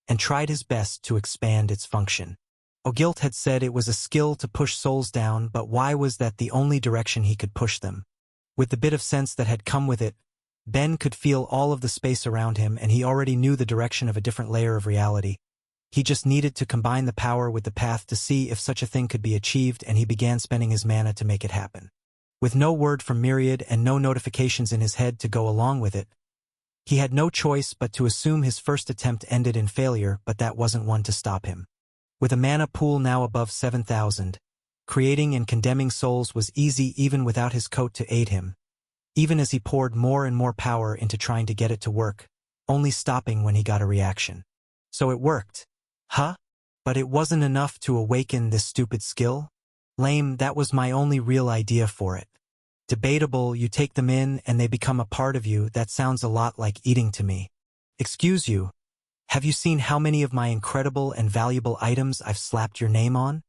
and tried his best to expand its function. Ogilt had said it was a skill to push souls down, but why was that the only direction he could push them? With the bit of sense that had come with it, Ben could feel all of the space around him, and he already knew the direction of a different layer of reality. He just needed to combine the power with the path to see if such a thing could be achieved, and he began spending his mana to make it happen. With no word from Myriad and no notifications in his head to go along with it, he had no choice but to assume his first attempt ended in failure, but that wasn't one to stop him. With a mana pool now above 7,000, creating and condemning souls was easy even without his coat to aid him, even as he poured more and more power into trying to get it to work, only stopping when he got a reaction. So it worked. Huh? But it wasn't enough to awaken this stupid skill? Lame, that was my only real idea for it. Debatable, you take them in and they become a part of you. That sounds a lot like eating to me. Excuse you, have you seen how many of my incredible and valuable items I've slapped your name on?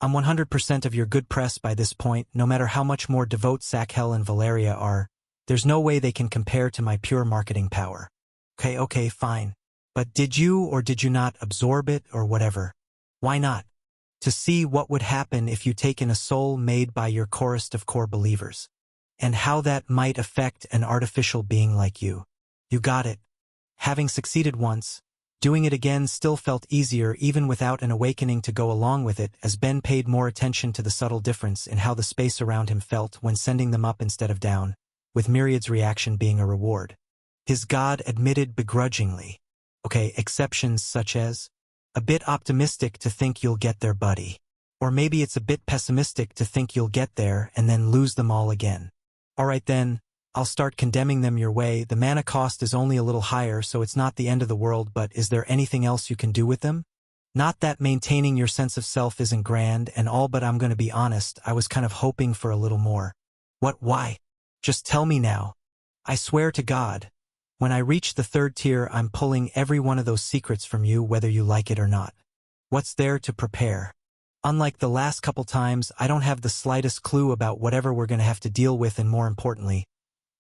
I'm 100% of your good press by this point, no matter how much more devout Sakhel and Valeria are. There's no way they can compare to my pure marketing power. Okay, fine. But did you or did you not absorb it or whatever? Why not? To see what would happen if you take in a soul made by your corest of core believers. And how that might affect an artificial being like you. You got it. Having succeeded once, doing it again still felt easier even without an awakening to go along with it, as Ben paid more attention to the subtle difference in how the space around him felt when sending them up instead of down, with Myriad's reaction being a reward. His god admitted begrudgingly. Okay, exceptions such as, a bit optimistic to think you'll get there, buddy. Or maybe it's a bit pessimistic to think you'll get there and then lose them all again. Alright then, I'll start condemning them your way. The mana cost is only a little higher, so it's not the end of the world, but is there anything else you can do with them? Not that maintaining your sense of self isn't grand and all, but I'm gonna be honest, I was kind of hoping for a little more. What, why? Just tell me now. I swear to God, when I reach the 3rd tier, I'm pulling every one of those secrets from you, whether you like it or not. What's there to prepare? Unlike the last couple times, I don't have the slightest clue about whatever we're gonna have to deal with, and more importantly,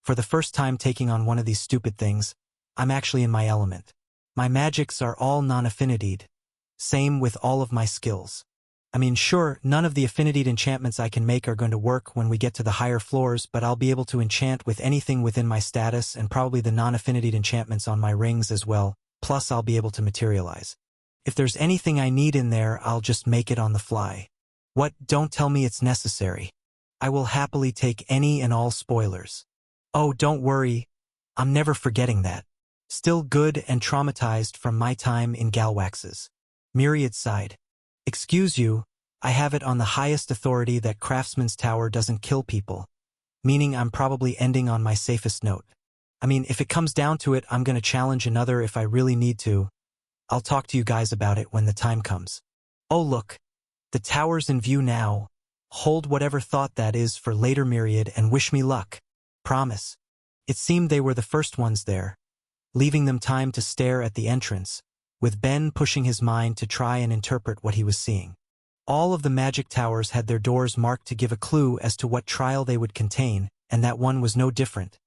for the first time taking on one of these stupid things, I'm actually in my element. My magics are all non-affinitied. Same with all of my skills. I mean, sure, none of the affinitied enchantments I can make are going to work when we get to the higher floors, but I'll be able to enchant with anything within my status and probably the non-affinitied enchantments on my rings as well, plus I'll be able to materialize. If there's anything I need in there, I'll just make it on the fly. What? Don't tell me it's necessary. I will happily take any and all spoilers. Oh, don't worry. I'm never forgetting that. Still good and traumatized from my time in Galwaxes. Myriad sighed. Excuse you, I have it on the highest authority that Craftsman's Tower doesn't kill people, meaning I'm probably ending on my safest note. I mean, if it comes down to it, I'm gonna challenge another if I really need to. I'll talk to you guys about it when the time comes. Oh look, the tower's in view now. Hold whatever thought that is for later, Myriad, and wish me luck. Promise. It seemed they were the first ones there, leaving them time to stare at the entrance, with Ben pushing his mind to try and interpret what he was seeing. All of the magic towers had their doors marked to give a clue as to what trial they would contain, and that one was no different,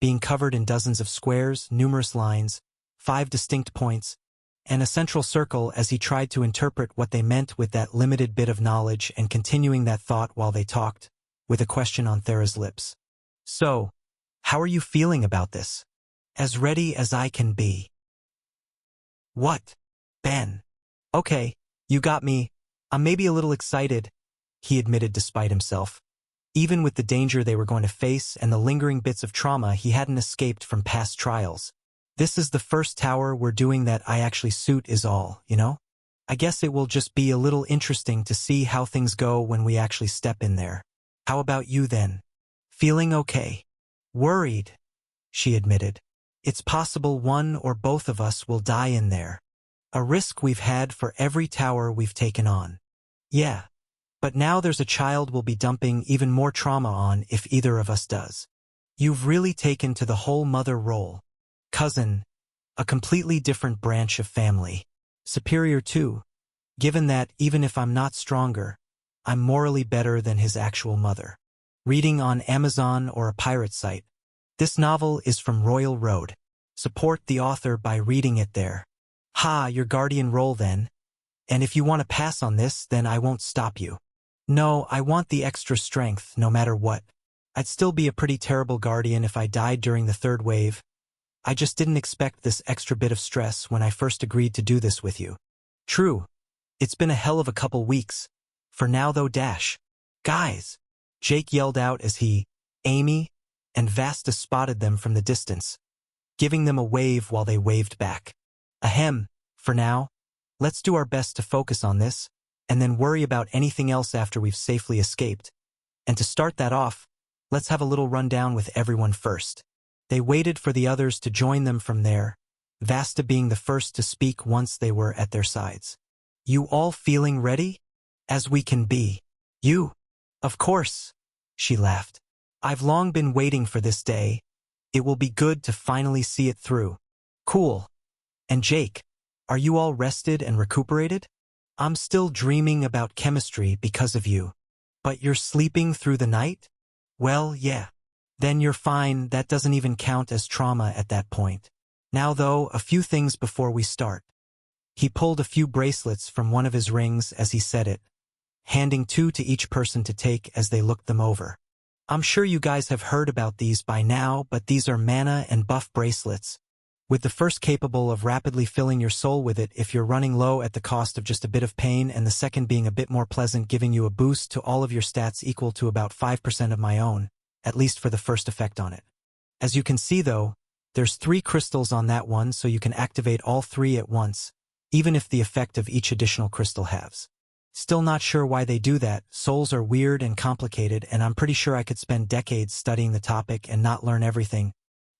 being covered in dozens of squares, numerous lines, 5 distinct points, and a central circle as he tried to interpret what they meant with that limited bit of knowledge, and continuing that thought while they talked, with a question on Thera's lips. So, how are you feeling about this? As ready as I can be. What? Ben. Okay, you got me. I'm maybe a little excited, he admitted despite himself. Even with the danger they were going to face and the lingering bits of trauma he hadn't escaped from past trials. This is the first tower we're doing that I actually suit is all, you know? I guess it will just be a little interesting to see how things go when we actually step in there. How about you then? Feeling okay? Worried, she admitted. It's possible one or both of us will die in there. A risk we've had for every tower we've taken on. Yeah. But now there's a child we'll be dumping even more trauma on if either of us does. You've really taken to the whole mother role. Cousin, a completely different branch of family. Superior too, given that even if I'm not stronger, I'm morally better than his actual mother. Reading on Amazon or a pirate site. This novel is from Royal Road. Support the author by reading it there. Ha, your guardian role then. And if you want to pass on this, then I won't stop you. No, I want the extra strength no matter what. I'd still be a pretty terrible guardian if I died during the third wave. I just didn't expect this extra bit of stress when I first agreed to do this with you. True. It's been a hell of a couple weeks. For now though, Guys! Jake yelled out as he, Amy, and Vasta spotted them from the distance, giving them a wave while they waved back. Ahem, for now, let's do our best to focus on this, and then worry about anything else after we've safely escaped. And to start that off, let's have a little rundown with everyone first. They waited for the others to join them from there, Vasta being the first to speak once they were at their sides. You all feeling ready? As we can be. You? Of course, she laughed. I've long been waiting for this day. It will be good to finally see it through. Cool. And Jake, are you all rested and recuperated? I'm still dreaming about chemistry because of you. But you're sleeping through the night? Well, yeah. Then you're fine, that doesn't even count as trauma at that point. Now though, a few things before we start. He pulled a few bracelets from one of his rings as he said it, handing 2 to each person to take as they looked them over. I'm sure you guys have heard about these by now, but these are mana and buff bracelets, with the first capable of rapidly filling your soul with it if you're running low at the cost of just a bit of pain, and the second being a bit more pleasant, giving you a boost to all of your stats equal to about 5% of my own, at least for the first effect on it. As you can see though, there's 3 crystals on that one, so you can activate all 3 at once, even if the effect of each additional crystal halves. Still not sure why they do that. Souls are weird and complicated, and I'm pretty sure I could spend decades studying the topic and not learn everything,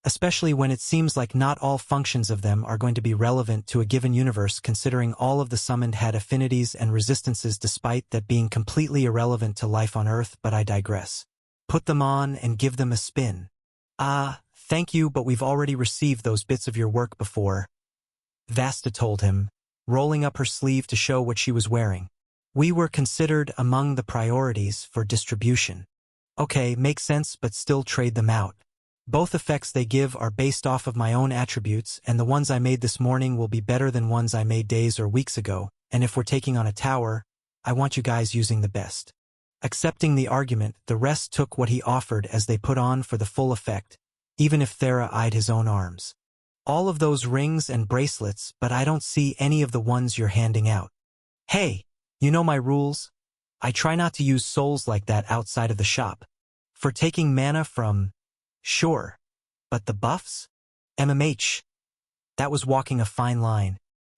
especially when it seems like not all functions of them are going to be relevant to a given universe, considering all of the summoned had affinities and resistances despite that being completely irrelevant to life on Earth, but I digress. Put them on and give them a spin. Thank you, but we've already received those bits of your work before, Vasta told him, rolling up her sleeve to show what she was wearing. We were considered among the priorities for distribution. Okay, makes sense, but still trade them out. Both effects they give are based off of my own attributes, and the ones I made this morning will be better than ones I made days or weeks ago, and if we're taking on a tower, I want you guys using the best. Accepting the argument, the rest took what he offered as they put on for the full effect, even if Thera eyed his own arms. All of those rings and bracelets, but I don't see any of the ones you're handing out. Hey, you know my rules? I try not to use souls like that outside of the shop. For taking mana from... Sure. But the buffs? MMH. That was walking a fine line.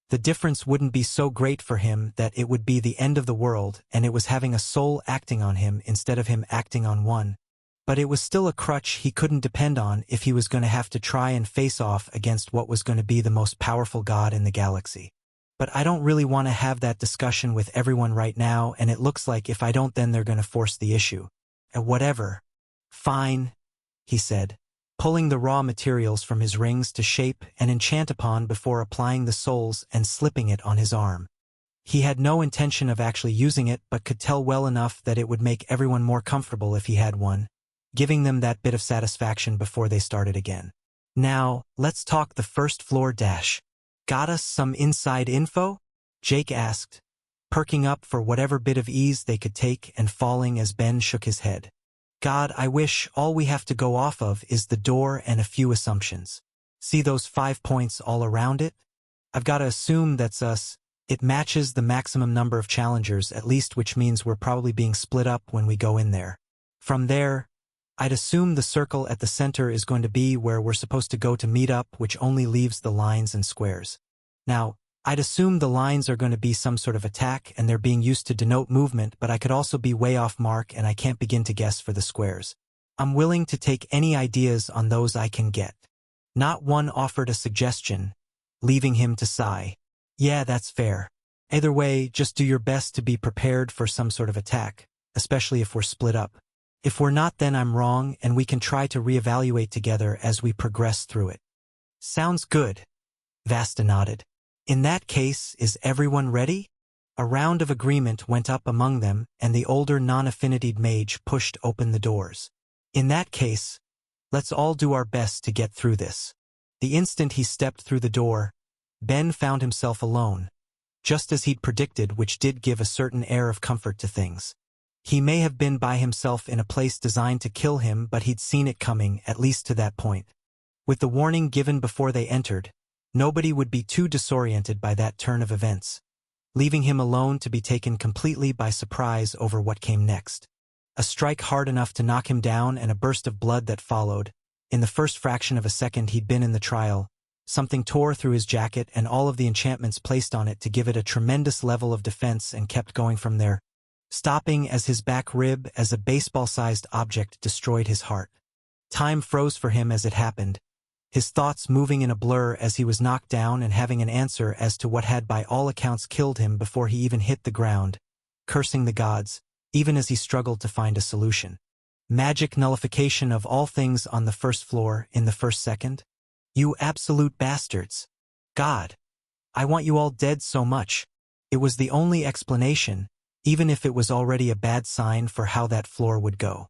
The difference wouldn't be so great for him that it would be the end of the world, and it was having a soul acting on him instead of him acting on one. But it was still a crutch he couldn't depend on if he was going to have to try and face off against what was going to be the most powerful god in the galaxy. But I don't really want to have that discussion with everyone right now, and it looks like if I don't then they're going to force the issue. Whatever. Fine, he said, pulling the raw materials from his rings to shape and enchant upon before applying the souls and slipping it on his arm. He had no intention of actually using it, but could tell well enough that it would make everyone more comfortable if he had one, giving them that bit of satisfaction before they started again. Now, let's talk the first floor dash. Got us some inside info? Jake asked, perking up for whatever bit of ease they could take and falling as Ben shook his head. God, I wish all we have to go off of is the door and a few assumptions. See those 5 points all around it? I've got to assume that's us. It matches the maximum number of challengers at least, which means we're probably being split up when we go in there. From there, I'd assume the circle at the center is going to be where we're supposed to go to meet up, which only leaves the lines and squares. Now, I'd assume the lines are going to be some sort of attack and they're being used to denote movement, but I could also be way off mark and I can't begin to guess for the squares. I'm willing to take any ideas on those I can get. Not one offered a suggestion, leaving him to sigh. Yeah, that's fair. Either way, just do your best to be prepared for some sort of attack, especially if we're split up. If we're not, then I'm wrong and we can try to reevaluate together as we progress through it. Sounds good. Vasta nodded. In that case, is everyone ready? A round of agreement went up among them, and the older non-affinitied mage pushed open the doors. In that case, let's all do our best to get through this. The instant he stepped through the door, Ben found himself alone, just as he'd predicted, which did give a certain air of comfort to things. He may have been by himself in a place designed to kill him, but he'd seen it coming, at least to that point. With the warning given before they entered, nobody would be too disoriented by that turn of events, leaving him alone to be taken completely by surprise over what came next. A strike hard enough to knock him down and a burst of blood that followed. In the first fraction of a second he'd been in the trial, something tore through his jacket and all of the enchantments placed on it to give it a tremendous level of defense and kept going from there, stopping as his back rib as a baseball-sized object destroyed his heart. Time froze for him as it happened, his thoughts moving in a blur as he was knocked down and having an answer as to what had by all accounts killed him before he even hit the ground, cursing the gods, even as he struggled to find a solution. Magic nullification of all things on the first floor in the first second? You absolute bastards. God. I want you all dead so much. It was the only explanation, even if it was already a bad sign for how that floor would go.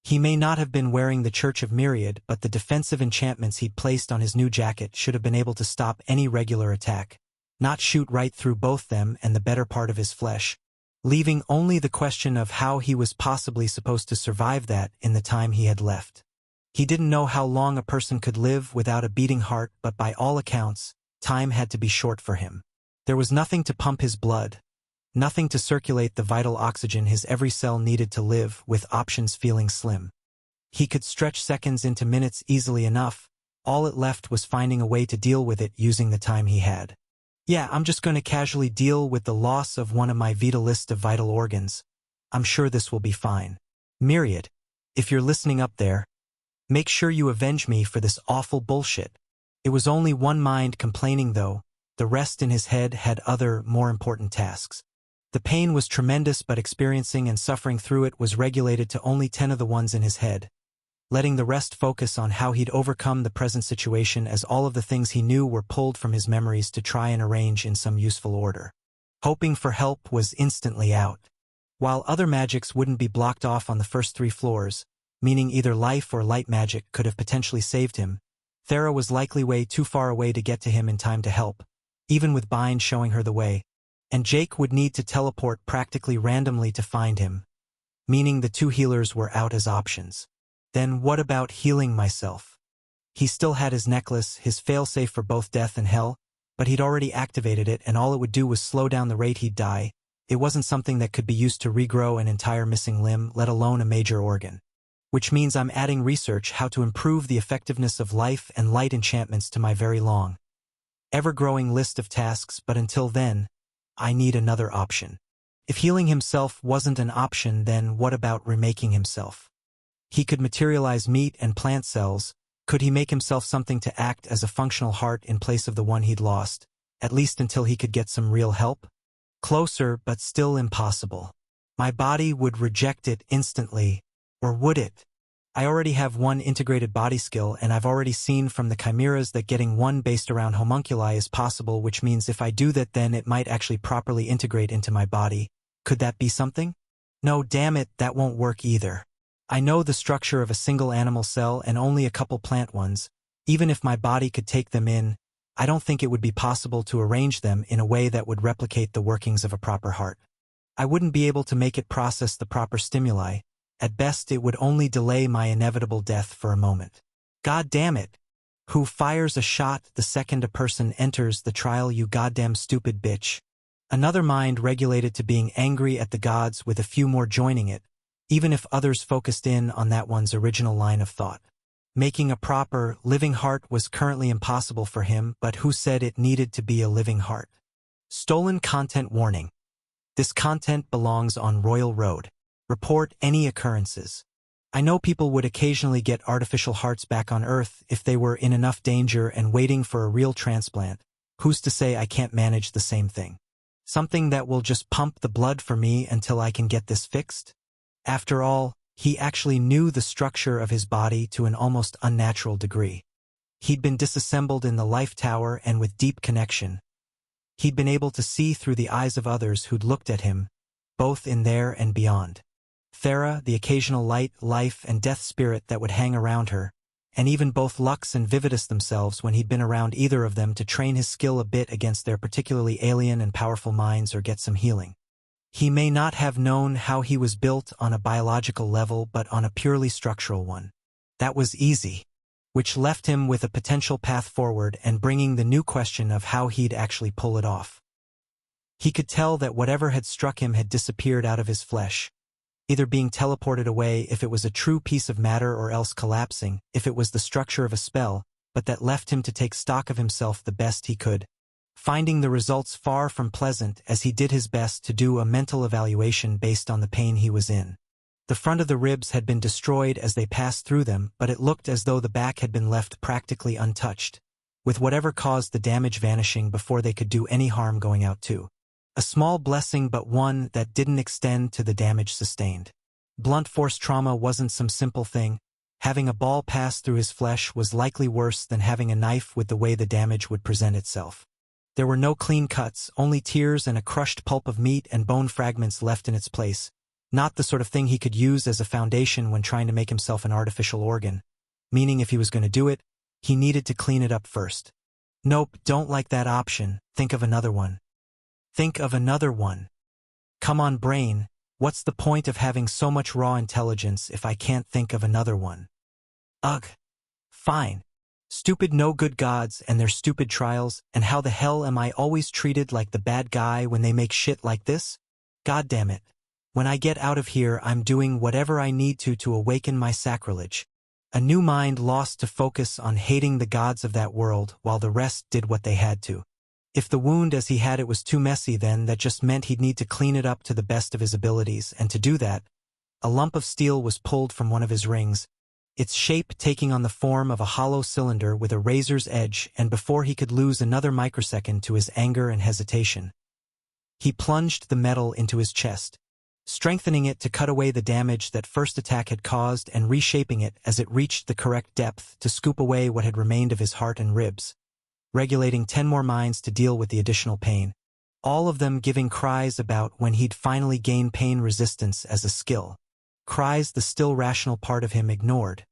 He may not have been wearing the Church of Myriad, but the defensive enchantments he'd placed on his new jacket should have been able to stop any regular attack, not shoot right through both them and the better part of his flesh, leaving only the question of how he was possibly supposed to survive that in the time he had left. He didn't know how long a person could live without a beating heart, but by all accounts, time had to be short for him. There was nothing to pump his blood, nothing to circulate the vital oxygen his every cell needed to live, with options feeling slim. He could stretch seconds into minutes easily enough. All it left was finding a way to deal with it using the time he had. Yeah, I'm just going to casually deal with the loss of one of my vital list of vital organs. I'm sure this will be fine. Myriad, if you're listening up there, make sure you avenge me for this awful bullshit. It was only one mind complaining though, the rest in his head had other, more important tasks. The pain was tremendous, but experiencing and suffering through it was regulated to only 10 of the ones in his head, letting the rest focus on how he'd overcome the present situation as all of the things he knew were pulled from his memories to try and arrange in some useful order. Hoping for help was instantly out. While other magics wouldn't be blocked off on the first 3 floors, meaning either life or light magic could have potentially saved him, Thera was likely way too far away to get to him in time to help, even with Bind showing her the way, and Jake would need to teleport practically randomly to find him, meaning the 2 healers were out as options. Then what about healing myself? He still had his necklace, his failsafe for both death and hell, but he'd already activated it and all it would do was slow down the rate he'd die. It wasn't something that could be used to regrow an entire missing limb, let alone a major organ. Which means I'm adding research how to improve the effectiveness of life and light enchantments to my very long, ever-growing list of tasks, but until then, I need another option. If healing himself wasn't an option, then what about remaking himself? He could materialize meat and plant cells. Could he make himself something to act as a functional heart in place of the one he'd lost, at least until he could get some real help? Closer, but still impossible. My body would reject it instantly, or would it? I already have 1 integrated body skill, and I've already seen from the chimeras that getting 1 based around homunculi is possible, which means if I do that then it might actually properly integrate into my body. Could that be something? No, damn it, that won't work either. I know the structure of a single animal cell and only a couple plant ones. Even if my body could take them in, I don't think it would be possible to arrange them in a way that would replicate the workings of a proper heart. I wouldn't be able to make it process the proper stimuli. At best, it would only delay my inevitable death for a moment. God damn it! Who fires a shot the second a person enters the trial, you goddamn stupid bitch? Another mind regulated to being angry at the gods, with a few more joining it, even if others focused in on that one's original line of thought. Making a proper, living heart was currently impossible for him, but who said it needed to be a living heart? Stolen content warning. This content belongs on Royal Road. Report any occurrences. I know people would occasionally get artificial hearts back on Earth if they were in enough danger and waiting for a real transplant. Who's to say I can't manage the same thing? Something that will just pump the blood for me until I can get this fixed? After all, he actually knew the structure of his body to an almost unnatural degree. He'd been disassembled in the Life Tower, and with deep connection, he'd been able to see through the eyes of others who'd looked at him, both in there and beyond. Thera, the occasional light, life, and death spirit that would hang around her, and even both Lux and Vividus themselves when he'd been around either of them to train his skill a bit against their particularly alien and powerful minds or get some healing. He may not have known how he was built on a biological level but on a purely structural one. That was easy, which left him with a potential path forward and bringing the new question of how he'd actually pull it off. He could tell that whatever had struck him had disappeared out of his flesh, either being teleported away if it was a true piece of matter or else collapsing if it was the structure of a spell, but that left him to take stock of himself the best he could, finding the results far from pleasant as he did his best to do a mental evaluation based on the pain he was in. The front of the ribs had been destroyed as they passed through them, but it looked as though the back had been left practically untouched, with whatever caused the damage vanishing before they could do any harm going out too. A small blessing, but one that didn't extend to the damage sustained. Blunt force trauma wasn't some simple thing. Having a ball pass through his flesh was likely worse than having a knife with the way the damage would present itself. There were no clean cuts, only tears and a crushed pulp of meat and bone fragments left in its place. Not the sort of thing he could use as a foundation when trying to make himself an artificial organ. Meaning if he was going to do it, he needed to clean it up first. Nope, don't like that option. Think of another one. Think of another one. Come on, brain, what's the point of having so much raw intelligence if I can't think of another one? Ugh. Fine. Stupid no-good gods and their stupid trials, and how the hell am I always treated like the bad guy when they make shit like this? God damn it. When I get out of here, I'm doing whatever I need to awaken my sacrilege. A new mind lost to focus on hating the gods of that world while the rest did what they had to. If the wound as he had it was too messy, then that just meant he'd need to clean it up to the best of his abilities, and to do that, a lump of steel was pulled from one of his rings, its shape taking on the form of a hollow cylinder with a razor's edge, and before he could lose another microsecond to his anger and hesitation, he plunged the metal into his chest, strengthening it to cut away the damage that first attack had caused and reshaping it as it reached the correct depth to scoop away what had remained of his heart and ribs, regulating 10 more minds to deal with the additional pain, all of them giving cries about when he'd finally gained pain resistance as a skill. Cries the still rational part of him ignored,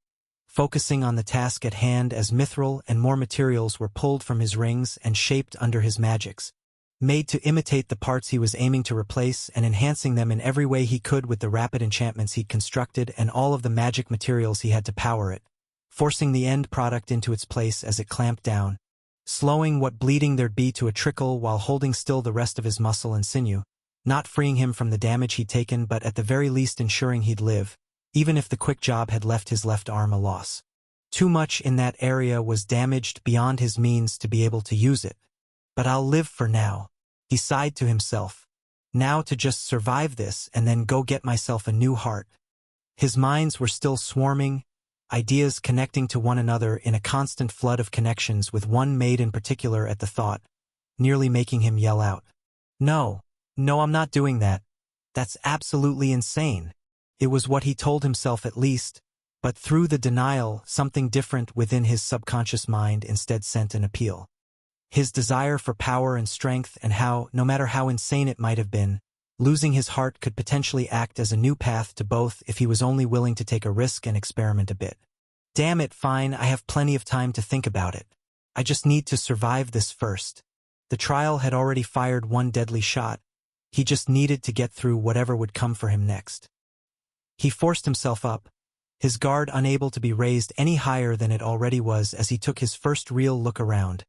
focusing on the task at hand as mithril and more materials were pulled from his rings and shaped under his magics, made to imitate the parts he was aiming to replace and enhancing them in every way he could with the rapid enchantments he'd constructed and all of the magic materials he had to power it, forcing the end product into its place as it clamped down, slowing what bleeding there'd be to a trickle while holding still the rest of his muscle and sinew, not freeing him from the damage he'd taken but at the very least ensuring he'd live, even if the quick job had left his left arm a loss. Too much in that area was damaged beyond his means to be able to use it. But I'll live for now, he sighed to himself. Now to just survive this and then go get myself a new heart. His minds were still swarming, ideas connecting to one another in a constant flood of connections with one made in particular at the thought, nearly making him yell out. No, I'm not doing that. That's absolutely insane. It was what he told himself at least, but through the denial, something different within his subconscious mind instead sent an appeal. His desire for power and strength and how, no matter how insane it might have been, losing his heart could potentially act as a new path to both if he was only willing to take a risk and experiment a bit. Damn it, fine, I have plenty of time to think about it. I just need to survive this first. The trial had already fired one deadly shot. He just needed to get through whatever would come for him next. He forced himself up, his guard unable to be raised any higher than it already was as he took his first real look around,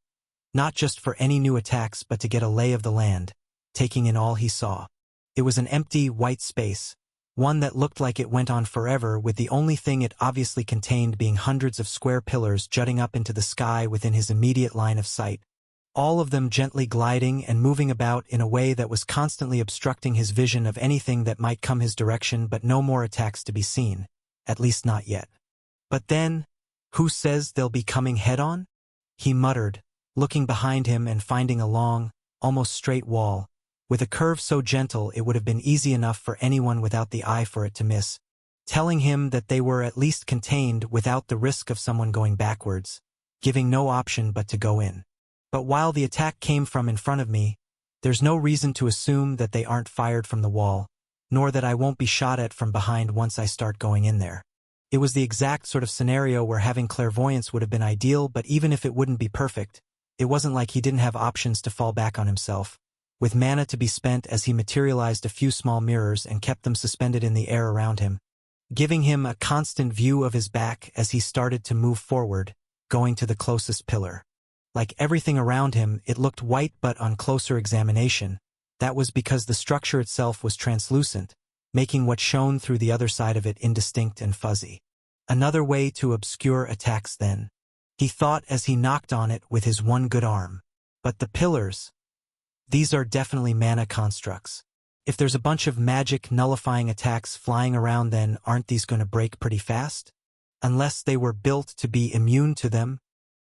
not just for any new attacks but to get a lay of the land, taking in all he saw. It was an empty, white space, one that looked like it went on forever with the only thing it obviously contained being hundreds of square pillars jutting up into the sky within his immediate line of sight, all of them gently gliding and moving about in a way that was constantly obstructing his vision of anything that might come his direction, but no more attacks to be seen, at least not yet. But then, who says they'll be coming head-on? He muttered, looking behind him and finding a long, almost straight wall, with a curve so gentle it would have been easy enough for anyone without the eye for it to miss, telling him that they were at least contained without the risk of someone going backwards, giving no option but to go in. But while the attack came from in front of me, there's no reason to assume that they aren't fired from the wall, nor that I won't be shot at from behind once I start going in there. It was the exact sort of scenario where having clairvoyance would have been ideal, but even if it wouldn't be perfect, it wasn't like he didn't have options to fall back on himself, with mana to be spent as he materialized a few small mirrors and kept them suspended in the air around him, giving him a constant view of his back as he started to move forward, going to the closest pillar. Like everything around him, it looked white, but on closer examination, that was because the structure itself was translucent, making what shone through the other side of it indistinct and fuzzy. Another way to obscure attacks then, he thought as he knocked on it with his one good arm. But the pillars, these are definitely mana constructs. If there's a bunch of magic nullifying attacks flying around, then aren't these going to break pretty fast? Unless they were built to be immune to them?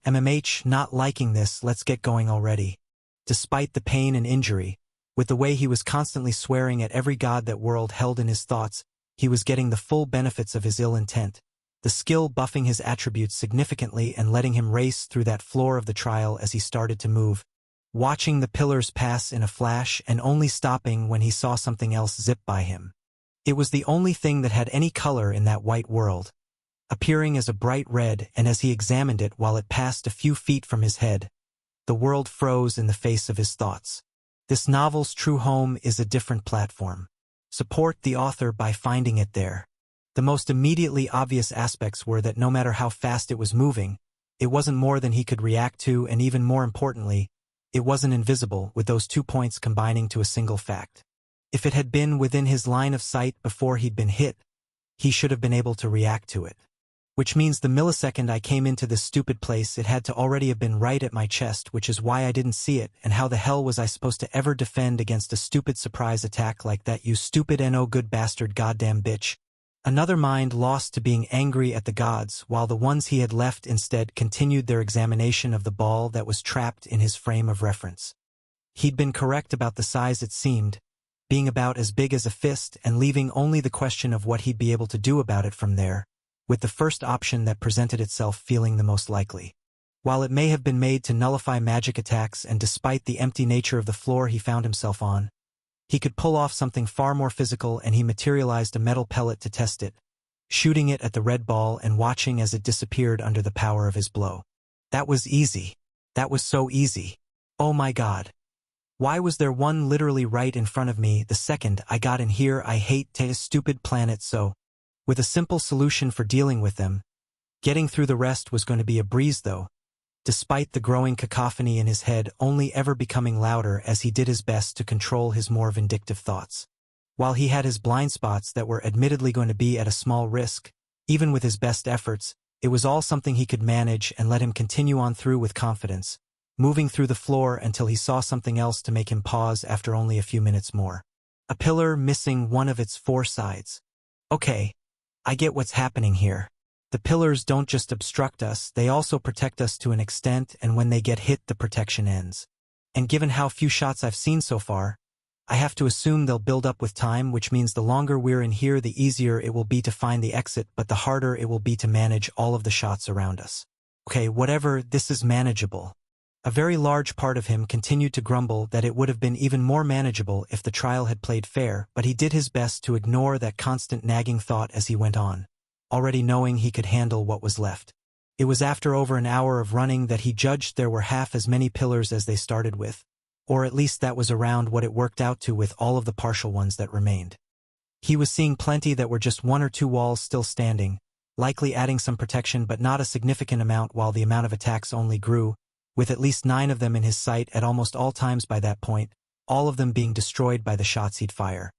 MMH not liking this, let's get going already. Despite the pain and injury, with the way he was constantly swearing at every god that world held in his thoughts, he was getting the full benefits of his ill intent, the skill buffing his attributes significantly and letting him race through that floor of the trial as he started to move, watching the pillars pass in a flash and only stopping when he saw something else zip by him. It was the only thing that had any color in that white world, appearing as a bright red, and as he examined it while it passed a few feet from his head, the world froze in the face of his thoughts. This novel's true home is a different platform. Support the author by finding it there. The most immediately obvious aspects were that no matter how fast it was moving, it wasn't more than he could react to, and even more importantly, it wasn't invisible, with those 2 points combining to a single fact. If it had been within his line of sight before he'd been hit, he should have been able to react to it. Which means the millisecond I came into this stupid place, it had to already have been right at my chest, which is why I didn't see it, and how the hell was I supposed to ever defend against a stupid surprise attack like that, you stupid no good bastard goddamn bitch. Another mind lost to being angry at the gods, while the ones he had left instead continued their examination of the ball that was trapped in his frame of reference. He'd been correct about the size, it seemed, being about as big as a fist, and leaving only the question of what he'd be able to do about it from there, with the first option that presented itself feeling the most likely. While it may have been made to nullify magic attacks, and despite the empty nature of the floor he found himself on, he could pull off something far more physical, and he materialized a metal pellet to test it, shooting it at the red ball and watching as it disappeared under the power of his blow. That was easy. That was so easy. Oh my god. Why was there one literally right in front of me the second I got in here? I hate this stupid planet so. With a simple solution for dealing with them, getting through the rest was going to be a breeze though, despite the growing cacophony in his head only ever becoming louder as he did his best to control his more vindictive thoughts. While he had his blind spots that were admittedly going to be at a small risk, even with his best efforts, it was all something he could manage and let him continue on through with confidence, moving through the floor until he saw something else to make him pause after only a few minutes more. A pillar missing one of its 4 sides. Okay, I get what's happening here. The pillars don't just obstruct us, they also protect us to an extent, and when they get hit the protection ends. And given how few shots I've seen so far, I have to assume they'll build up with time, which means the longer we're in here the easier it will be to find the exit, but the harder it will be to manage all of the shots around us. Okay, whatever, this is manageable. A very large part of him continued to grumble that it would have been even more manageable if the trial had played fair, but he did his best to ignore that constant nagging thought as he went on, already knowing he could handle what was left. It was after over an hour of running that he judged there were half as many pillars as they started with, or at least that was around what it worked out to with all of the partial ones that remained. He was seeing plenty that were just 1 or 2 walls still standing, likely adding some protection but not a significant amount, while the amount of attacks only grew, with at least 9 of them in his sight at almost all times by that point, all of them being destroyed by the shots he'd fire.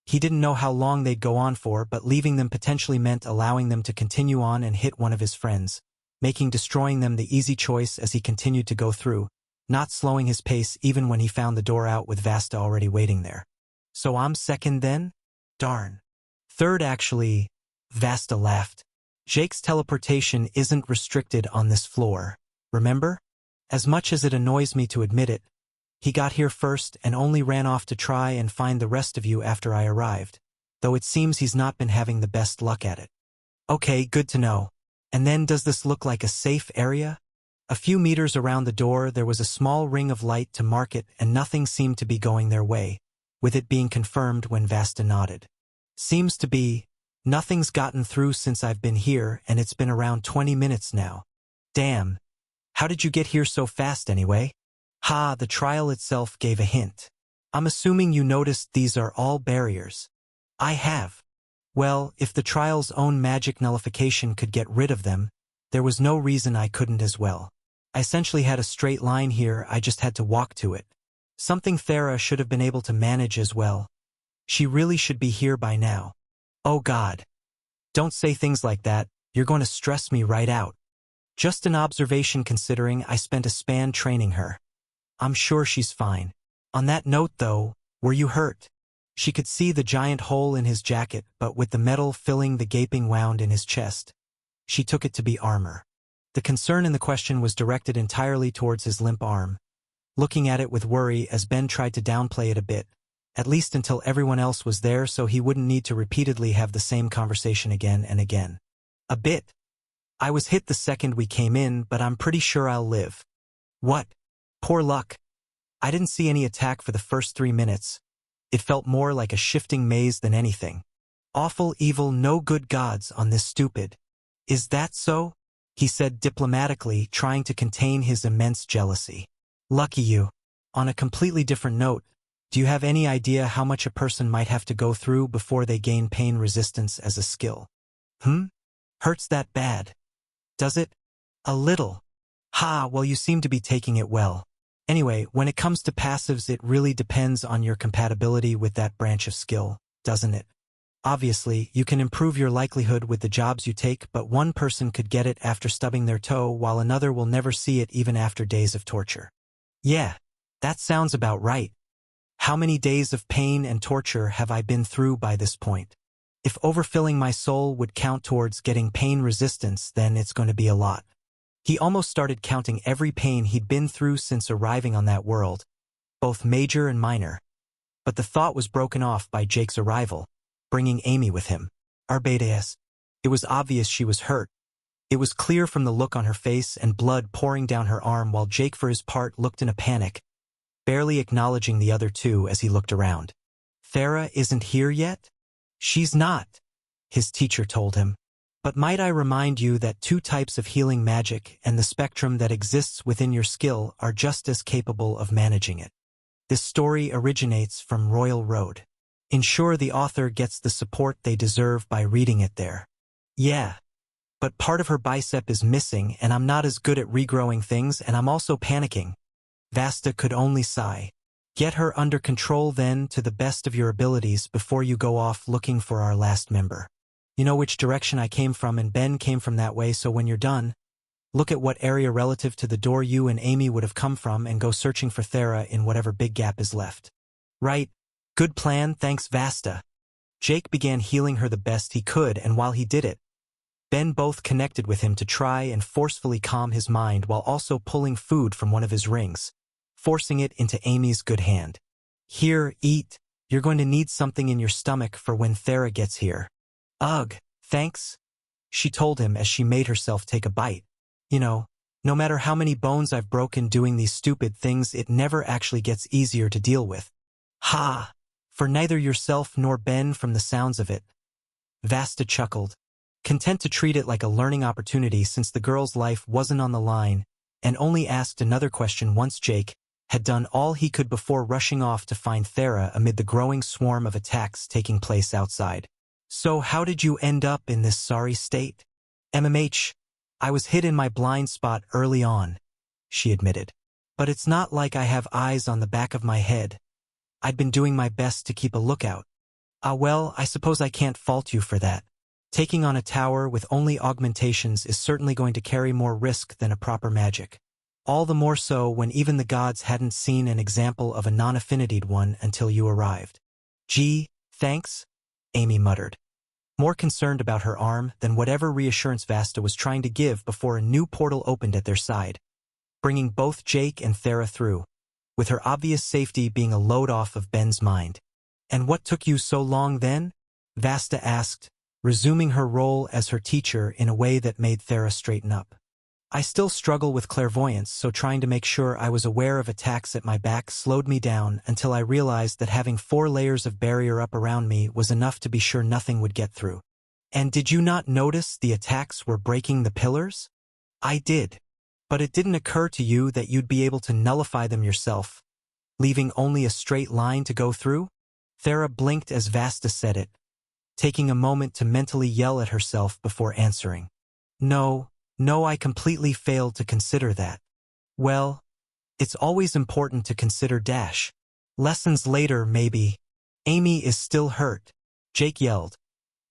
He didn't know how long they'd go on for, but leaving them potentially meant allowing them to continue on and hit one of his friends, making destroying them the easy choice as he continued to go through, not slowing his pace even when he found the door out with Vasta already waiting there. So I'm second then? Darn. Third actually. Vasta laughed. Jake's teleportation isn't restricted on this floor, remember? As much as it annoys me to admit it, he got here first and only ran off to try and find the rest of you after I arrived, though it seems he's not been having the best luck at it. Okay, good to know. And then does this look like a safe area? A few meters around the door there was a small ring of light to mark it, and nothing seemed to be going their way, with it being confirmed when Vasta nodded. Seems to be. Nothing's gotten through since I've been here, and it's been around 20 minutes now. Damn. How did you get here so fast anyway? Ha, the trial itself gave a hint. I'm assuming you noticed these are all barriers. I have. Well, if the trial's own magic nullification could get rid of them, there was no reason I couldn't as well. I essentially had a straight line here, I just had to walk to it. Something Thera should have been able to manage as well. She really should be here by now. Oh God. Don't say things like that, you're going to stress me right out. Just an observation considering I spent a span training her. I'm sure she's fine. On that note though, were you hurt? She could see the giant hole in his jacket, but with the metal filling the gaping wound in his chest, she took it to be armor. The concern in the question was directed entirely towards his limp arm, looking at it with worry as Ben tried to downplay it a bit, at least until everyone else was there so he wouldn't need to repeatedly have the same conversation again and again. A bit. I was hit the second we came in, but I'm pretty sure I'll live. What? Poor luck. I didn't see any attack for the first 3 minutes. It felt more like a shifting maze than anything. Awful, evil, no good gods on this stupid. Is that so? He said diplomatically, trying to contain his immense jealousy. Lucky you. On a completely different note, do you have any idea how much a person might have to go through before they gain pain resistance as a skill? Hurts that bad? Does it? A little. Ha, well you seem to be taking it well. Anyway, when it comes to passives it really depends on your compatibility with that branch of skill, doesn't it? Obviously, you can improve your likelihood with the jobs you take, but one person could get it after stubbing their toe while another will never see it even after days of torture. Yeah, that sounds about right. How many days of pain and torture have I been through by this point? If overfilling my soul would count towards getting pain resistance, then it's going to be a lot. He almost started counting every pain he'd been through since arriving on that world, both major and minor. But the thought was broken off by Jake's arrival, bringing Amy with him. Arbedes. It was obvious she was hurt. It was clear from the look on her face and blood pouring down her arm while Jake for his part looked in a panic, barely acknowledging the other two as he looked around. Thera isn't here yet? She's not, his teacher told him. But might I remind you that 2 types of healing magic and the spectrum that exists within your skill are just as capable of managing it. This story originates from Royal Road. Ensure the author gets the support they deserve by reading it there. Yeah. But part of her bicep is missing and I'm not as good at regrowing things and I'm also panicking. Vasta could only sigh. Get her under control then to the best of your abilities before you go off looking for our last member. You know which direction I came from and Ben came from that way, so when you're done, look at what area relative to the door you and Amy would have come from and go searching for Thera in whatever big gap is left. Right. Good plan, thanks Vasta. Jake began healing her the best he could, and while he did it, Ben both connected with him to try and forcefully calm his mind while also pulling food from one of his rings, forcing it into Amy's good hand. Here, eat. You're going to need something in your stomach for when Thera gets here. Ugh, thanks, she told him as she made herself take a bite. You know, no matter how many bones I've broken doing these stupid things, it never actually gets easier to deal with. Ha! For neither yourself nor Ben from the sounds of it. Vasta chuckled, content to treat it like a learning opportunity since the girl's life wasn't on the line, and only asked another question once Jake had done all he could before rushing off to find Thera amid the growing swarm of attacks taking place outside. So how did you end up in this sorry state? MMH, I was hit in my blind spot early on, she admitted. But it's not like I have eyes on the back of my head. I'd been doing my best to keep a lookout. Well, I suppose I can't fault you for that. Taking on a tower with only augmentations is certainly going to carry more risk than a proper magic. All the more so when even the gods hadn't seen an example of a non-affinitied one until you arrived. Gee, thanks, Amy muttered, more concerned about her arm than whatever reassurance Vasta was trying to give before a new portal opened at their side, bringing both Jake and Thera through, with her obvious safety being a load off of Ben's mind. And what took you so long then? Vasta asked, resuming her role as her teacher in a way that made Thera straighten up. I still struggle with clairvoyance, so trying to make sure I was aware of attacks at my back slowed me down until I realized that having 4 layers of barrier up around me was enough to be sure nothing would get through. And did you not notice the attacks were breaking the pillars? I did. But it didn't occur to you that you'd be able to nullify them yourself. leaving only a straight line to go through? Thera blinked as Vasta said it, taking a moment to mentally yell at herself before answering. No, I completely failed to consider that. Well, it's always important to consider dash. Lessons later, maybe. Amy is still hurt, Jake yelled,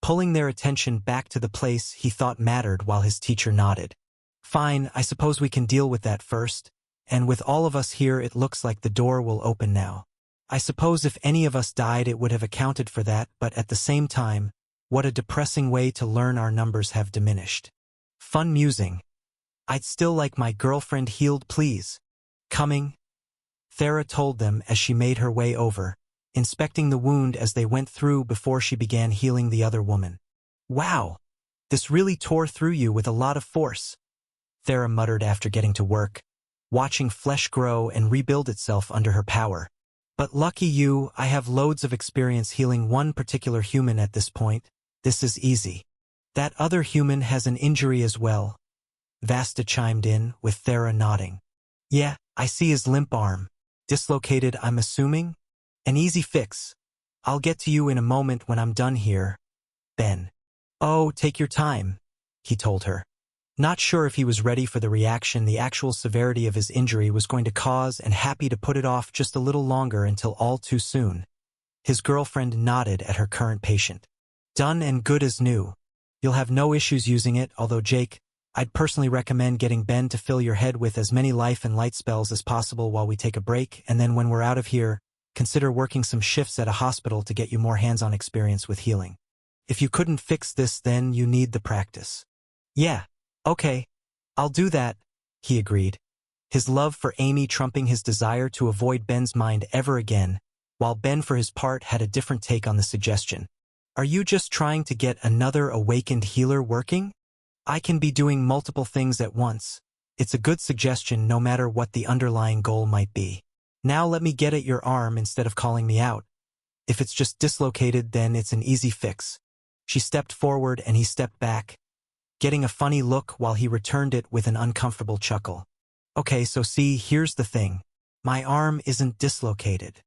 pulling their attention back to the place he thought mattered while his teacher nodded. Fine, I suppose we can deal with that first, and with all of us here it looks like the door will open now. I suppose if any of us died it would have accounted for that, but at the same time, what a depressing way to learn our numbers have diminished. Fun musing. I'd still like my girlfriend healed, please. Coming? Thera told them as she made her way over, inspecting the wound as they went through before she began healing the other woman. Wow! This really tore through you with a lot of force, Thera muttered after getting to work, watching flesh grow and rebuild itself under her power. But lucky you, I have loads of experience healing one particular human at this point. This is easy. That other human has an injury as well, Vasta chimed in, with Thera nodding. Yeah, I see his limp arm. Dislocated, I'm assuming? An easy fix. I'll get to you in a moment when I'm done here. Ben. Oh, take your time, he told her. Not sure if he was ready for the reaction the actual severity of his injury was going to cause and happy to put it off just a little longer until all too soon. His girlfriend nodded at her current patient. Done and good as new. You'll have no issues using it, although Jake, I'd personally recommend getting Ben to fill your head with as many life and light spells as possible while we take a break, and then when we're out of here, consider working some shifts at a hospital to get you more hands-on experience with healing. If you couldn't fix this, then you need the practice. Yeah. Okay, I'll do that, he agreed, his love for Amy trumping his desire to avoid Ben's mind ever again, while Ben for his part had a different take on the suggestion. Are you just trying to get another awakened healer working? I can be doing multiple things at once. It's a good suggestion no matter what the underlying goal might be. Now let me get at your arm instead of calling me out. If it's just dislocated, then it's an easy fix. She stepped forward and he stepped back, getting a funny look while he returned it with an uncomfortable chuckle. Okay, so see, here's the thing. My arm isn't dislocated.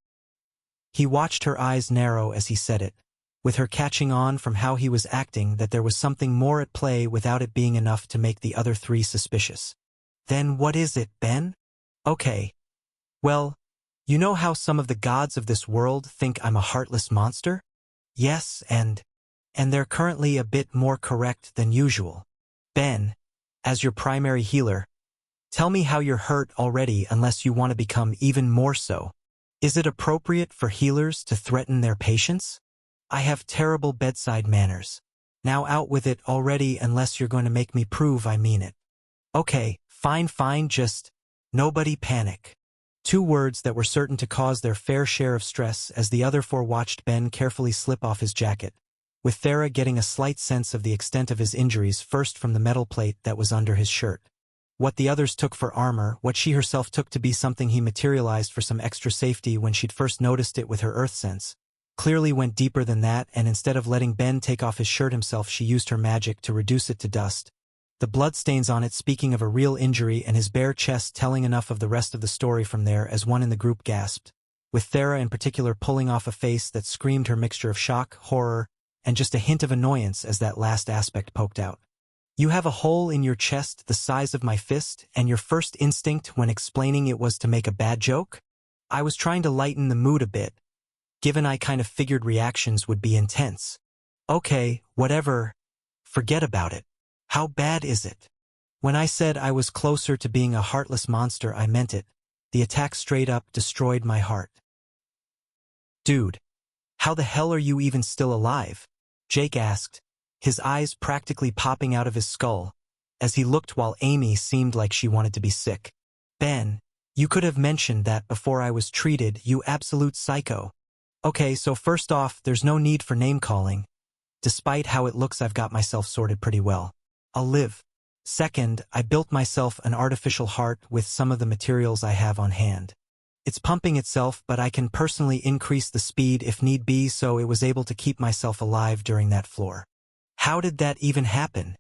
He watched her eyes narrow as he said it, with her catching on from how he was acting that there was something more at play without it being enough to make the other three suspicious. Then what is it, Ben? Okay. Well, you know how some of the gods of this world think I'm a heartless monster? Yes, and they're currently a bit more correct than usual. Ben, as your primary healer, tell me how you're hurt already unless you want to become even more so. Is it appropriate for healers to threaten their patients? I have terrible bedside manners. Now out with it already unless you're going to make me prove I mean it. Okay, fine, just nobody panic. 2 words that were certain to cause their fair share of stress as the other 4 watched Ben carefully slip off his jacket, with Thera getting a slight sense of the extent of his injuries first from the metal plate that was under his shirt. What the others took for armor, what she herself took to be something he materialized for some extra safety when she'd first noticed it with her earth sense, clearly went deeper than that, and instead of letting Ben take off his shirt himself, she used her magic to reduce it to dust. The bloodstains on it speaking of a real injury and his bare chest telling enough of the rest of the story from there as one in the group gasped, with Thera in particular pulling off a face that screamed her mixture of shock, horror, and just a hint of annoyance as that last aspect poked out. You have a hole in your chest the size of my fist, and your first instinct when explaining it was to make a bad joke? I was trying to lighten the mood a bit, given I kind of figured reactions would be intense. Okay, whatever. Forget about it. How bad is it? When I said I was closer to being a heartless monster, I meant it. The attack straight up destroyed my heart. Dude, how the hell are you even still alive? Jake asked, his eyes practically popping out of his skull, as he looked while Amy seemed like she wanted to be sick. Ben, you could have mentioned that before I was treated, you absolute psycho. Okay, so first off, there's no need for name-calling. Despite how it looks, I've got myself sorted pretty well. I'll live. Second, I built myself an artificial heart with some of the materials I have on hand. It's pumping itself, but I can personally increase the speed if need be, so it was able to keep myself alive during that floor. How did that even happen?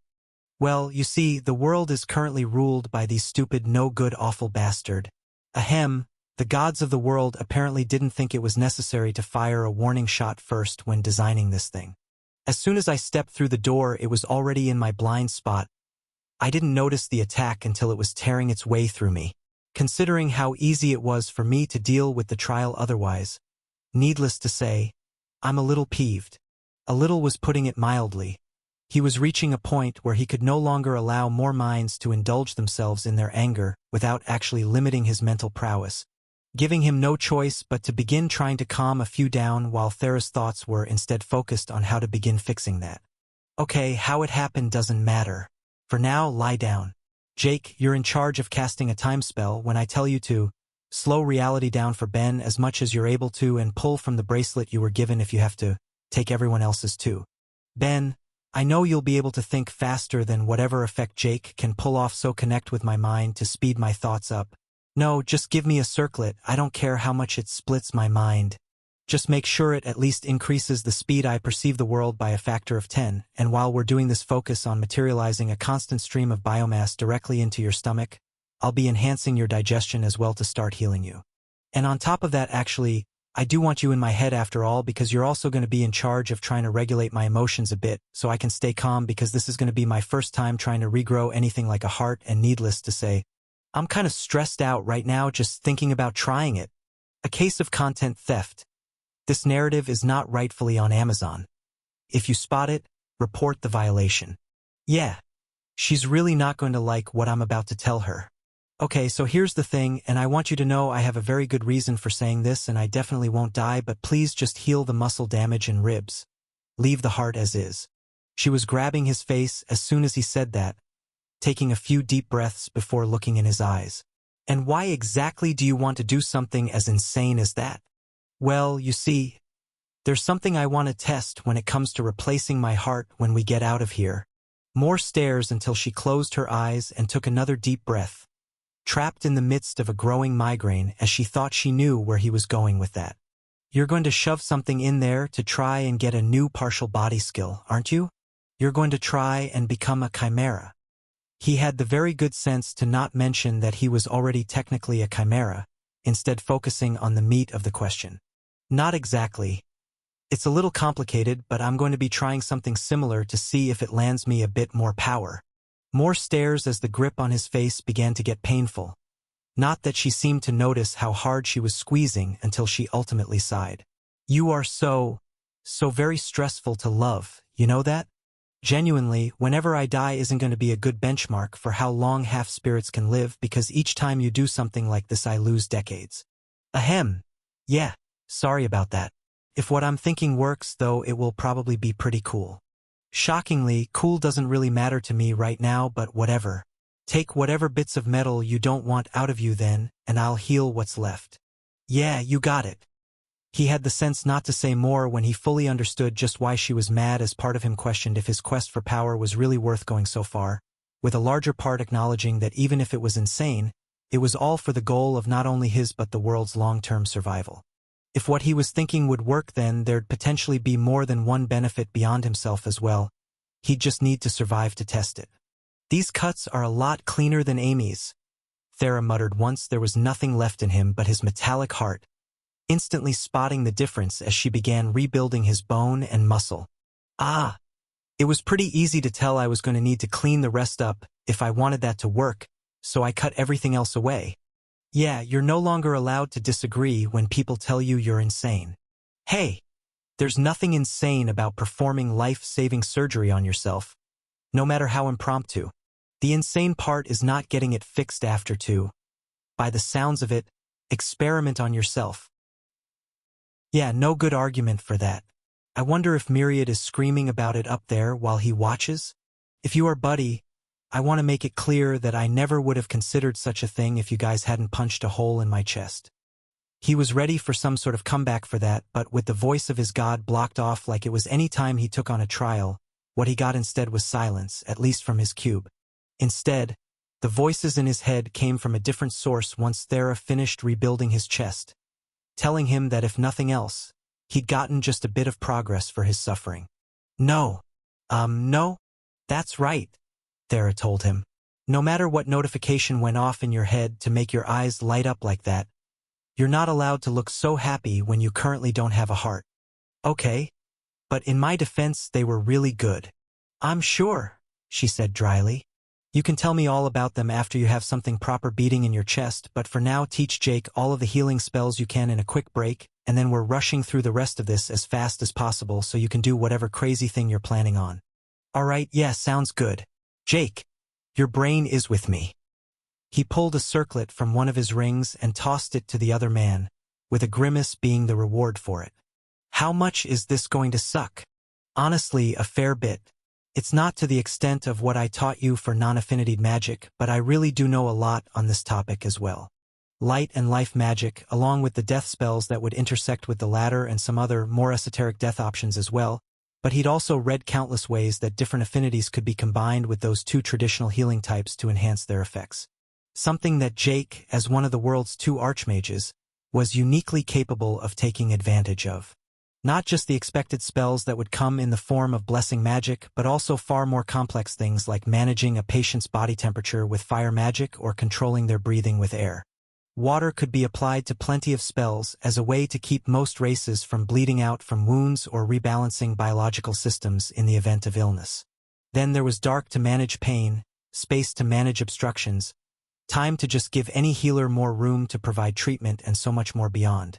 Well, you see, the world is currently ruled by the stupid, no-good, awful bastard. Ahem, The gods of the world apparently didn't think it was necessary to fire a warning shot first when designing this thing. As soon as I stepped through the door, it was already in my blind spot. I didn't notice the attack until it was tearing its way through me. Considering how easy it was for me to deal with the trial otherwise, needless to say, I'm a little peeved. A little was putting it mildly. He was reaching a point where he could no longer allow more minds to indulge themselves in their anger without actually limiting his mental prowess, giving him no choice but to begin trying to calm a few down while Thera's thoughts were instead focused on how to begin fixing that. Okay, how it happened doesn't matter. For now, lie down. Jake, you're in charge of casting a time spell when I tell you to. Slow reality down for Ben as much as you're able to and pull from the bracelet you were given if you have to. Take everyone else's too. Ben, I know you'll be able to think faster than whatever effect Jake can pull off, so connect with my mind to speed my thoughts up. No, just give me a circlet. I don't care how much it splits my mind. Just make sure it at least increases the speed I perceive the world by a factor of 10, and while we're doing this, focus on materializing a constant stream of biomass directly into your stomach. I'll be enhancing your digestion as well to start healing you. And on top of that, actually, I do want you in my head after all, because you're also going to be in charge of trying to regulate my emotions a bit so I can stay calm, because this is going to be my first time trying to regrow anything like a heart, and needless to say, I'm kind of stressed out right now just thinking about trying it. A case of content theft. This narrative is not rightfully on Amazon. If you spot it, report the violation. Yeah, she's really not going to like what I'm about to tell her. Okay, so here's the thing, and I want you to know I have a very good reason for saying this, and I definitely won't die, but please just heal the muscle damage and ribs. Leave the heart as is. She was grabbing his face as soon as he said that, taking a few deep breaths before looking in his eyes. And why exactly do you want to do something as insane as that? Well, you see, there's something I want to test when it comes to replacing my heart when we get out of here. More stares until she closed her eyes and took another deep breath, trapped in the midst of a growing migraine as she thought she knew where he was going with that. You're going to shove something in there to try and get a new partial body skill, aren't you? You're going to try and become a chimera. He had the very good sense to not mention that he was already technically a chimera, instead focusing on the meat of the question. Not exactly. It's a little complicated, but I'm going to be trying something similar to see if it lands me a bit more power. More stares as the grip on his face began to get painful. Not that she seemed to notice how hard she was squeezing until she ultimately sighed. You are so very stressful to love, you know that? Genuinely, whenever I die isn't going to be a good benchmark for how long half-spirits can live, because each time you do something like this I lose decades. Ahem. Yeah, sorry about that. If what I'm thinking works, though, it will probably be pretty cool. Shockingly, cool doesn't really matter to me right now, but whatever. Take whatever bits of metal you don't want out of you then, and I'll heal what's left. Yeah, you got it. He had the sense not to say more when he fully understood just why she was mad, as part of him questioned if his quest for power was really worth going so far, with a larger part acknowledging that even if it was insane, it was all for the goal of not only his but the world's long-term survival. If what he was thinking would work, then there'd potentially be more than one benefit beyond himself as well. He'd just need to survive to test it. These cuts are a lot cleaner than Amy's, Thera muttered once there was nothing left in him but his metallic heart, instantly spotting the difference as she began rebuilding his bone and muscle. Ah! It was pretty easy to tell I was going to need to clean the rest up if I wanted that to work, so I cut everything else away. Yeah, you're no longer allowed to disagree when people tell you you're insane. Hey! There's nothing insane about performing life-saving surgery on yourself, no matter how impromptu. The insane part is not getting it fixed after to. By the sounds of it, experiment on yourself. Yeah, no good argument for that. I wonder if Myriad is screaming about it up there while he watches? If you are Buddy, I want to make it clear that I never would have considered such a thing if you guys hadn't punched a hole in my chest. He was ready for some sort of comeback for that, but with the voice of his god blocked off like it was any time he took on a trial, what he got instead was silence, at least from his cube. Instead, the voices in his head came from a different source once Thera finished rebuilding his chest, telling him that if nothing else, he'd gotten just a bit of progress for his suffering. No. No? That's right, Thera told him. No matter what notification went off in your head to make your eyes light up like that, You're not allowed to look so happy when you currently don't have a heart. Okay. But in my defense, they were really good. I'm sure, she said dryly. You can tell me all about them after you have something proper beating in your chest, but for now teach Jake all of the healing spells you can in a quick break, and then we're rushing through the rest of this as fast as possible so you can do whatever crazy thing you're planning on. Alright, yeah, sounds good. Jake, your brain is with me. He pulled a circlet from one of his rings and tossed it to the other man, with a grimace being the reward for it. How much is this going to suck? Honestly, a fair bit. It's not to the extent of what I taught you for non-affinity magic, but I really do know a lot on this topic as well. Light and life magic, along with the death spells that would intersect with the latter and some other, more esoteric death options as well, but he'd also read countless ways that different affinities could be combined with those two traditional healing types to enhance their effects. Something that Jake, as one of the world's 2 archmages, was uniquely capable of taking advantage of. Not just the expected spells that would come in the form of blessing magic, but also far more complex things like managing a patient's body temperature with fire magic or controlling their breathing with air. Water could be applied to plenty of spells as a way to keep most races from bleeding out from wounds or rebalancing biological systems in the event of illness. Then there was dark to manage pain, space to manage obstructions, time to just give any healer more room to provide treatment, and so much more beyond.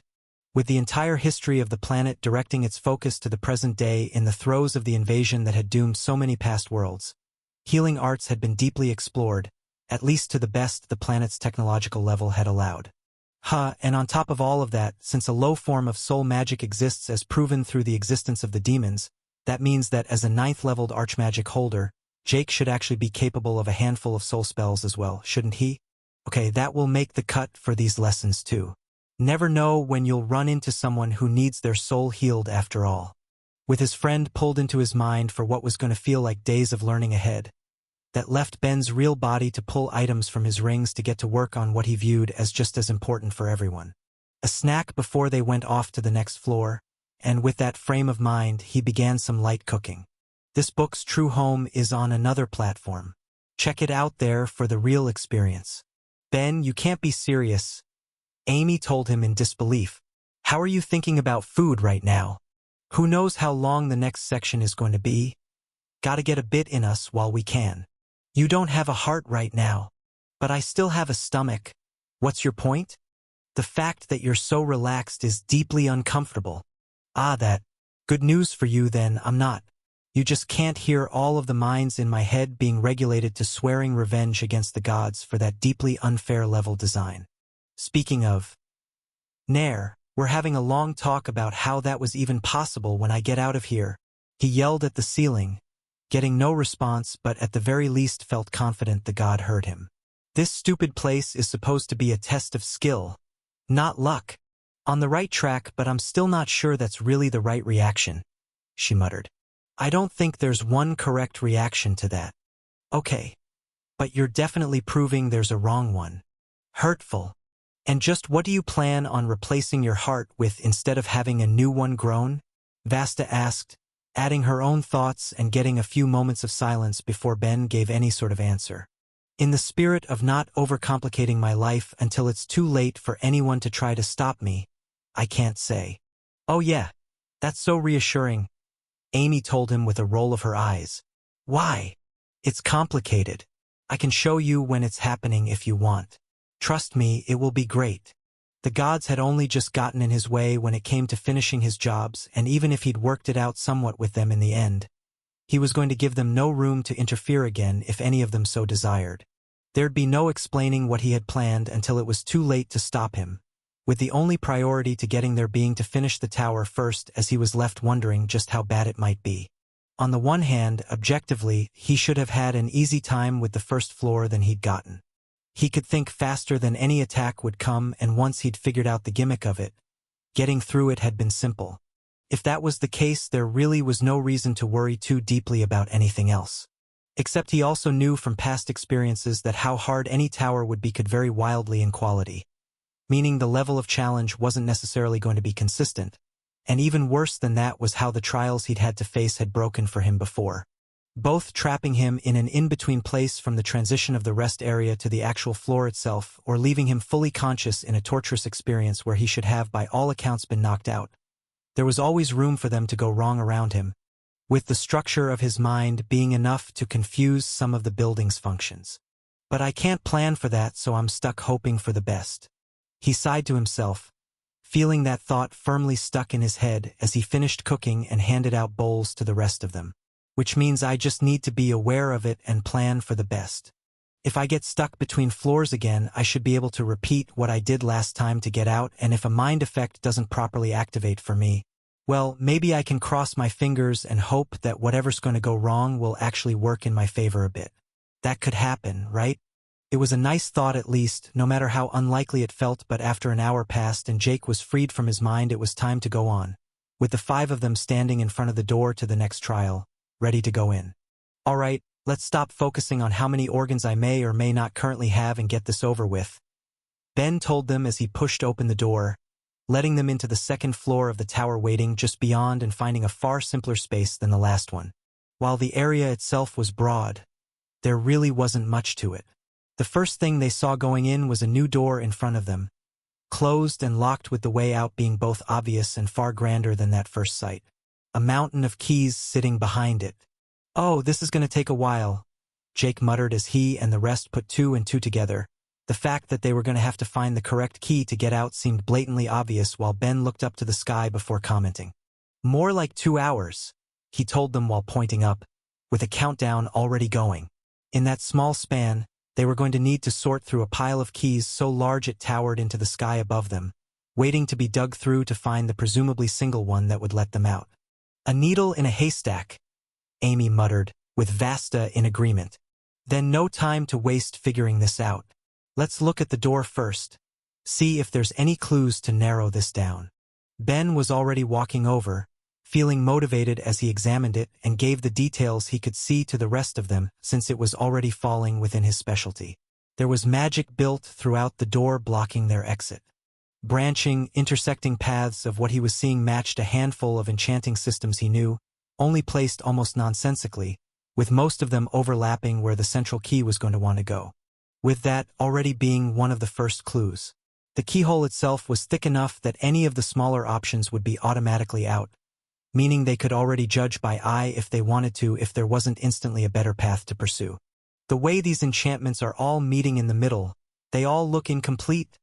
With the entire history of the planet directing its focus to the present day in the throes of the invasion that had doomed so many past worlds, healing arts had been deeply explored, at least to the best the planet's technological level had allowed. And on top of all of that, since a low form of soul magic exists as proven through the existence of the demons, that means that as a 9th-leveled archmagic holder, Jake should actually be capable of a handful of soul spells as well, shouldn't he? Okay, that will make the cut for these lessons too. Never know when you'll run into someone who needs their soul healed after all. With his friend pulled into his mind for what was going to feel like days of learning ahead, that left Ben's real body to pull items from his rings to get to work on what he viewed as just as important for everyone. A snack before they went off to the next floor, and with that frame of mind, he began some light cooking. This book's true home is on another platform. Check it out there for the real experience. Ben, you can't be serious, Amy told him in disbelief. How are you thinking about food right now? Who knows how long the next section is going to be? Gotta get a bit in us while we can. You don't have a heart right now. But I still have a stomach. What's your point? The fact that you're so relaxed is deeply uncomfortable. That. Good news for you then, I'm not. You just can't hear all of the minds in my head being regulated to swearing revenge against the gods for that deeply unfair level design. Speaking of, Nair, we're having a long talk about how that was even possible when I get out of here. He yelled at the ceiling, getting no response, but at the very least felt confident the god heard him. This stupid place is supposed to be a test of skill, not luck. On the right track, but I'm still not sure that's really the right reaction, she muttered. I don't think there's one correct reaction to that. Okay. But you're definitely proving there's a wrong one. Hurtful. And just what do you plan on replacing your heart with instead of having a new one grown? Vasta asked, adding her own thoughts and getting a few moments of silence before Ben gave any sort of answer. In the spirit of not overcomplicating my life until it's too late for anyone to try to stop me, I can't say. Oh yeah, that's so reassuring, Amy told him with a roll of her eyes. Why? It's complicated. I can show you when it's happening if you want. Trust me, it will be great. The gods had only just gotten in his way when it came to finishing his jobs, and even if he'd worked it out somewhat with them in the end, he was going to give them no room to interfere again if any of them so desired. There'd be no explaining what he had planned until it was too late to stop him, with the only priority to getting there being to finish the tower first, as he was left wondering just how bad it might be. On the one hand, objectively, he should have had an easy time with the first floor than he'd gotten. He could think faster than any attack would come, and once he'd figured out the gimmick of it, getting through it had been simple. If that was the case, there really was no reason to worry too deeply about anything else. Except he also knew from past experiences that how hard any tower would be could vary wildly in quality, meaning the level of challenge wasn't necessarily going to be consistent, and even worse than that was how the trials he'd had to face had broken for him before. both trapping him in an in-between place from the transition of the rest area to the actual floor itself, or leaving him fully conscious in a torturous experience where he should have by all accounts been knocked out. There was always room for them to go wrong around him, with the structure of his mind being enough to confuse some of the building's functions. But I can't plan for that, so I'm stuck hoping for the best. He sighed to himself, feeling that thought firmly stuck in his head as he finished cooking and handed out bowls to the rest of them. Which means I just need to be aware of it and plan for the best. If I get stuck between floors again, I should be able to repeat what I did last time to get out, and if a mind effect doesn't properly activate for me, well, maybe I can cross my fingers and hope that whatever's going to go wrong will actually work in my favor a bit. That could happen, right? It was a nice thought at least, no matter how unlikely it felt, but after an hour passed and Jake was freed from his mind, it was time to go on, with the 5 of them standing in front of the door to the next trial, ready to go in. All right, let's stop focusing on how many organs I may or may not currently have and get this over with, Ben told them as he pushed open the door, letting them into the second floor of the tower, waiting just beyond and finding a far simpler space than the last one. While the area itself was broad, there really wasn't much to it. The first thing they saw going in was a new door in front of them, closed and locked, with the way out being both obvious and far grander than that first sight. A mountain of keys sitting behind it. "Oh, this is going to take a while," Jake muttered as he and the rest put 2 and 2 together. The fact that they were going to have to find the correct key to get out seemed blatantly obvious, while Ben looked up to the sky before commenting. "More like 2 hours, he told them while pointing up, with a countdown already going. In that small span, they were going to need to sort through a pile of keys so large it towered into the sky above them, waiting to be dug through to find the presumably single one that would let them out. "A needle in a haystack," Amy muttered, with Vasta in agreement. "Then no time to waste figuring this out. Let's look at the door first. See if there's any clues to narrow this down." Ben was already walking over, feeling motivated as he examined it and gave the details he could see to the rest of them, since it was already falling within his specialty. There was magic built throughout the door, blocking their exit. Branching, intersecting paths of what he was seeing matched a handful of enchanting systems he knew, only placed almost nonsensically, with most of them overlapping where the central key was going to want to go. With that already being one of the first clues. The keyhole itself was thick enough that any of the smaller options would be automatically out, meaning they could already judge by eye if they wanted to, if there wasn't instantly a better path to pursue. The way these enchantments are all meeting in the middle, they all look incomplete,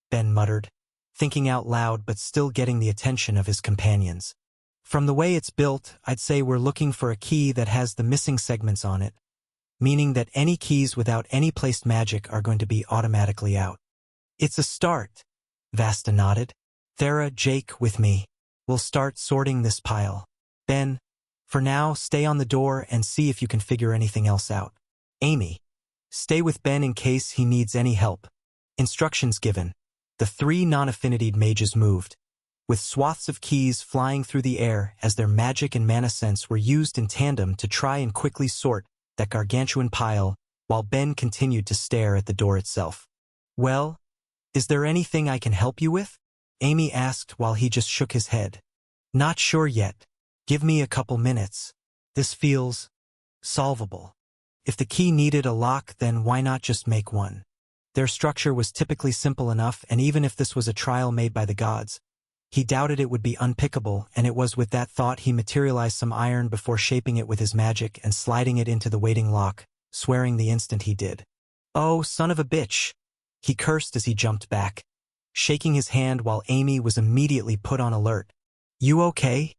Ben muttered, thinking out loud but still getting the attention of his companions. "From the way it's built, I'd say we're looking for a key that has the missing segments on it, meaning that any keys without any placed magic are going to be automatically out." "It's a start," Vasta nodded. "Thera, Jake, with me. We'll start sorting this pile. Ben, for now, stay on the door and see if you can figure anything else out. Amy, stay with Ben in case he needs any help." Instructions given. The 3 non-affinitied mages moved, with swaths of keys flying through the air as their magic and mana sense were used in tandem to try and quickly sort that gargantuan pile, while Ben continued to stare at the door itself. "Well, is there anything I can help you with?" Amy asked while he just shook his head. "Not sure yet. Give me a couple minutes. This feels solvable. If the key needed a lock, then why not just make one?" Their structure was typically simple enough, and even if this was a trial made by the gods, he doubted it would be unpickable, and it was with that thought he materialized some iron before shaping it with his magic and sliding it into the waiting lock, swearing the instant he did. "Oh, son of a bitch," he cursed as he jumped back, shaking his hand while Amy was immediately put on alert. "You okay?"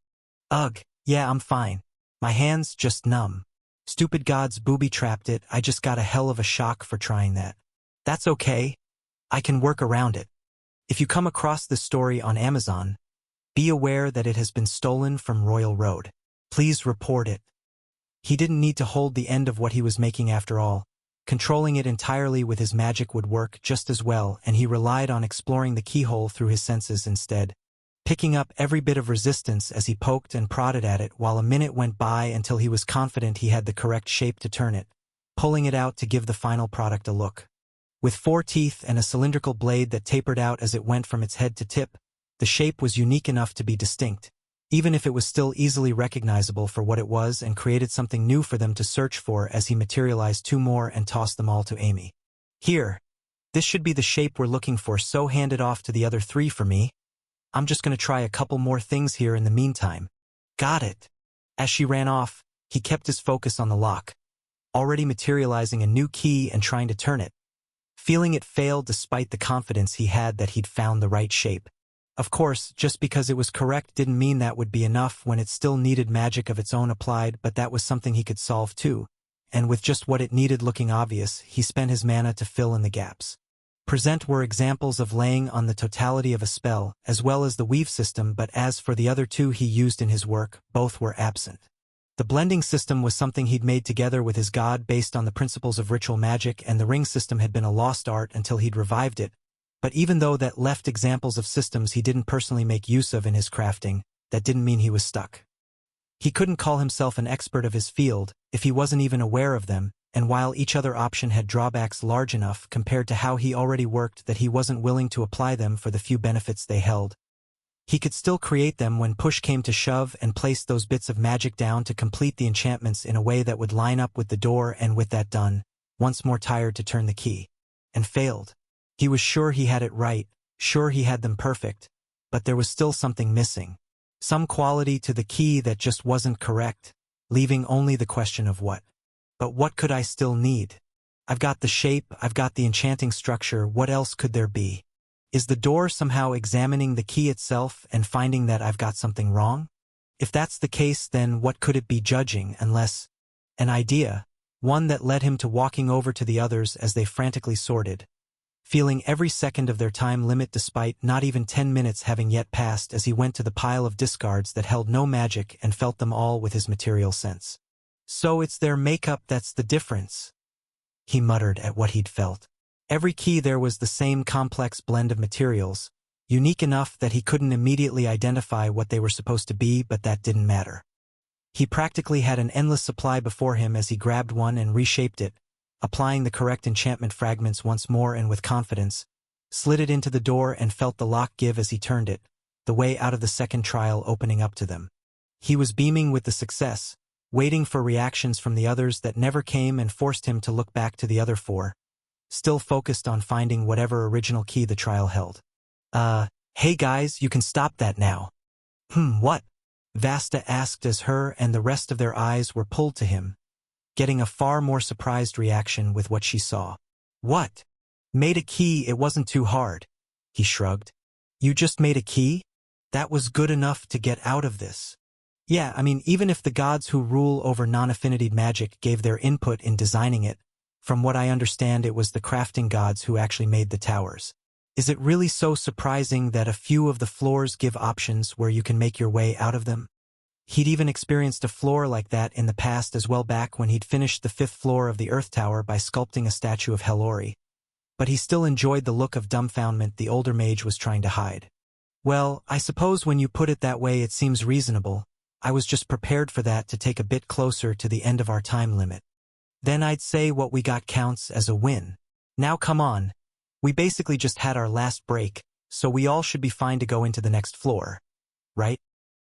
"Ugh, yeah, I'm fine. My hand's just numb. Stupid gods booby-trapped it. I just got a hell of a shock for trying that." "That's okay. I can work around it. If you come across this story on Amazon, be aware that it has been stolen from Royal Road. Please report it." He didn't need to hold the end of what he was making after all. Controlling it entirely with his magic would work just as well, and he relied on exploring the keyhole through his senses instead, picking up every bit of resistance as he poked and prodded at it while a minute went by until he was confident he had the correct shape to turn it, pulling it out to give the final product a look. With 4 teeth and a cylindrical blade that tapered out as it went from its head to tip, the shape was unique enough to be distinct, even if it was still easily recognizable for what it was, and created something new for them to search for as he materialized two more and tossed them all to Amy. Here. This should be the shape we're looking for, so hand it off to the other three for me. I'm just going to try a couple more things here in the meantime. Got it. As she ran off, he kept his focus on the lock, already materializing a new key and trying to turn it, feeling it fail despite the confidence he had that he'd found the right shape. Of course, just because it was correct didn't mean that would be enough when it still needed magic of its own applied, but that was something he could solve too, and with just what it needed looking obvious, he spent his mana to fill in the gaps. Present were examples of laying on the totality of a spell, as well as the weave system, but as for the other two he used in his work, both were absent. The blending system was something he'd made together with his god based on the principles of ritual magic, and the ring system had been a lost art until he'd revived it, but even though that left examples of systems he didn't personally make use of in his crafting, that didn't mean he was stuck. He couldn't call himself an expert of his field if he wasn't even aware of them, and while each other option had drawbacks large enough compared to how he already worked that he wasn't willing to apply them for the few benefits they held, he could still create them when push came to shove and place those bits of magic down to complete the enchantments in a way that would line up with the door, and with that done, once more tired to turn the key. And failed. He was sure he had it right, sure he had them perfect, but there was still something missing. Some quality to the key that just wasn't correct, leaving only the question of what. But what could I still need? I've got the shape, I've got the enchanting structure, what else could there be? Is the door somehow examining the key itself and finding that I've got something wrong? If that's the case, then what could it be judging unless an idea, one that led him to walking over to the others as they frantically sorted, feeling every second of their time limit despite not even 10 minutes having yet passed, as he went to the pile of discards that held no magic and felt them all with his material sense. So it's their makeup that's the difference, he muttered at what he'd felt. Every key there was the same complex blend of materials, unique enough that he couldn't immediately identify what they were supposed to be, but that didn't matter. He practically had an endless supply before him as he grabbed one and reshaped it, applying the correct enchantment fragments once more and with confidence, slid it into the door and felt the lock give as he turned it, the way out of the second trial opening up to them. He was beaming with the success, waiting for reactions from the others that never came and forced him to look back to the other four, still focused on finding whatever original key the trial held. Hey guys, you can stop that now. What? Vasta asked as her and the rest of their eyes were pulled to him, getting a far more surprised reaction with what she saw. What? Made a key, it wasn't too hard. He shrugged. You just made a key? That was good enough to get out of this. Yeah, I mean, even if the gods who rule over non-affinity magic gave their input in designing it, from what I understand it was the crafting gods who actually made the towers. Is it really so surprising that a few of the floors give options where you can make your way out of them? He'd even experienced a floor like that in the past as well, back when he'd finished the 5th floor of the Earth Tower by sculpting a statue of Helori. But he still enjoyed the look of dumbfoundment the older mage was trying to hide. Well, I suppose when you put it that way it seems reasonable. I was just prepared for that to take a bit closer to the end of our time limit. Then I'd say what we got counts as a win. Now come on. We basically just had our last break, so we all should be fine to go into the next floor. Right?